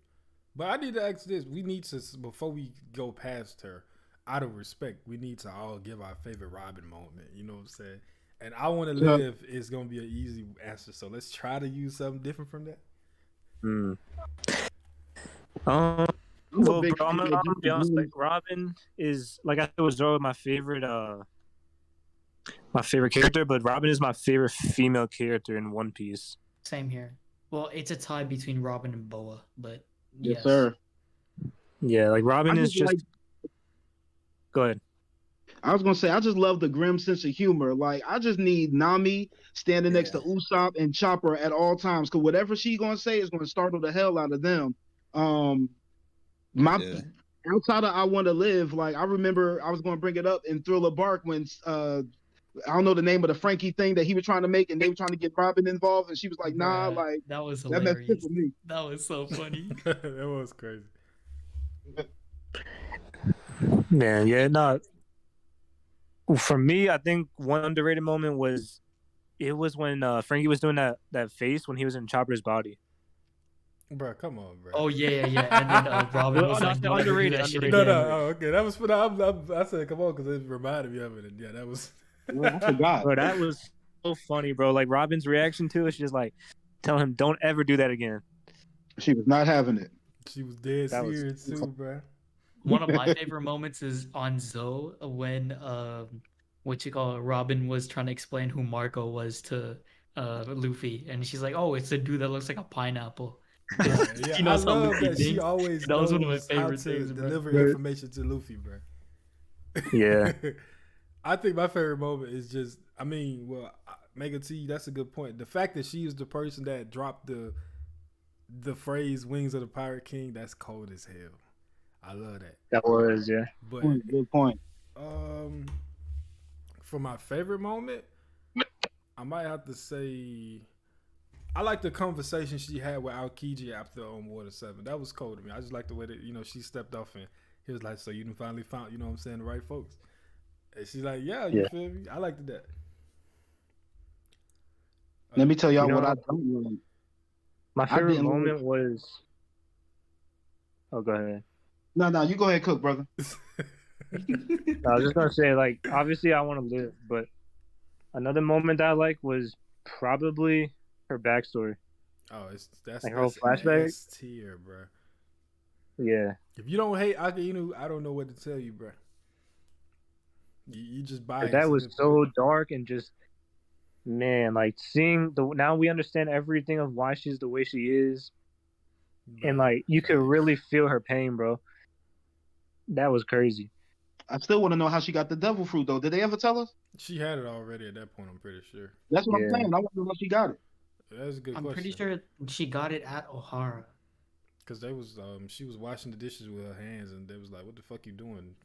But I need to ask this. We need to, before we go past her, out of respect, we need to all give our favorite Robin moment. You know what I'm saying? And I want to Yeah. live is going to be an easy answer. So let's try to use something different from that. Hmm. I'm a Well, big bro, I'm fan gonna, of I'm gonna be honest. Disney. Like, Robin is like I said was Zoro my favorite character, but Robin is my favorite female character in One Piece. Same here. Well, it's a tie between Robin and Boa, but Yes, yes. sir. Yeah, like I Robin is just just. like. Go ahead. I was gonna say I just love the grim sense of humor. Like I just need Nami standing next to Usopp and Chopper at all times, because whatever she gonna say is gonna startle the hell out of them. My outside of I Want to Live, like I remember I was gonna bring it up in Thriller Bark when I don't know the name of the Frankie thing that he was trying to make, and they were trying to get Robin involved, and she was like, "Nah, Bruh, like that was that messed it hilarious. for me." That was so funny. That was crazy. Man, yeah, no. For me, I think one underrated moment was when Frankie was doing that face when he was in Chopper's body. Bro, come on, bro. Oh yeah. And then Robin Well, was no, like, I said "Don't ever do underrated, that shit underrated. No, again." no, okay. That was for I said, come on, because it reminded me of it. And yeah, that was. I forgot. Bro, that was so funny, bro. Like Robin's reaction to it, she's just like, tell him, don't ever do that again. She was not having it. She was dead That was- serious too, bro. One of my favorite moments is on Zoe when what you call it, Robin was trying to explain who Marco was to Luffy, and she's like, "Oh, it's a dude that looks like a pineapple." Yeah, She I knows how love Luffy that she thinks. always That was one of my knows how favorite to things, bro. deliver Right. information to Luffy, bro. Yeah. I think my favorite moment is just, I mean, well, Mega T, that's a good point. The fact that she is the person that dropped the phrase "Wings of the Pirate King," that's cold as hell. I love that. That was, yeah. But Good point. for my favorite moment, I might have to say I like the conversation she had with Aokiji after Water 7. That was cool to me. I just like the way that, she stepped off and he was like, "So you finally found, what I'm saying, the right folks." And she's like, "Yeah, you feel me?" I liked that. Let me tell y'all You know what I what? don't like. My favorite didn't like- moment was. Oh, go ahead. No, you go ahead, cook, brother. I was just gonna say, like, obviously, I want to live, but another moment that I like was probably her backstory. Oh, that's Like her whole that's flashback? S tier, bro. Yeah, If you don't hate Akainu, I don't know what to tell you, bro. You just buy like, it. that was so dark and just, man, like seeing now we understand everything of why she's the way she is, and like you could really feel her pain, bro. That was crazy. I still want to know how she got the devil fruit, though. Did they ever tell us? She had it already at that point. I'm pretty sure. That's what I'm Yeah. saying. I want to know how she got it. That's a good I'm question. pretty sure she got it at O'Hara. Because they was she was washing the dishes with her hands, and they was like, "What the fuck you doing?"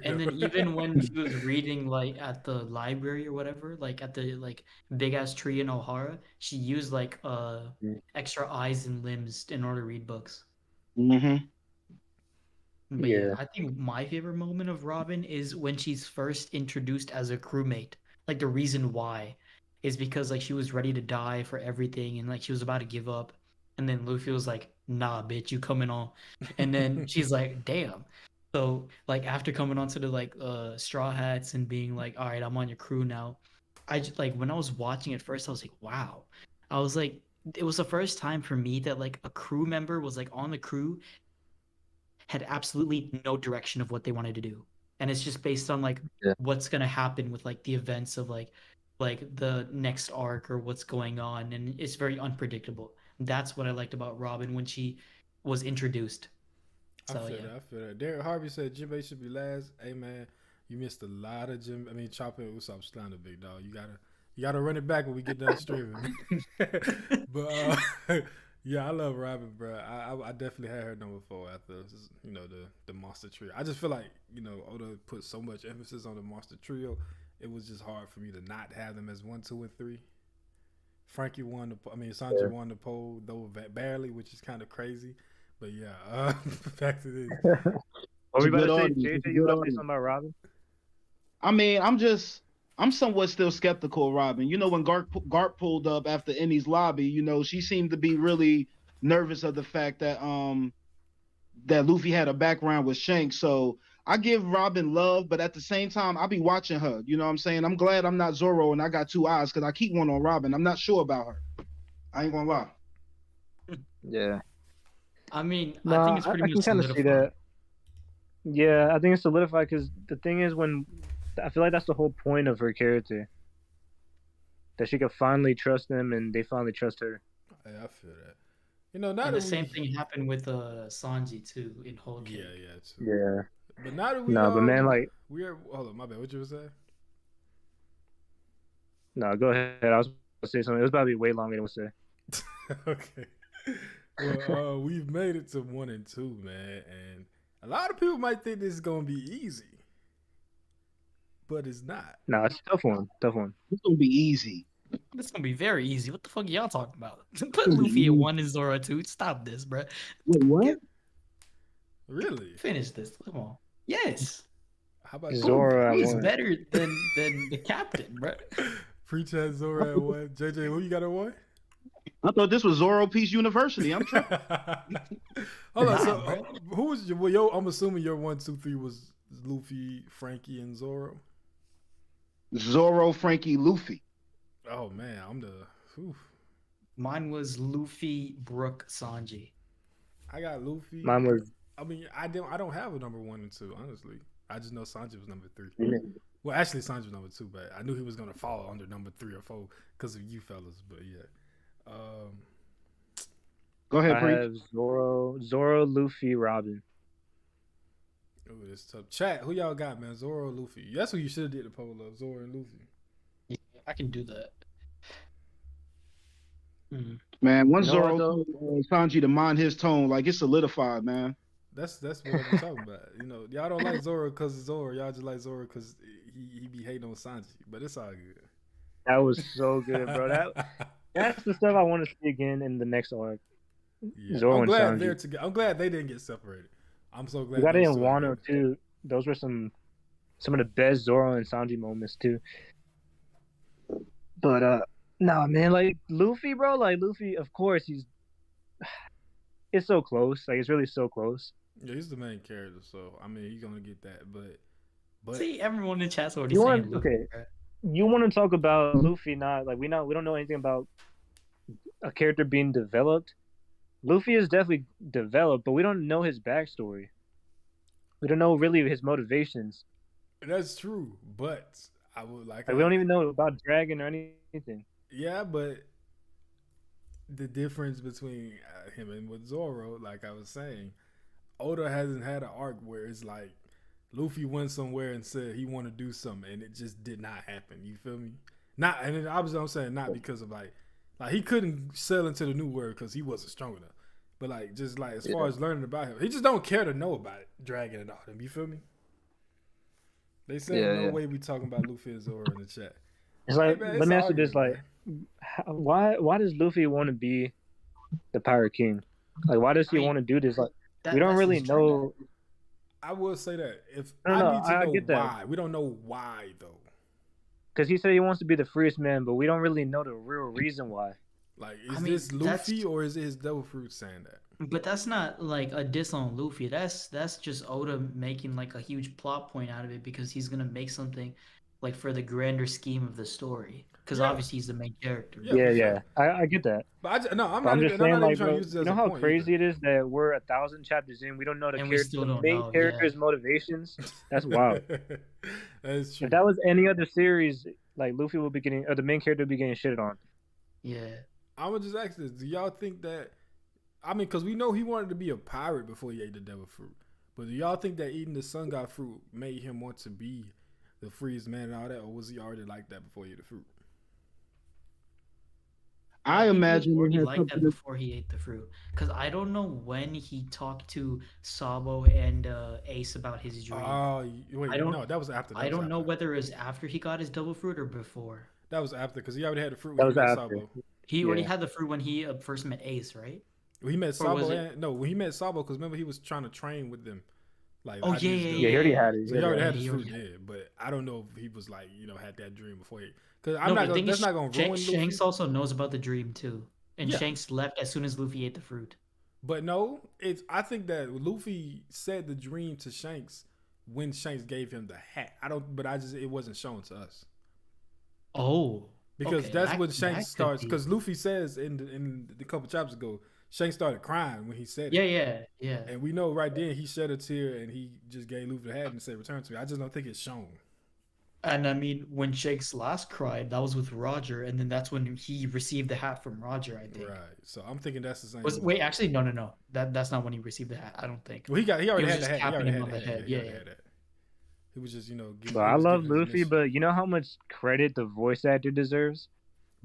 And then even when she was reading like at the library or whatever, like at the like big ass tree in O'Hara, she used like extra eyes and limbs in order to read books. Mm-hmm. But Yeah. I think my favorite moment of Robin is when she's first introduced as a crewmate. Like the reason why is because like she was ready to die for everything and like she was about to give up. And then Luffy was like, "Nah, bitch, you coming on." And then she's like, "Damn." So like after coming onto the like Straw Hats and being like, "All right, I'm on your crew now." I just like when I was watching it first, I was like, "Wow." I was like, it was the first time for me that like a crew member was like on the crew had absolutely no direction of what they wanted to do, and it's just based on like Yeah. what's gonna happen with like the events of like the next arc or what's going on, and it's very unpredictable. That's what I liked about Robin when she was introduced. I So feel yeah. that. I feel that. Derek Harvey said Jinbei should be last. Hey man, you missed a lot of Chopper and Usopp slander, big dog. You gotta run it back when we get done streaming. But yeah, I love Robin, bro. I definitely had her number 4 after the monster trio. I just feel like Oda put so much emphasis on the monster trio. It was just hard for me to not have them as 1, 2, and 3. Franky won Sanji won the poll though barely, which is kind of crazy. But yeah, back to this. What were you It's a about to good say, audience. It's a JJ? You good about to say audience. something about Robin? I mean, I'm somewhat still skeptical of Robin. You know, when Garp pulled up after Innie's lobby, she seemed to be really nervous of the fact that that Luffy had a background with Shanks. So I give Robin love, but at the same time, I'll be watching her. You know what I'm saying? I'm glad I'm not Zoro and I got 2 eyes because I keep one on Robin. I'm not sure about her. I ain't gonna lie. Yeah. I mean, I Nah, think it's pretty I much can kind of see solidified. that. Yeah, I think it's solidified because the thing is, when I feel like that's the whole point of her character, that she could finally trust them and they finally trust her. Hey, I feel that. Now And that the same thing happened with Sanji too in Whole Cake. yeah, too. Yeah. But now that we but man, like, we are. Hold on, my bad. What you was saying? no, go ahead. I was going to say something. It was about to be way longer than what I say. Okay. Well, we've made it to 1 and 2, man, and a lot of people might think this is gonna be easy, but it's not. No, it's a tough one. Tough one. It's gonna be easy. It's gonna be very easy. What the fuck are y'all talking about? Put Luffy at 1 and Zoro at 2. Stop this, bro. Wait, what? Really? Finish this. Come on. Yes. How about Zoro at He's 1. better than the captain, bro. Pre-chat Zoro at 1. JJ, who you got at 1? I thought this was Zoro Peace University. I'm tripping. Hold on. Nah, So, bro. who was your? Well, I'm assuming your 1, 2, 3 was Luffy, Franky, and Zoro. Zoro, Franky, Luffy. Oh man, I'm the. Whew. Mine was Luffy, Brook, Sanji. I got Luffy. Mine was. I mean, I don't have a number 1 and 2. Honestly, I just know Sanji was number 3. Yeah. Well, actually, Sanji was number 2, but I knew he was gonna fall under number 3 or 4 because of you fellas. But yeah. Go ahead, I Pre. have Zoro, Luffy, Robin. Oh, it's tough. Chat, who y'all got, man? Zoro or Luffy? That's who you should have did the poll of. Zoro and Luffy. Yeah, I can do that. Man, once You know what, Zoro though? told Sanji to mind his tone, like it's solidified, man. That's what I'm talking about. Y'all don't like Zoro because of Zoro. Y'all just like Zoro because he be hating on Sanji. But it's all good. That was so good, bro. That's the stuff I want to see again in the next arc. Yeah. Zoro I'm and glad Sanji. they're together. I'm glad they didn't get separated. I'm so glad. We got it those in two are Wano together. too. Those were some of the best Zoro and Sanji moments too. But nah, man, like Luffy, bro, like Luffy, of course it's so close. Like it's really so close. Yeah, he's the main character, so I mean he's gonna get that. But See, everyone in chat's already You saying want Luffy. okay? Bro. You want to talk about Luffy? Not like we don't know anything about a character being developed. Luffy is definitely developed, but we don't know his backstory. We don't know really his motivations. that's true. But I would like. Like we don't even know about Dragon or anything. Yeah, but the difference between him and with Zoro, like I was saying, Oda hasn't had an arc where it's like Luffy went somewhere and said he want to do something, and it just did not happen. You feel me? Not, and then obviously I'm saying not because of like he couldn't sail into the new world because he wasn't strong enough. But like just like as far as learning about him, he just don't care to know about it, Dragon and all them. You feel me? They said no way we talking about Luffy and Zoro in the chat. It's like Hey, man, let me it's ask you this: like, why does Luffy want to be the Pirate King? Like, why does he want to do this? Like, we don't really know. I will say that if No, I no, need to I know get that. why, we don't know why though. Because he said he wants to be the freest man, but we don't really know the real reason why. Like, is this Luffy or is it his Devil Fruit saying that? But that's not like a diss on Luffy. That's just Oda making like a huge plot point out of it because he's gonna make something like for the grander scheme of the story. because Yeah. obviously he's the main character. Yeah, Yeah, for sure. yeah, I get that. But no, I'm But I'm not just even. I'm saying, not even like, trying to bro, use this you as know a how point crazy either. it is that we're 1,000 chapters in, we don't know And we still the don't main know, yeah. character's motivations. That's wild. That's true. If that was any other series, like Luffy would be getting, or the main character would be getting shitted on. Yeah. I would just ask this: do y'all think that? I mean, because we know he wanted to be a pirate before he ate the devil fruit. But do y'all think that eating the sun god fruit made him want to be the freest man and all that, or was he already like that before he ate the fruit? I He was imagine it already has like something that to. before he ate the fruit. Because I don't know when he talked to Sabo and Ace about his dream. Wait, I don't- no, that was after. That I was don't know after. whether it was after he got his devil fruit or before. That was after because he already had the fruit That when he was met after. Sabo. He already Yeah. had the fruit when he first met Ace, right? Well, he met Or was Sabo it- and no, when he met Sabo because remember he was trying to train with them. Like Oh I yeah, just yeah, do- Yeah, he already had it. So he already Yeah, had he his fruit already there, but I don't know if he was like had that dream before he. Because I'm No, not but the gonna. thing That's is, not gonna ruin Luffy. Shanks also knows about the dream too, and Yeah. Shanks left as soon as Luffy ate the fruit. But no, it's. I think that Luffy said the dream to Shanks when Shanks gave him the hat. I don't. But it wasn't shown to us Oh, because okay, that's that- when that Shanks could starts. be. Because Luffy says in the couple chapters ago, Shanks started crying when he said Yeah, it. yeah. And we know right then he shed a tear and he just gave Luffy the hat and said, "Return to me." I just don't think it's shown. And I mean, when Shanks last cried, that was with Roger, and then that's when he received the hat from Roger, I think. Right. So I'm thinking that's the same. Wait, actually, no. That's not when he received the hat. I don't think. Well, he already was had the just hat. He tapping already him had on the the hat. head. He Yeah, already yeah. had that. He was just But I love Luffy, but you know how much credit the voice actor deserves?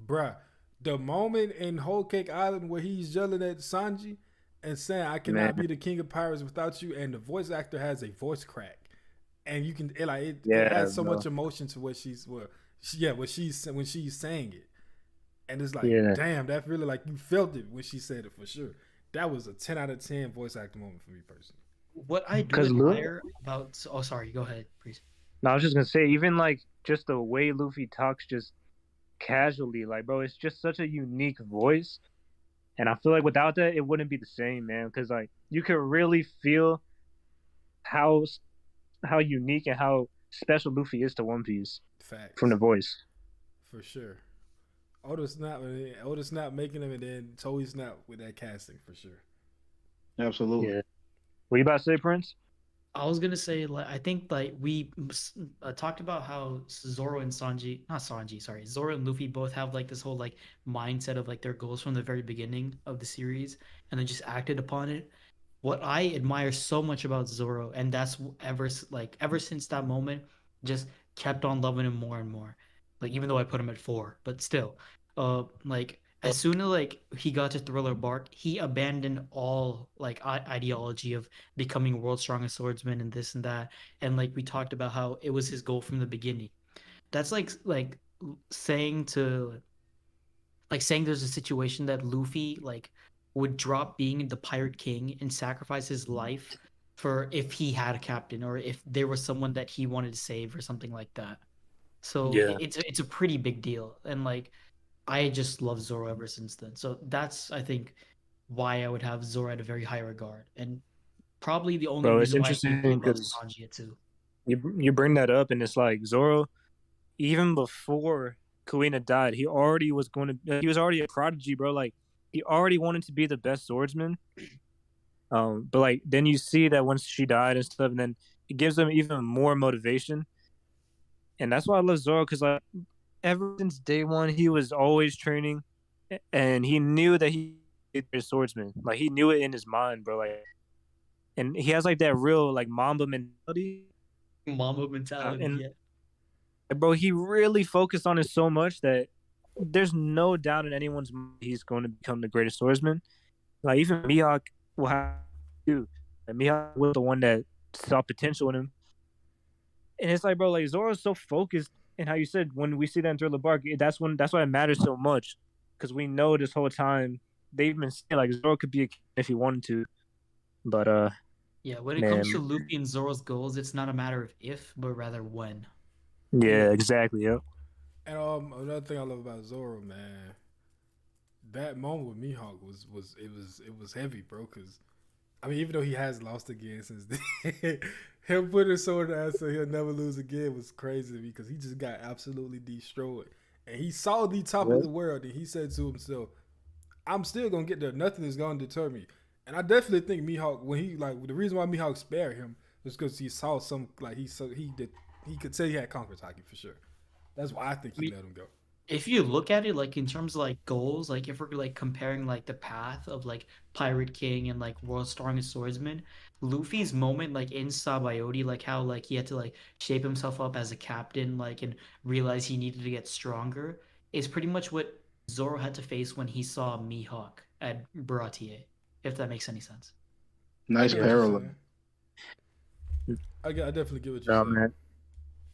Bruh, the moment in Whole Cake Island where he's yelling at Sanji and saying, "I cannot be the king of pirates without you," and the voice actor has a voice crack, and you can it adds so much emotion to what she's when she's saying it, and it's like, damn, that really like you felt it when she said it for sure. That was a 10 out of 10 voice actor moment for me personally. What I do admire about sorry, go ahead, please. No, I was just gonna say, even like just the way Luffy talks, just casually, like, bro, it's just such a unique voice, and I feel like without that, it wouldn't be the same, man. Because like you can really feel how unique and how special Luffy is to One Piece. Facts. From the voice. For sure. Oda Snap making them, and then Toei Snap with that casting for sure. Absolutely. Yeah. What you about to say, Prince? I was gonna say, like, I think like we talked about how Zoro and Luffy both have like this whole like mindset of like their goals from the very beginning of the series, and then just acted upon it. What I admire so much about Zoro, and that's ever since that moment, just kept on loving him more and more. Like even though I put him at 4, but still, like as soon as like he got to Thriller Bark, he abandoned all like ideology of becoming world's strongest swordsman and this and that, and like we talked about how it was his goal from the beginning. That's like saying there's a situation that Luffy like would drop being the pirate king and sacrifice his life for if he had a captain or if there was someone that he wanted to save or something like that. So it's a pretty big deal, and like I just love Zoro ever since then. So that's I think why I would have Zoro at a very high regard, and probably the only reason why I deeply love Sanji too. You bring that up, and it's like Zoro, even before Kuina died, he was already a prodigy, bro. Like he already wanted to be the best swordsman. But like then you see that once she died and stuff, and then it gives him even more motivation. And that's why I love Zoro, because like ever since day one, he was always training, and he knew that he was a swordsman. Like he knew it in his mind, bro. Like, and he has like that real like Mamba mentality. Yeah. Bro, he really focused on it so much that there's no doubt in anyone's mind he's going to become the greatest swordsman. Like even Mihawk will have to. And Mihawk was the one that saw potential in him. And it's like, bro, like Zoro's so focused, and how you said when we see that in Thriller Bark, that's why it matters so much, because we know this whole time they've been saying like Zoro could be a king if he wanted to, but yeah, when it comes to Luffy and Zoro's goals, it's not a matter of if, but rather when. Yeah, exactly. Yep. And another thing I love about Zoro, man, that moment with Mihawk was heavy, bro. Because I mean, even though he has lost again since then, him putting his sword in the ass so he'll never lose again was crazy to me because he just got absolutely destroyed. and he saw the top of the world, and he said to himself, "I'm still gonna get there. Nothing is gonna deter me." And I definitely think Mihawk, when he like the reason why Mihawk spared him was because he saw some like he could say he had conquered Haki for sure. That's why I think he let him go. If you look at it like in terms of like goals, like if we're like comparing like the path of like Pirate King and like World's Strongest Swordsman, Luffy's moment like in Sabayoti, like how like he had to like shape himself up as a captain, like and realize he needed to get stronger, is pretty much what Zoro had to face when he saw Mihawk at Baratie, if that makes any sense. Nice parallel. I definitely get what you're saying. Man.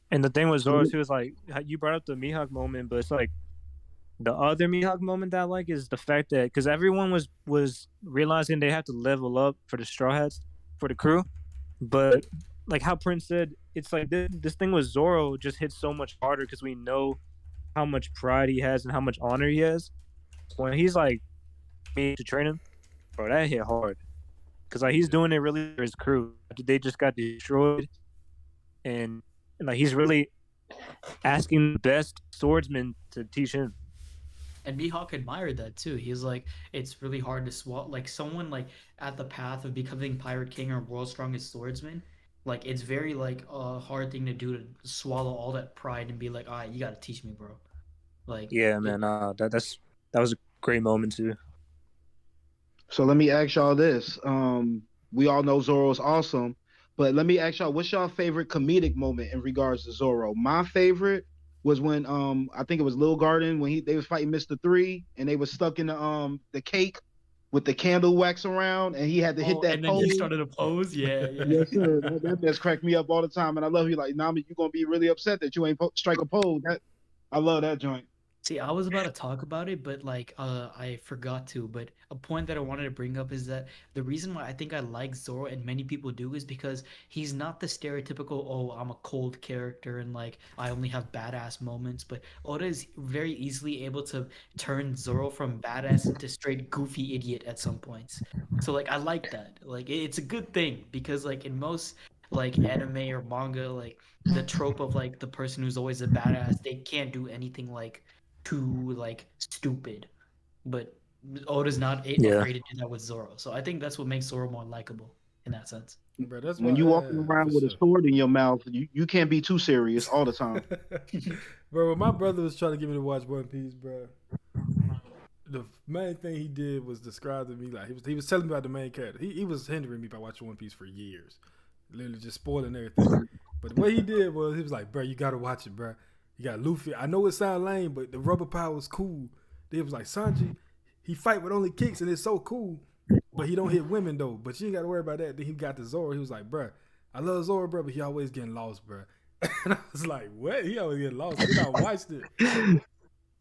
And the thing with Zoro too is like you brought up the Mihawk moment, but it's like the other Mihawk moment that I like is the fact that because everyone was realizing they have to level up for the Straw Hats for the crew, but like how Prince said, it's like this thing with Zoro just hits so much harder because we know how much pride he has and how much honor he has. When he's like me to train him, bro, that hit hard because like he's doing it really for his crew. They just got destroyed, and like he's really asking the best swordsman to teach him. And Mihawk admired that too. He's like, it's really hard to swallow. Like someone like at the path of becoming Pirate King or World's Strongest Swordsman, like it's very like a hard thing to do to swallow all that pride and be like, all right, you got to teach me, bro. Like yeah, man, that was a great moment too. So let me ask y'all this: we all know Zoro's awesome. But let me ask y'all, what's y'all favorite comedic moment in regards to Zoro? My favorite was when I think it was Lil Garden when they was fighting Mr. 3 and they was stuck in the cake with the candle wax around and he had to hit that and then pose. he started a pose. Yeah. Yes, sir. That mess cracked me up all the time, and I love you. Like, Nami, you're gonna be really upset that you ain't strike a pose. I love that joint. See, I was about to talk about it, but like I forgot to. But a point that I wanted to bring up is that the reason why I think I like Zoro and many people do is because he's not the stereotypical, oh, I'm a cold character and like I only have badass moments. But Oda is very easily able to turn Zoro from badass into straight goofy idiot at some points. So like I like that. Like it's a good thing because like in most like anime or manga, like the trope of like the person who's always a badass, they can't do anything like too like stupid, but Oda's not afraid to do that with Zoro. So I think that's what makes Zoro more likable in that sense. Bro, that's when you walking around with a sword in your mouth, you can't be too serious all the time. Bro, when my brother was trying to get me to watch One Piece, bro, the main thing he did was describe to me like he was telling me about the main character. He was hindering me by watching One Piece for years, literally just spoiling everything. But what he did was he was like, bro, you gotta watch it, bro. You got Luffy. I know it sounds lame, but the rubber power was cool. They was like, Sanji, he fight with only kicks and it's so cool, but he don't hit women though. But you ain't got to worry about that. Then he got to Zoro. He was like, bruh, I love Zoro, bruh, but he always getting lost, bruh. And I was like, what? He always getting lost. Then I watched it.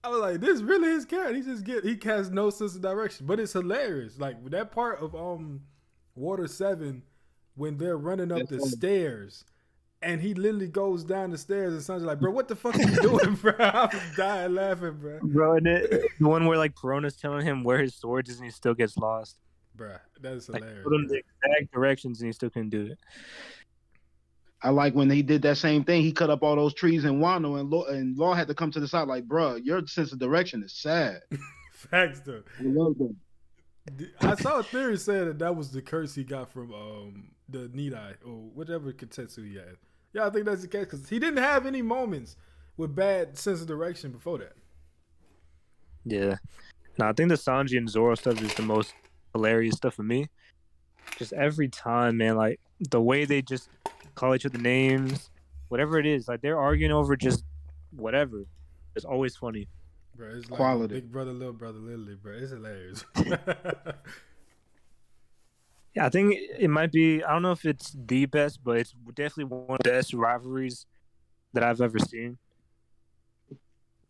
I was like, this really his character. He has no sense of direction, but it's hilarious. Like that part of Water 7 when they're running up the stairs. And he literally goes down the stairs and Sanji's like, bro, what the fuck are you doing, bro? I was dying laughing, bro. Bro, and the one where like Perona's telling him where his sword is and he still gets lost. Bro, that is hilarious. Put him the exact directions and he still couldn't do it. I like when he did that same thing. He cut up all those trees in Wano and Law had to come to the side like, bro, your sense of direction is sad. Facts, though. I love that. I saw a theory saying that was the curse he got from the Need Eye or whatever Ketsu he had. Yeah, I think that's the case because he didn't have any moments with bad sense of direction before that. Yeah. No, I think the Sanji and Zoro stuff is the most hilarious stuff for me. Just every time, man, like the way they just call each other names, whatever it is, like they're arguing over just whatever. It's always funny. Bro, it's like quality. Big brother, little brother, literally, bro. It's hilarious. Yeah, I think it might be, I don't know if it's the best, but it's definitely one of the best rivalries that I've ever seen.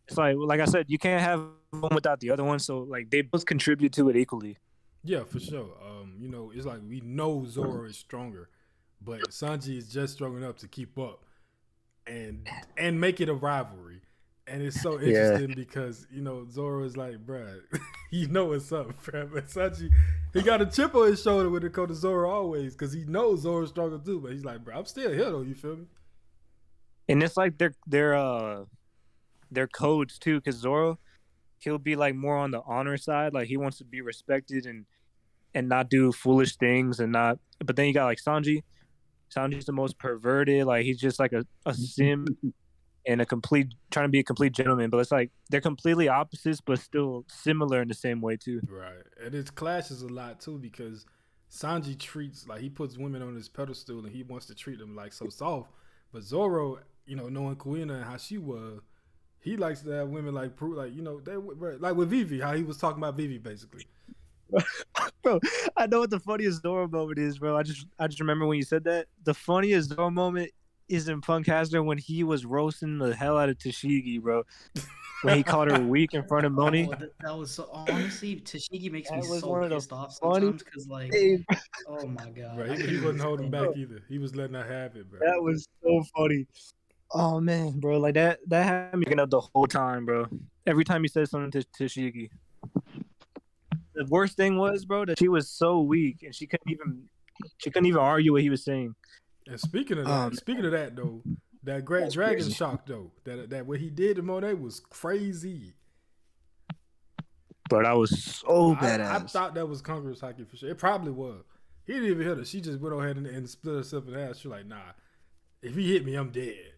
It's like I said, you can't have one without the other one, so like they both contribute to it equally. Yeah, for sure. You know, it's like we know Zoro is stronger, but Sanji is just strong enough to keep up and make it a rivalry. And it's so interesting because, you know, Zoro is like, bruh, you know what's up, bruh. But Sanji, he got a chip on his shoulder with the code of Zoro always because he knows Zoro's stronger too. But he's like, bruh, I'm still here though, you feel me? And it's like they're their codes too. Because Zoro, he'll be like more on the honor side. Like he wants to be respected and not do foolish things and not. But then you got like Sanji. Sanji's the most perverted. Like he's just like a simp and trying to be a complete gentleman. But it's like they're completely opposites, but still similar in the same way too. Right, and it clashes a lot too because Sanji treats he puts women on his pedestal and he wants to treat them like so soft, but Zoro, knowing Kuina and how she was, he likes to have women like like with Vivi, how he was talking about Vivi basically. Bro, I know what the funniest Zoro moment is, bro. I just remember when you said that. The funniest Zoro moment is in Punkcaster when he was roasting the hell out of Tashigi, bro. When he called her weak in front of Moni. Oh, that was so, honestly, Tashigi makes me That was so one of the pissed off funny sometimes because like, days. oh my god, Bro, I couldn't he wasn't even holding stand back it. either. He was letting her have it, bro. That was so funny. Oh man, bro, like that had me looking up the whole time, bro. Every time he said something to Tashigi. The worst thing was, bro, that she was so weak and she couldn't even argue what he was saying. And speaking of that though, that Great Dragon crazy. shock though, that what he did to Monet was crazy. Bro, that was so badass. I thought that was Conqueror's Haki for sure. It probably was. He didn't even hit her. She just went ahead and split herself in half. She was like, nah, if he hit me, I'm dead.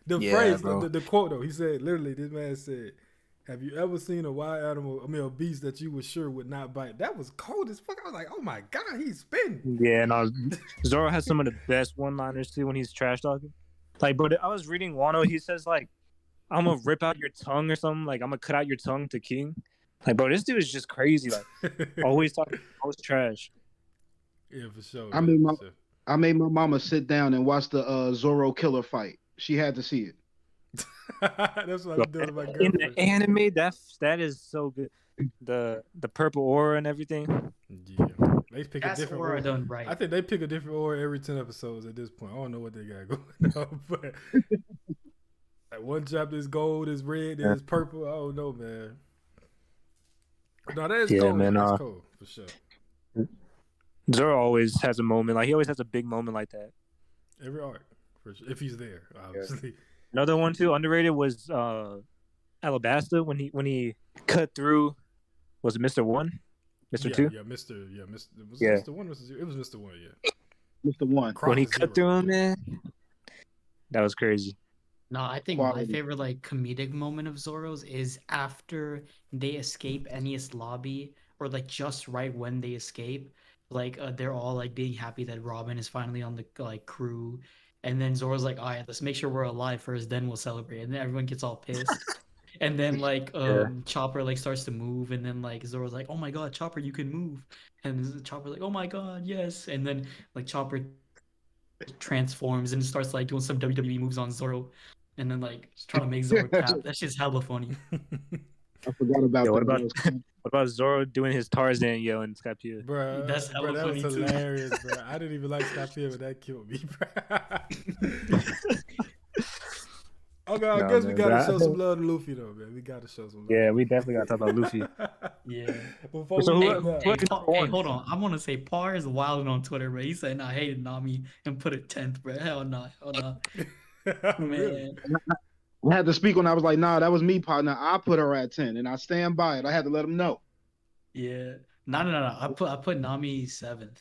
The phrase, the quote though, he said, literally, this man said, have you ever seen a wild animal, a beast that you were sure would not bite? That was cold as fuck. I was like, oh my God, he's spinning. Yeah, no, Zoro has some of the best one-liners too when he's trash talking. Like, bro, I was reading Wano, he says like, I'm gonna rip out your tongue or something. Like, I'm gonna cut out your tongue to King. Like, bro, this dude is just crazy. Like, always talking, always trash. Yeah, for sure. I made my mama sit down and watch the Zoro killer fight. She had to see it. That's what I'm doing to my girlfriend. In the anime, that is so good. The purple aura and everything. Yeah, they pick That's a different aura aura. done right. I think they pick a different aura every 10 episodes at this point. I don't know what they got going on, but like one chapter is gold, is red, then it's purple. I don't know, man. No, that is cool. Man, that's cool for sure. Zoro always has a moment. Like he always has a big moment like that. Every arc, for sure. If he's there, obviously. Another one too underrated was Alabasta when he cut through. Was it Mr. 1? Mr. 2? Yeah, Mr. Yeah, Mr. Was Yeah. it Mr. 1 or Mr. 0? It was Mr. 1, yeah. Mr. 1. When he Cross cut through him, man. That was crazy. No, I think Quality. my favorite like comedic moment of Zoro's is after they escape Enies lobby, or like just right when they escape. Like they're all like being happy that Robin is finally on the like crew, and then Zoro's like, "All right, let's make sure we're alive first, then we'll celebrate." And then everyone gets all pissed. And then like Chopper like starts to move, and then like Zoro's like, "Oh my God, Chopper, you can move!" And Chopper's like, "Oh my God, yes!" And then like Chopper transforms and starts like doing some WWE moves on Zoro, and then like trying to make Zoro tap. That shit's hella funny. I forgot about Yo, what that. What about Zoro doing his Tarzan yell in Skypiea? Bruh, That's hella that was funny, too. hilarious, bro. I didn't even like Skypiea, but that killed me, bro. Okay, I guess we gotta show some love to Luffy, though, man. We gotta show some love. Yeah, we definitely gotta talk about Luffy. Yeah. Before So we who- get Hey, that, hey, hold on. I want to say Par is wilding on Twitter, bro. He said, "I hated Nami and put it 10th, bro." Hell no, hell no, Really? man. I had to speak when I was like, nah, that was me, partner. I put her at 10, and I stand by it. I had to let him know. Yeah. No. I put Nami 7th,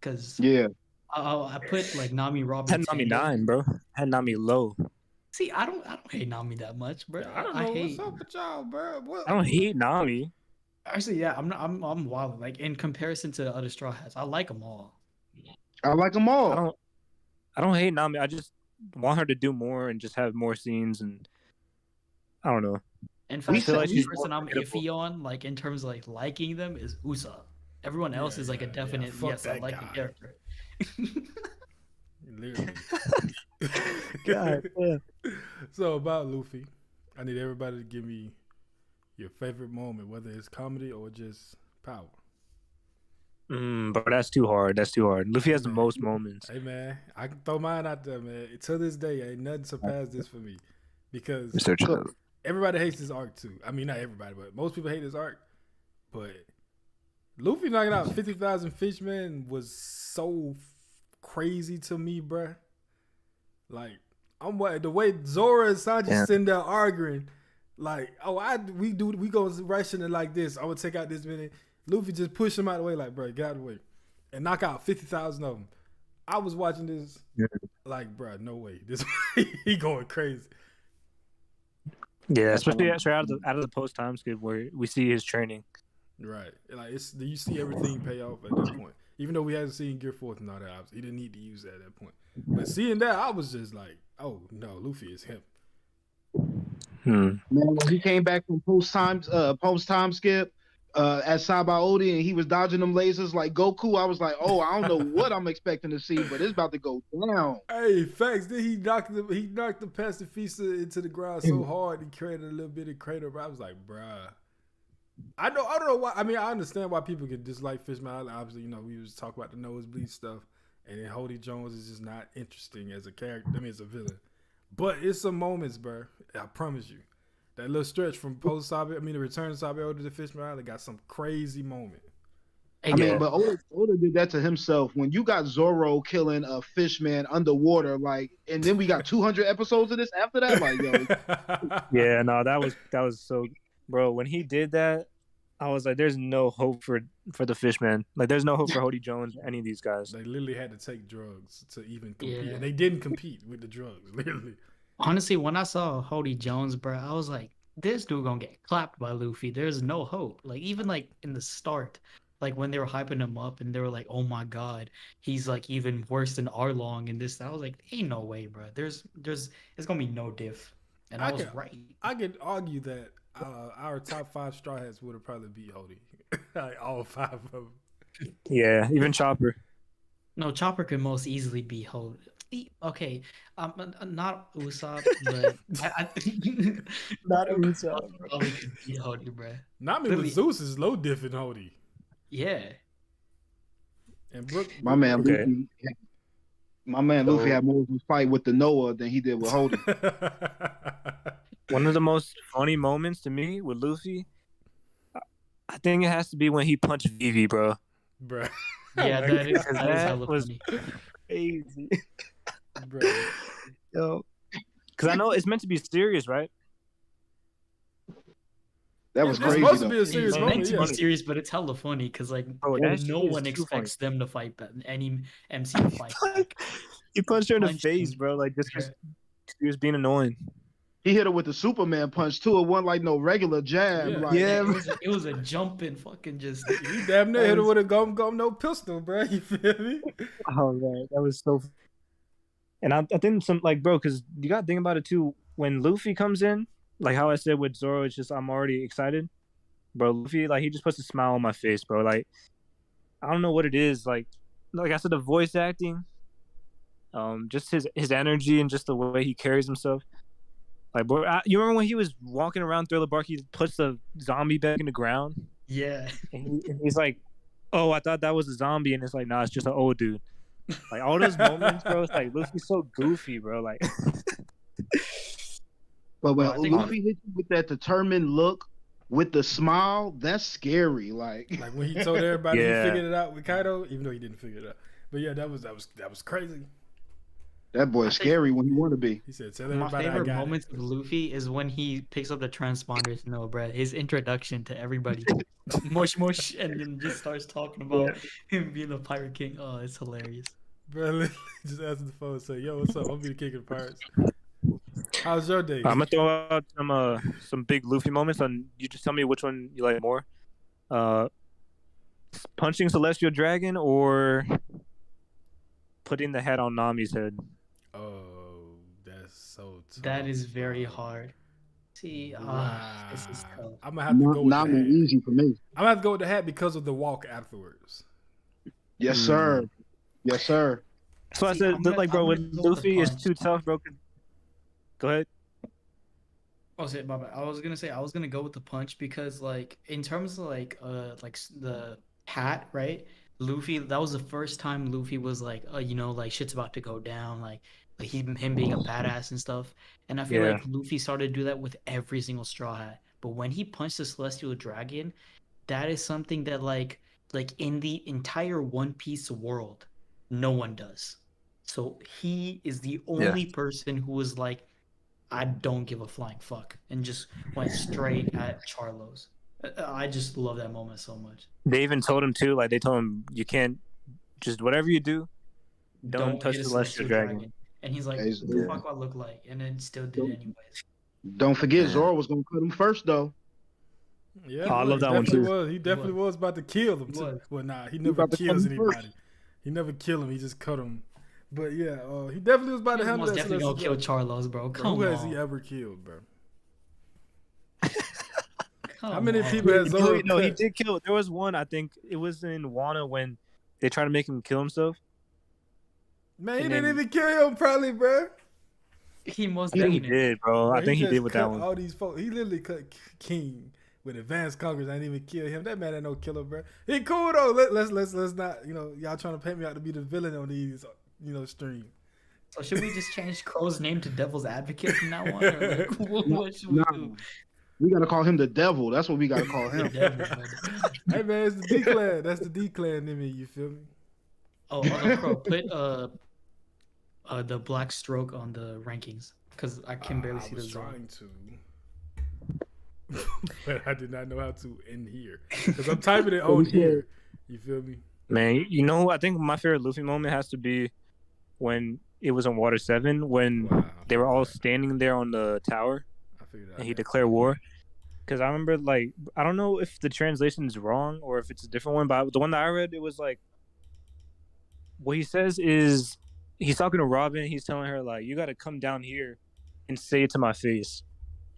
cause Yeah. I put like Nami, Robin, Had Nami Tandem. 9, bro. Had Nami low. See, I don't hate Nami that much, bro. I don't know what's up with y'all, bro. What? I don't hate Nami. Actually, yeah, I'm wild. Like in comparison to the other Straw Hats, I like them all. I like them all. I don't hate Nami. I just want her to do more and just have more scenes, and I don't know. In We fact, feel the like only she's person more I'm beautiful. iffy on, like in terms of like liking them, is Usopp. Everyone else is like a definite fuck yes. I that like the guy. character. Literally. God damn. So about Luffy, I need everybody to give me your favorite moment, whether it's comedy or just power. But that's too hard. That's too hard. Luffy has the most moments. Hey man, I can throw mine out there, man. To this day, ain't nothing surpassed this for me, because Mr. Chubb. everybody hates this arc too. I mean, not everybody, but most people hate this arc. But Luffy knocking out 50,000 fish, man, was so crazy to me, bruh. Like, I'm what the way Zoro and Sanji Yeah. sitting there arguing, like, we go ration it like this. I'm gonna take out this minute. Luffy just push him out of the way, like, bro, get out of the way, and knock out 50,000 of them. I was watching this, like, bro, no way, this he going crazy. Yeah, especially out of the post time skip where we see his training. Right, like you see everything pay off at that point. Even though we hadn't seen Gear Fourth and all that, he didn't need to use that at that point. But seeing that, I was just like, oh no, Luffy is him. Man, when he came back from post time skip at Sabaody and he was dodging them lasers like Goku, I was like, oh, I don't know what I'm expecting to see, but it's about to go down. Hey, facts. Then he knocked the pacifista into the ground so hard he created a little bit of crater. But I was like, bruh. I don't know why. I mean, I understand why people could dislike Fishman Island. Obviously, you know, we was talking about the nosebleed stuff, and then Hody Jones is just not interesting as a character. I mean, as a villain. But it's some moments, bro. I promise you. That little stretch from the return of Sabaody to Fishman Island got some crazy moment. I mean, but Oda did that to himself. When you got Zoro killing a fishman underwater, like, and then we got 200 episodes of this after that, like, yo. Yeah, no, that was so, bro. When he did that, I was like, "There's no hope for the Fishman. Like, there's no hope for Hody Jones or any of these guys." They literally had to take drugs to even compete, and they didn't compete with the drugs. Literally. Honestly, when I saw Hody Jones, bro, I was like, "This dude gonna get clapped by Luffy. There's no hope." Like even like in the start, like when they were hyping him up, and they were like, "Oh my god, he's like even worse than Arlong." And this, I was like, "Ain't no way, bro. There's it's gonna be no diff." And I was right. I could argue that our top 5 Straw Hats would have probably beat Hody. Like all 5 of them. Yeah, even Chopper. No, Chopper could most easily be Hody. Okay, not Usopp, but I Not Usopp. Probably could be Hody, bro. Nami with Zeus is low diff in Hody. Yeah. And Brooke, my man Luffy had more of a fight with the Noah than he did with Hody. One of the most funny moments to me with Luffy, I think it has to be when he punched Vivi, bro. Bruh. Yeah, that is hella was funny. Crazy. Bro. Yo. Because I know it's meant to be serious, right? That was crazy. It's supposed to be a serious It's moment. meant to be serious, but it's hella funny because like no one expects them to fight back. Any MC to fight back. He punched her in the face, bro. Like just he was being annoying. He hit her with the Superman punch too. It wasn't like no regular jab. Yeah. Like, it was a jumping fucking just. He damn near hit her with a gum no pistol, bro. You feel me? Oh man, that was so. And I think some like, bro, because you got to think about it too. When Luffy comes in, like how I said with Zoro, it's just I'm already excited, bro. Luffy, like he just puts a smile on my face, bro. Like I don't know what it is. Like I said, the voice acting, just his energy and just the way he carries himself. Like, bro, you remember when he was walking around Thriller Bark, he puts the zombie back in the ground? Yeah. And he's like, oh, I thought that was a zombie. And it's like, nah, it's just an old dude. Like, all those moments, bro, it's like, Luffy's so goofy, bro. Like, but when Luffy hit you with that determined look, with the smile, that's scary. Like when he told everybody he figured it out with Kaido, even though he didn't figure it out. But yeah, that was crazy. That boy's scary when he want to be. He said, "Tell everybody." My favorite moments of Luffy is when he picks up the transponders. No, bro, his introduction to everybody, mush, and then just starts talking about him being the Pirate King. Oh, it's hilarious. Bro, just answer the phone and say, "Yo, what's up? I'm be the king of the pirates." How's your day? I'm gonna throw out some big Luffy moments, and you just tell me which one you like more. Punching Celestial Dragon or putting the head on Nami's head. Oh, that's so tough. That is very hard. See, this is tough. I'm gonna have to go with the hat. Easy for me. I'm gonna have to go with the hat because of the walk afterwards. Yes, sir. Yes, sir. So I said, bro, with Luffy, it's too tough, bro. Go ahead. Oh, shit, my bad. I was gonna go with the punch because, like, in terms of like the hat, right? Luffy, that was the first time Luffy was like, like shit's about to go down, like him being a badass and stuff. And I feel like Luffy started to do that with every single Straw Hat. But when he punched the Celestial Dragon, that is something that like in the entire One Piece world, no one does. So he is the only person who was like, I don't give a flying fuck, and just went straight at Charlos. I just love that moment so much. They even told him too, like they told him you can't just whatever you do, don't touch hit the a celestial dragon. And he's like, Hey, what the fuck do I look like? And then still did it anyways. don't forget, Zoro was gonna cut him first though. Yeah, I love that one definitely too. was. He definitely was about to kill him He too. was. Well, nah, he never about to cut kills him first. anybody. He never kill him. He just cut him. But yeah, he definitely was about to He's handle most that. definitely gonna kill Charlos, bro. Come Who on. has he ever killed, bro? Come How many on. people has Zoro No, he cut? did kill. There was one, I think it was in Wano when they tried to make him kill himself. Man, he and didn't then- even kill him, probably, bro. He most I think he definitely did, bro. I think he just did with that cut one. All these folks. He literally cut King with advanced Congress. I didn't even kill him. That man ain't no killer, bro. He cool though. Let's not. Y'all trying to paint me out to be the villain on these, stream. So should we just change Crow's name to Devil's Advocate from now on? Or like, what should we do? We gotta call him the devil. That's what we gotta call The him. devil, bro. Hey man, it's the D clan. That's the D clan in me. You feel me? Oh, no, Crow, put the black stroke on the rankings because I can barely see I the was zone. trying to, but I did not know how to in here because I'm typing it on here. You feel me? Man, you know, I think my favorite Luffy moment has to be when it was on Water 7 when Wow. they were all standing there on the tower I figured out. and he declared war. Because I remember, like, I don't know if the translation is wrong or if it's a different one, but the one that I read, it was like, what he says is, he's talking to Robin, he's telling her, like, you got to come down here and say it to my face.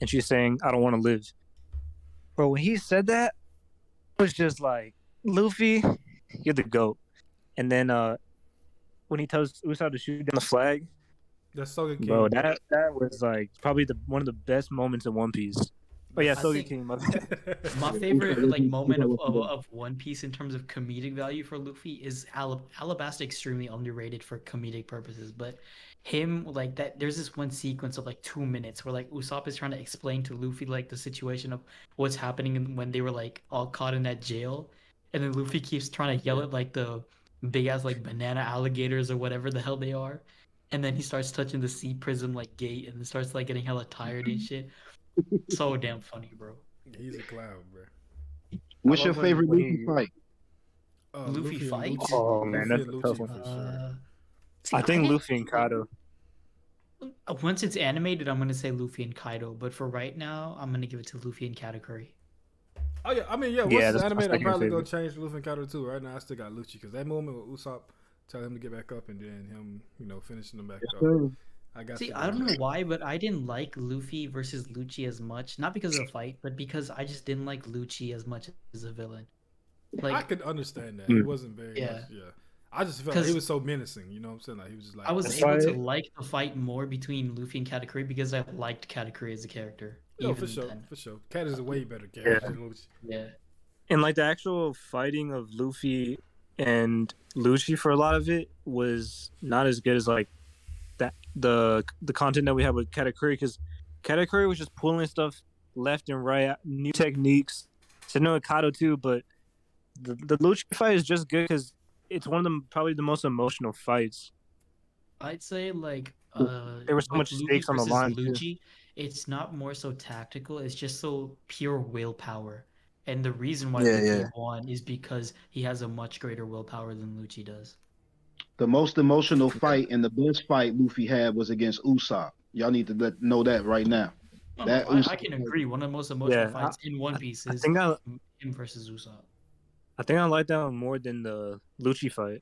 And she's saying, I don't want to live. Bro, when he said that, it was just like, Luffy, you're the GOAT. And then when he tells Usopp to shoot down the flag, That's Soga King. bro, that was like probably one of the best moments in One Piece. Oh yeah, I Soga think- King. My bad. My favorite like moment of One Piece in terms of comedic value for Luffy is Alabasta extremely underrated for comedic purposes, but him like that. There's this one sequence of like 2 minutes where like Usopp is trying to explain to Luffy like the situation of what's happening when they were like all caught in that jail, and then Luffy keeps trying to yell at like the big ass like banana alligators or whatever the hell they are, and then he starts touching the sea prism like gate and then starts like getting hella tired and shit. So damn funny, bro. He's a clown, bro. What's I your love when- favorite when Luffy he- fight? Luffy and fight? Lucci. Oh, man, Luffy that's and a tough Lucci one. for sure. See, I think didn't- Luffy and Kaido. Once it's animated, I'm gonna say Luffy and Kaido, but for right now, I'm gonna give it to Luffy and Katakuri. Oh yeah, I mean once Yeah, it's that's my animated, I'm second probably gonna favorite. change Luffy and Kaido too. Right now, I still got Lucci because that moment with Usopp tell him to get back up and then him, finishing him back up. I got. See, to I don't know why, but I didn't like Luffy versus Lucci as much. Not because of the fight, but because I just didn't like Lucci as much as a villain. I Like, could understand that. Hmm. It wasn't very Yeah. much. Yeah. I just felt like he 'Cause- was so menacing. You know what I'm saying? Like he was just like. I was The able to fight- like the fight more between Luffy and Katakuri because I liked Katakuri as a character. Yo, even for sure, then. for sure. Cat is a way better character than Lucci. Yeah. And like the actual fighting of Luffy and Lucci for a lot of it was not as good as like that the content that we have with Katakuri, because Katakuri was just pulling stuff left and right, new techniques. So no Kaido too, but the Lucci fight is just good because it's one of them probably the most emotional fights. I'd say like There was so with much Luffy stakes on the versus line, too. Lucci, it's not more so tactical, it's just so pure willpower. And the reason why Yeah, Luffy yeah. won is because he has a much greater willpower than Lucci does. The most emotional fight and the best fight Luffy had was against Usopp. Y'all need to know that right now. No, That no, I Usopp can fight- agree. One of the most emotional Yeah, fights in One Piece I is think I him versus Usopp. like that one more than the Lucci fight,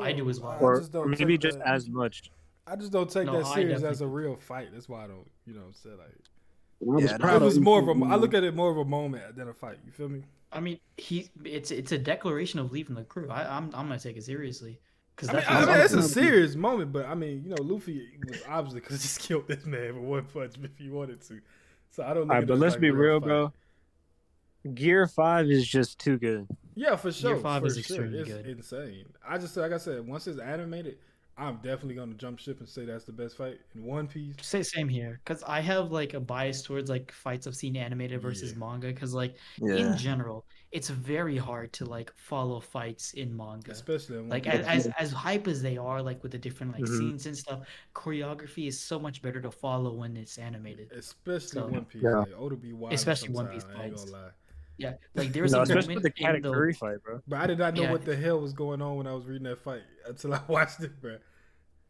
I do as well. I or just don't maybe take just that- as much. I just don't take No, that I serious definitely as a do. real fight. That's why I don't. You know what I'm saying? Like I was Yeah, proud it was of more of Usopp, a. I man. look at it more of a moment than a fight. You feel me? I mean, it's a declaration of leaving the crew. I'm gonna take it seriously because I mean, that's I what mean, it's a proud of you. serious moment, but I mean, Luffy was obviously could have just killed this man with one punch if he wanted to. So I don't. All Look right, at but it as let's like be a real, fight. bro. Gear 5 is just too good. Yeah, for sure. Gear 5 for is sure. extremely It's good. insane. I just like I said, once it's animated, I'm definitely gonna jump ship and say that's the best fight in One Piece. Say same here, because I have like a bias towards like fights I've seen animated versus Yeah. manga. Because like in Yeah. general, it's very hard to like follow fights in manga. Especially in One Like Piece. as hype as they are, like with the different like Mhm. scenes and stuff, choreography is so much better to follow when it's animated. Especially So One Piece. Yeah. Like Oda be wild especially One Piece sometimes. I ain't fights. gonna lie. Yeah, like there's No, a especially with moment the in the Katakuri fight, bro. But I did not know Yeah. what the hell was going on when I was reading that fight until I watched it, bro.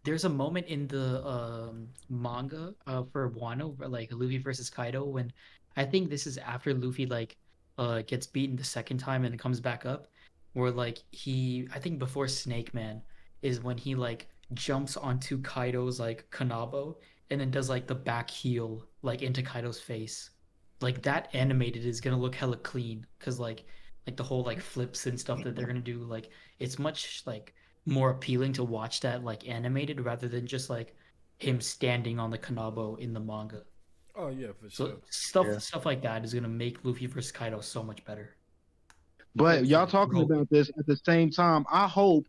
there's a moment in the manga for Wano where like Luffy versus Kaido when I think this is after Luffy like gets beaten the second time and comes back up where like I think before Snake Man is when he like jumps onto Kaido's like Kanabo and then does like the back heel like into Kaido's face. Like that animated is gonna look hella clean because like the whole like flips and stuff that they're gonna do like it's much like more appealing to watch that like animated rather than just like him standing on the Kanabo in the manga. Oh yeah, for So sure. stuff like that is gonna make Luffy versus Kaido so much better. But y'all Hopefully. talking about this at the same time. I hope,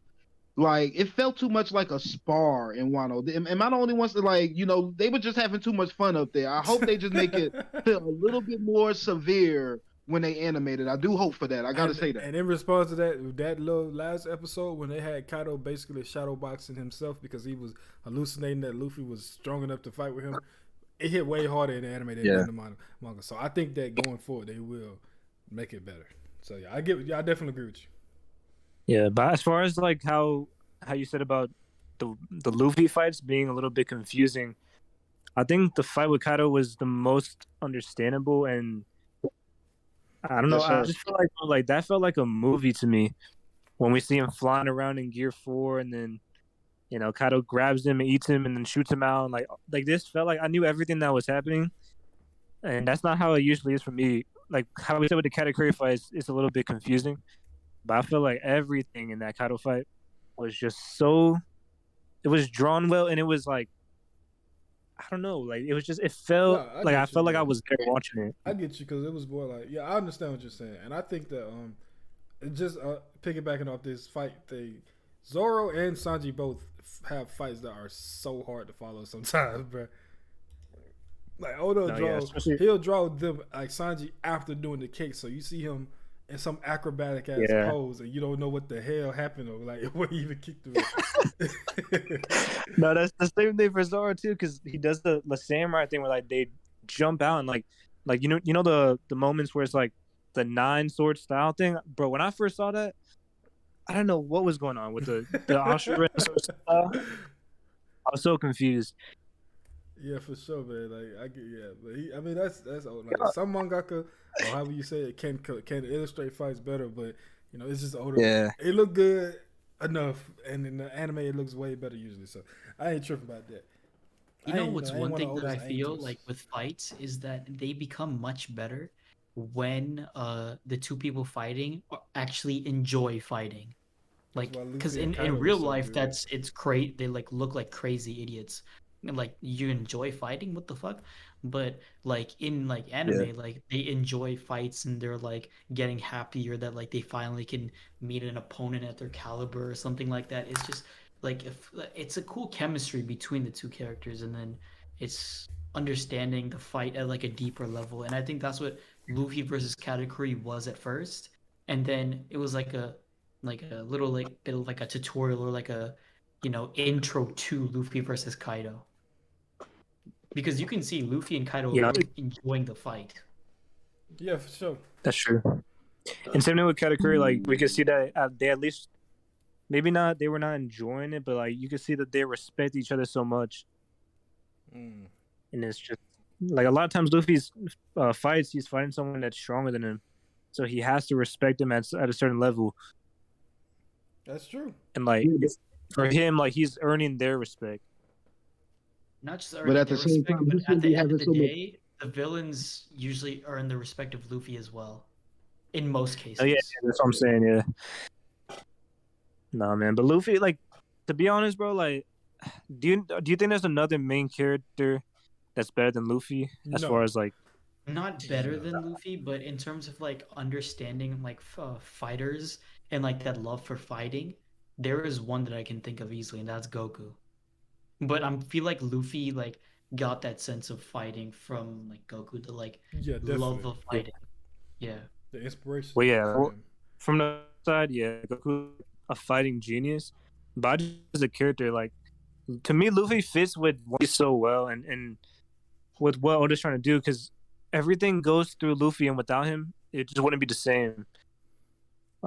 like, it felt too much like a spar in Wano. Am I the only ones that, like, they were just having too much fun up there? I hope they just make it feel a little bit more severe when they animate it. I do hope for that. I gotta say that. And in response to that little last episode when they had Kaido basically shadowboxing himself because he was hallucinating that Luffy was strong enough to fight with him, it hit way harder in the animated than the manga. So I think that going forward they will make it better. So yeah, I definitely agree with you. Yeah, but as far as like how you said about the Luffy fights being a little bit confusing, I think the fight with Kaido was the most understandable, and I don't know. Yes, sir. I just feel like that felt like a movie to me when we see him flying around in Gear 4, and then Kaido grabs him and eats him, and then shoots him out. And like this felt like I knew everything that was happening, and that's not how it usually is for me. Like how we said with the Katakuri fights, it's a little bit confusing, but I feel like everything in that Kaido fight was just so. It was drawn well, and it was like. I don't know, like it was just. It felt like I felt like I was there watching it. I get you because it was more like, yeah, I understand what you're saying, and I think that just piggybacking off this fight thing, Zoro and Sanji both have fights that are so hard to follow sometimes, bro. Like Oda he'll draw them like Sanji after doing the kick, so you see him in some acrobatic ass pose, and you don't know what the hell happened or like what he even kicked through. No, that's the same thing for Zoro too, because he does the samurai thing where like they jump out and like the moments where it's like the 9 sword style thing, bro. When I first saw that, I don't know what was going on with the Ashura sword style. I was so confused. Yeah, for sure, man. Like I get, but that's old. Like, some mangaka, or however you say it, can illustrate fights better, but it's just older. Yeah, it looked good enough, and in the anime it looks way better usually. So I ain't tripping about that. What's one thing that I feel like with fights is that they become much better when the two people fighting actually enjoy fighting. Like, because in real life, it's great. They like look like crazy idiots. Like you enjoy fighting, what the fuck? But like in like anime, like they enjoy fights and they're like getting happier that like they finally can meet an opponent at their caliber or something like that. It's just like it's a cool chemistry between the two characters, and then it's understanding the fight at like a deeper level. And I think that's what Luffy versus Katakuri was at first, and then it was like a little like bit of like a tutorial or like a intro to Luffy versus Kaido. Because you can see Luffy and Kaido enjoying the fight. Yeah, for sure. That's true. And same thing with Katakuri, like we could see that they at least maybe not they were not enjoying it, but like you could see that they respect each other so much. And it's just like a lot of times Luffy's fights, he's fighting someone that's stronger than him, so he has to respect him at a certain level. That's true. And like for him, like he's earning their respect. Not just earning their respect, but at the end of the day, the villains usually earn the respect of Luffy as well. In most cases. Oh yeah, that's what I'm saying. Yeah. Nah, man, but Luffy, like, to be honest, bro, like, do you think there's another main character that's better than Luffy as far as like? Not better than Luffy, but in terms of like understanding like fighters and like that love for fighting, there is one that I can think of easily, and that's Goku. But I feel like Luffy like got that sense of fighting from like Goku, the like Yeah, love definitely. of Yeah. fighting. Yeah. The inspiration Well, yeah. for him. From the side, yeah, Goku a fighting genius, but just as a character, like to me, Luffy fits with One Piece so well, and with what Oda's trying to do, because everything goes through Luffy, and without him, it just wouldn't be the same.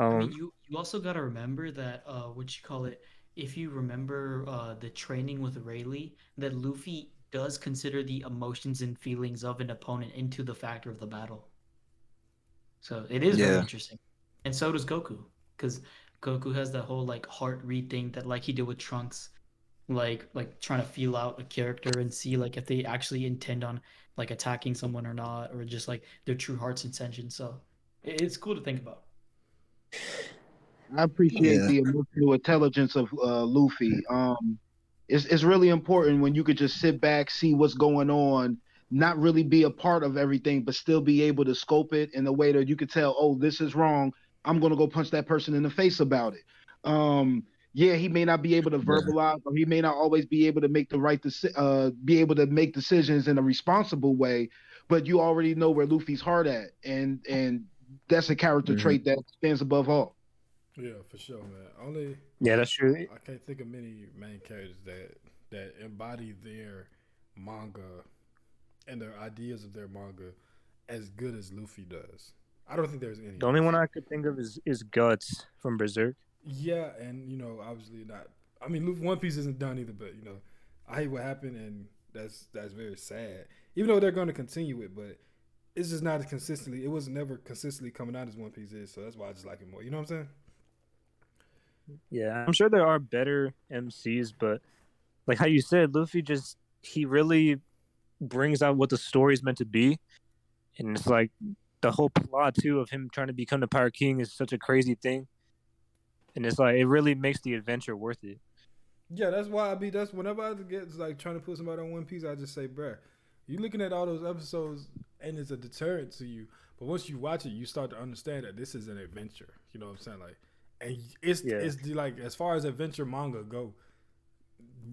I mean, Um, you also got to remember that what you call it, if you remember the training with Rayleigh, that Luffy does consider the emotions and feelings of an opponent into the factor of the battle. So it is very yeah, interesting. And so does Goku, because Goku has that whole like heart read thing that like he did with Trunks, like trying to feel out a character and see like if they actually intend on like attacking someone or not, or just like their true heart's intention. So it's cool to think about. I appreciate yeah, the emotional intelligence of Luffy. It's really important when you could just sit back, see what's going on, not really be a part of everything, but still be able to scope it in a way that you could tell, oh, this is wrong. I'm gonna go punch that person in the face about it. Yeah, he may not be able to yeah, verbalize, or he may not always be able to make the be able to make decisions in a responsible way, but you already know where Luffy's heart at, and that's a character hmm, trait that stands above all. Yeah, for sure, man. Only yeah. That's true. I can't think of many main characters that embody their manga and their ideas of their manga as good as Luffy does. I don't think there's any, The only one honestly. I could think of is Guts from Berserk. Yeah, and obviously not. I mean, One Piece isn't done either, but I hate what happened, and that's very sad. Even though they're going to continue it, but it's just not as consistently. It was never consistently coming out as One Piece is, so that's why I just like it more. You know what I'm saying? Yeah, I'm sure there are better MCs, but like how you said, Luffy just he really brings out what the story is meant to be, and it's like the whole plot too of him trying to become the Pirate King is such a crazy thing, and it's like it really makes the adventure worth it. Yeah, that's why that's whenever I get like trying to put somebody on One Piece, I just say, bruh, you looking at all those episodes and it's a deterrent to you. But once you watch it, you start to understand that this is an adventure. You know what I'm saying? Like, and Yeah, it's the like as far as adventure manga go,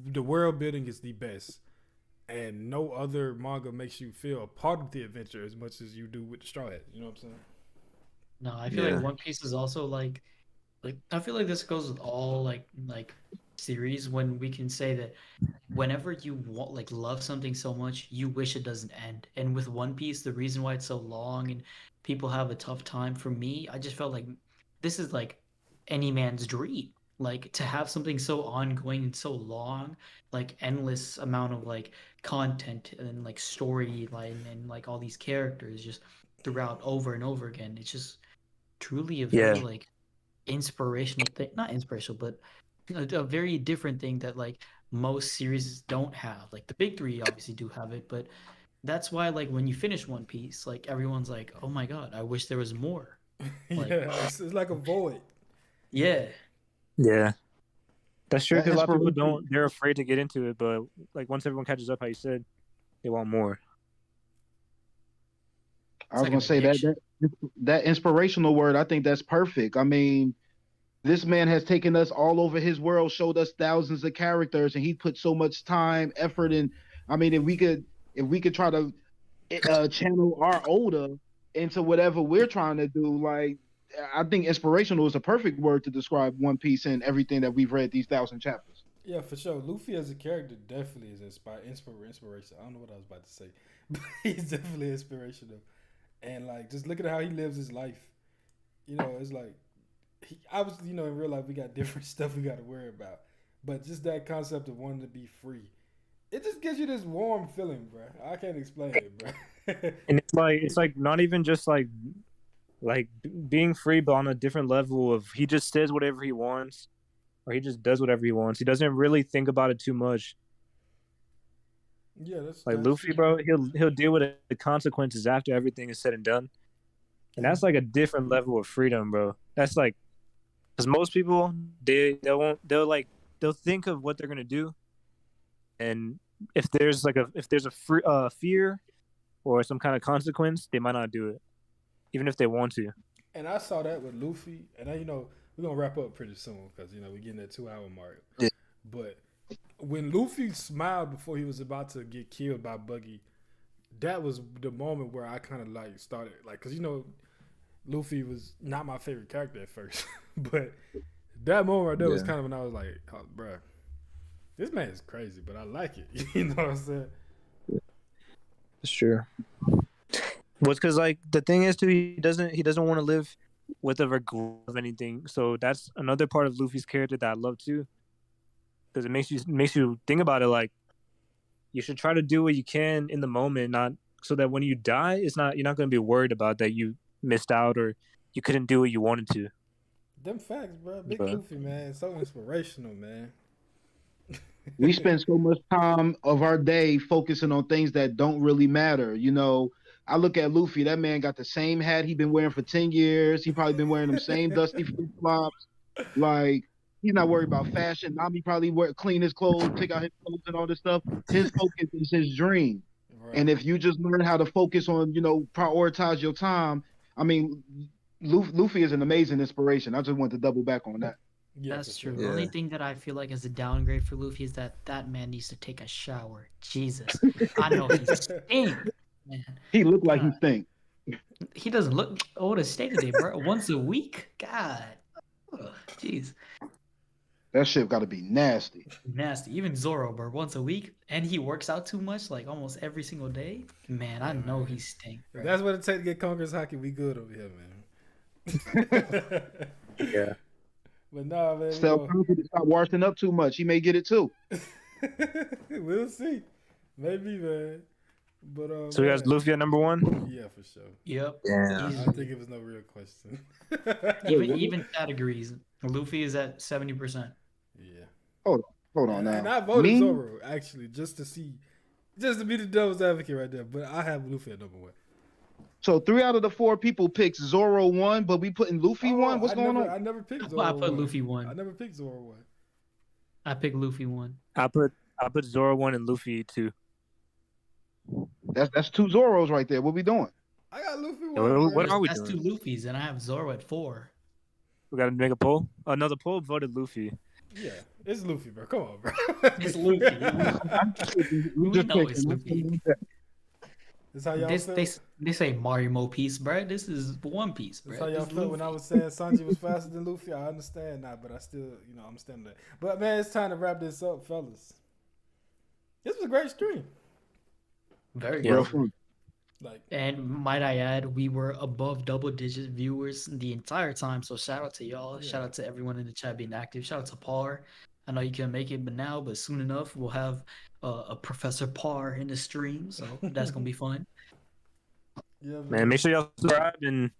the world building is the best, and no other manga makes you feel a part of the adventure as much as you do with the Straw Hat. You know what I'm saying? No, I feel like yeah, One Piece is also like I feel like this goes with all like series when we can say that whenever you want like love something so much, you wish it doesn't end. And with One Piece, the reason why it's so long and people have a tough time, for me, I just felt like this is like any man's dream. Like to have something so ongoing and so long, like endless amount of like content and like storyline and like all these characters just throughout over and over again. It's just truly a very yeah, like inspirational thing, not inspirational, but a very different thing that like most series don't have. Like the big three obviously do have it, but that's why like when you finish One Piece, like everyone's like, "Oh my God, I wish there was more." Like, Yeah, it's like a void. yeah, yeah. That's true That because a lot of people inspiration, don't. They're afraid to get into it, but like once everyone catches up, how you said, they want more. I it's was like gonna an say that addiction. that inspirational word, I think that's perfect. I mean, this man has taken us all over his world, showed us thousands of characters, and he put so much time, effort, and I mean, if we could try to channel our Oda into whatever we're trying to do, like I think inspirational is a perfect word to describe One Piece and everything that we've read these thousand chapters. Yeah, for sure. Luffy as a character definitely is inspiration. I don't know what I was about to say, but he's definitely inspirational. And like, just look at how he lives his life. It's like obviously, in real life we got different stuff we got to worry about, but just that concept of wanting to be free, it just gives you this warm feeling, bro. I can't explain it, bro. And it's like not even just like being free, but on a different level of he just says whatever he wants, or he just does whatever he wants. He doesn't really think about it too much. Yeah, that's Like that's Luffy, bro, he'll deal with the consequences after everything is said and done, and that's and like a different level of freedom, bro. That's like because most people they won't they'll think of what they're gonna do, and if there's a fear or some kind of consequence, they might not do it, even if they want to. and I saw that with Luffy, and we we're gonna wrap up pretty soon because we're getting that 2 hour mark. Yeah. But when Luffy smiled before he was about to get killed by Buggy, that was the moment where I kind of like started like because Luffy was not my favorite character at first, but that moment right there was kind of when I was like, oh, bruh, this man is crazy, but I like it. You know what I'm saying? It's true. Well, because like the thing is too, he doesn't want to live with a regret of anything. So that's another part of Luffy's character that I love too, because it makes you think about it. Like you should try to do what you can in the moment, not so that when you die, you're not going to be worried about that you missed out or you couldn't do what you wanted to. Them facts, bro. Big Luffy, man, so inspirational, man. We spend so much time of our day focusing on things that don't really matter. I look at Luffy, that man got the same hat he been wearing for 10 years. He probably been wearing them same dusty flip-flops. Like, he's not worried about fashion. Nami probably clean his clothes, take out his clothes and all this stuff. His focus is his dream. Right. And if you just learn how to focus on, prioritize your time, I mean, Luffy is an amazing inspiration. I just want to double back on that. Yeah, that's true. The only thing that I feel like is a downgrade for Luffy is that man needs to take a shower. Jesus. I know he stinks, man. He looked like he stink. He doesn't look old as state today, bro. Once a week? God. Jeez. That shit got to be nasty. Nasty. Even Zoro, bro, once a week. And he works out too much, like almost every single day. Man, I know he stink. If that's what it takes to get Conqueror's Hockey, we good over here, man. Yeah. But nah, man. Tell Franky to stop washing up too much. He may get it too. We'll see. Maybe, man. But so you guys Luffy at number 1? Yeah, for sure. Yep. Yeah. I think it was no real question. even categories. Luffy is at 70%. Yeah. Hold on now. And I voted Zoro actually just to be the devil's advocate right there. But I have Luffy at number 1. So 3 out of the 4 people picked Zoro 1, but we putting Luffy 1. What's going on? I never picked Zoro. I put Luffy 1. I never picked Zoro 1. I picked Luffy 1. I put Zoro 1 and Luffy 2. That's 2 Zoros right there. What we doing? I got Luffy 1. What are we doing? That's 2 Luffys, and I have Zoro at 4. We got to make a poll. Another poll voted Luffy. Yeah, it's Luffy, bro. Come on, bro. It's Luffy. We know it's Luffy. This how y'all feel? They say Marimo Piece, bro. This is One Piece, bro. That's how y'all felt when I was saying Sanji was faster than Luffy. I understand now, but I still, I'm standing there. But man, it's time to wrap this up, fellas. This was a great stream. Very good. And might I add, we were above double-digit viewers the entire time. So shout out to y'all. Yeah. Shout out to everyone in the chat being active. Shout out to Par. I know you can't make it, but soon enough we'll have a Professor Par in the stream, so that's gonna be fun. Yeah, man. Make sure y'all subscribe and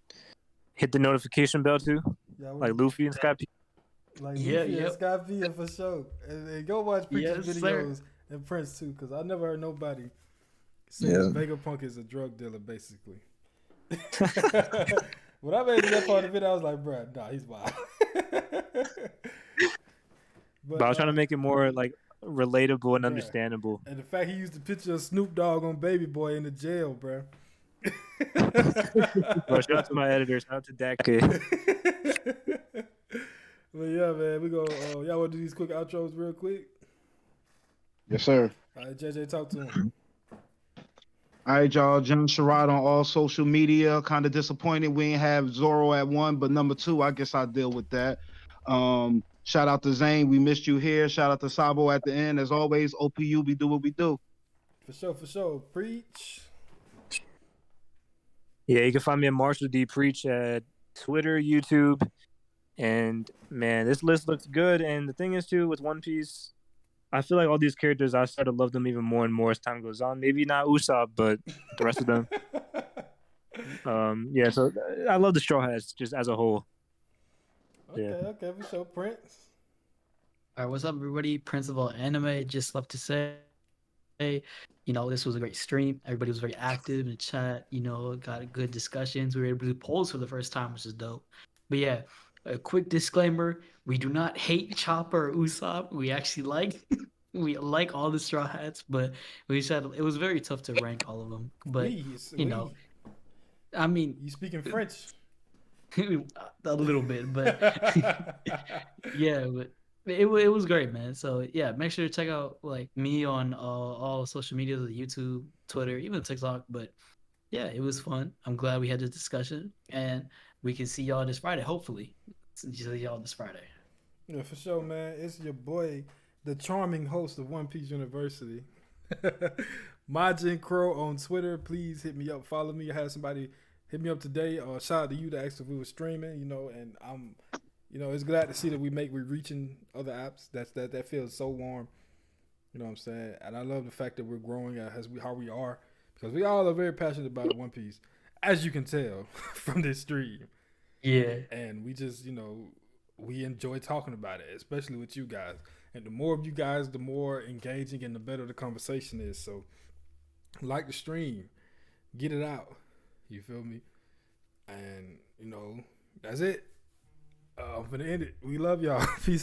hit the notification bell too, like Luffy and Scott P. Like Luffy and Scott P for sure. And go watch Preacher's videos and Prince too, because I never heard nobody say Vegapunk is a drug dealer, basically. When I made that part of it, I was like, bruh, nah, he's wild. But I was trying to make it more like relatable and understandable. And the fact he used the picture of Snoop Dogg on Baby Boy in the jail, bro. Bro, shout out to my editor. Shout out to Dak. But yeah, man, we go. Y'all want to do these quick outros real quick? Yes, sir. All right, JJ, talk to him. All right, y'all. John Sherrod on all social media. Kind of disappointed we ain't have Zoro at 1, but number 2, I guess I'll deal with that. Shout out to Zane. We missed you here. Shout out to Sabo at the end. As always, OPU, we do what we do. For sure. Preach. Yeah, you can find me at Marshall D. Preach at Twitter, YouTube. And, man, this list looks good. And the thing is, too, with One Piece, I feel like all these characters, I start to love them even more and more as time goes on. Maybe not Usopp, but the rest of them. Yeah, so I love the Straw Hats just as a whole. Okay, for sure. Prince. All right, what's up, everybody? Principal Anime. Just love to say, this was a great stream. Everybody was very active in the chat. Got good discussions. We were able to do polls for the first time, which is dope. But yeah, a quick disclaimer: we do not hate Chopper or Usopp. We actually we like all the Straw Hats, but we said it was very tough to rank all of them. But I mean, you speaking French? a little bit, but yeah, but it was great, man. So yeah, make sure to check out like me on all social media, the YouTube, Twitter, even TikTok. But yeah, it was fun. I'm glad we had this discussion, and we can see y'all this Friday. Hopefully, see y'all this Friday. Yeah, for sure, man. It's your boy, the charming host of One Piece University. Majin Crow on Twitter. Please hit me up. Follow me. I had somebody hit me up today. Shout out to you to ask if we were streaming, and I'm, it's glad to see that we're reaching other apps. That feels so warm. You know what I'm saying? And I love the fact that we're growing how we are, because we all are very passionate about One Piece, as you can tell from this stream. Yeah. And we just, we enjoy talking about it, especially with you guys. And the more of you guys, the more engaging and the better the conversation is. So, like the stream, get it out. You feel me? And, that's it. I'm going to end it. We love y'all. Peace.